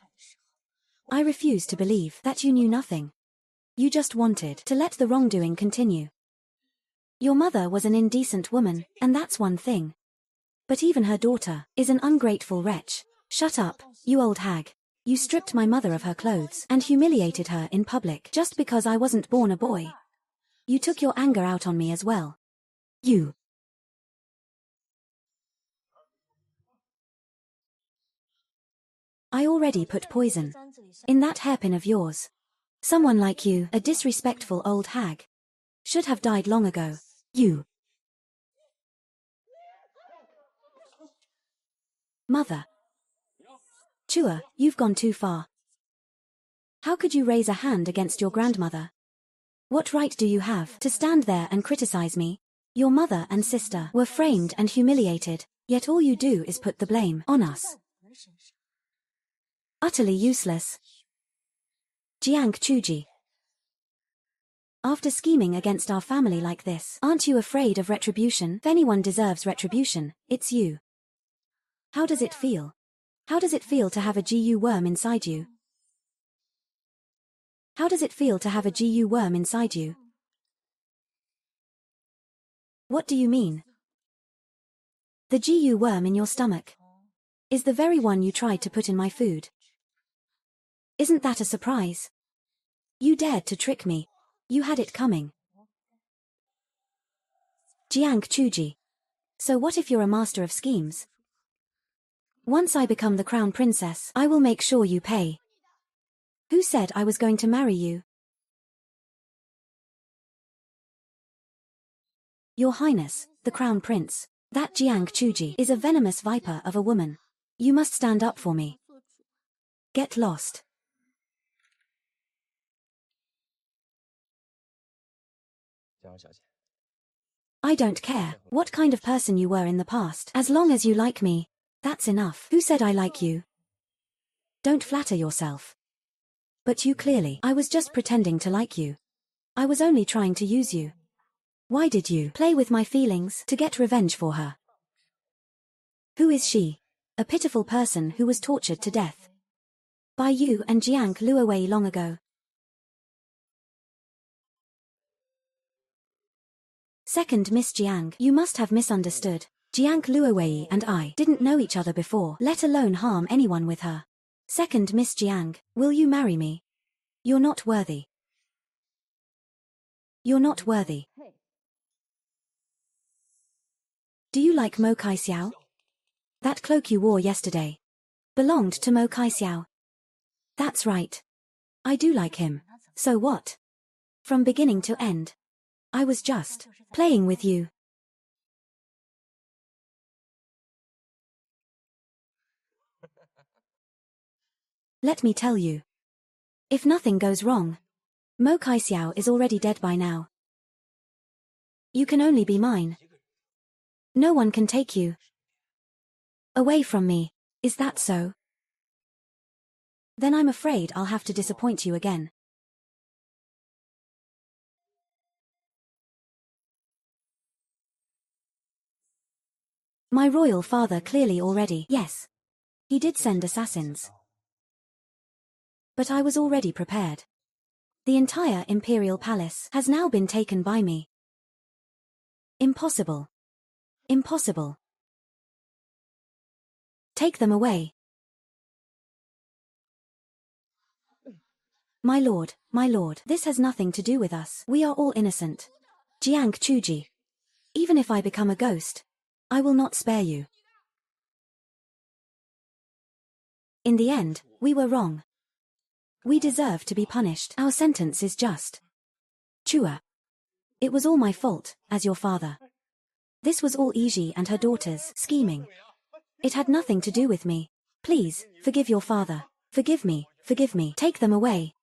I refused to believe that you knew nothing. You just wanted to let the wrongdoing continue. Your mother was an indecent woman, and that's one thing. But even her daughter is an ungrateful wretch. Shut up, you old hag. You stripped my mother of her clothes and humiliated her in public just because I wasn't born a boy. You took your anger out on me as well. You. I already put poison in that hairpin of yours. Someone like you, a disrespectful old hag, should have died long ago. You. Mother. Chua, you've gone too far. How could you raise a hand against your grandmother? What right do you have to stand there and criticize me? Your mother and sister were framed and humiliated, yet all you do is put the blame on us. Utterly useless. Jiang Chuji. After scheming against our family like this, aren't you afraid of retribution? If anyone deserves retribution, it's you. How does it feel? How does it feel to have a GU worm inside you? How does it feel to have a GU worm inside you? What do you mean? The GU worm in your stomach is the very one you tried to put in my food. Isn't that a surprise? You dared to trick me. You had it coming. Jiang Chuji. So what if you're a master of schemes? Once I become the crown princess, I will make sure you pay. Who said I was going to marry you? Your Highness, the crown prince. That Jiang Chuji is a venomous viper of a woman. You must stand up for me. Get lost. I don't care what kind of person you were in the past. As long as you like me, that's enough. Who said I like you? Don't flatter yourself. But you clearly. I was just pretending to like you. I was only trying to use you. Why did you play with my feelings to get revenge for her? Who is she? A pitiful person who was tortured to death by you and Jiang Luowei long ago. Second Miss Jiang, you must have misunderstood. Jiang Luowei and I didn't know each other before, let alone harm anyone with her. Second Miss Jiang, will you marry me? You're not worthy. You're not worthy. Do you like Mo Kai Xiao? That cloak you wore yesterday belonged to Mo Kai Xiao. That's right. I do like him. So what? From beginning to end, I was just playing with you. Let me tell you. If nothing goes wrong, Mo Kai Xiao is already dead by now. You can only be mine. No one can take you away from me. Is that so? Then I'm afraid I'll have to disappoint you again. My royal father clearly already. Yes. He did send assassins. But I was already prepared. The entire imperial palace has now been taken by me. Impossible. Impossible. Take them away. My lord, this has nothing to do with us. We are all innocent. Jiang Chuji. Even if I become a ghost, I will not spare you. In the end, we were wrong. We deserve to be punished. Our sentence is just. Chua. It was all my fault, as your father. This was all Iji and her daughter's scheming. It had nothing to do with me. Please, forgive your father. Forgive me Forgive me. Take them away.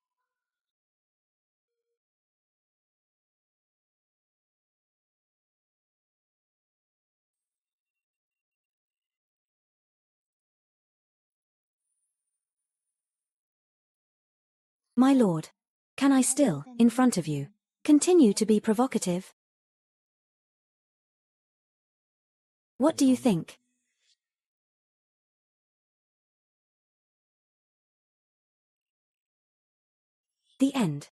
My lord. Can I still, in front of you, continue to be provocative? What do you think? The end.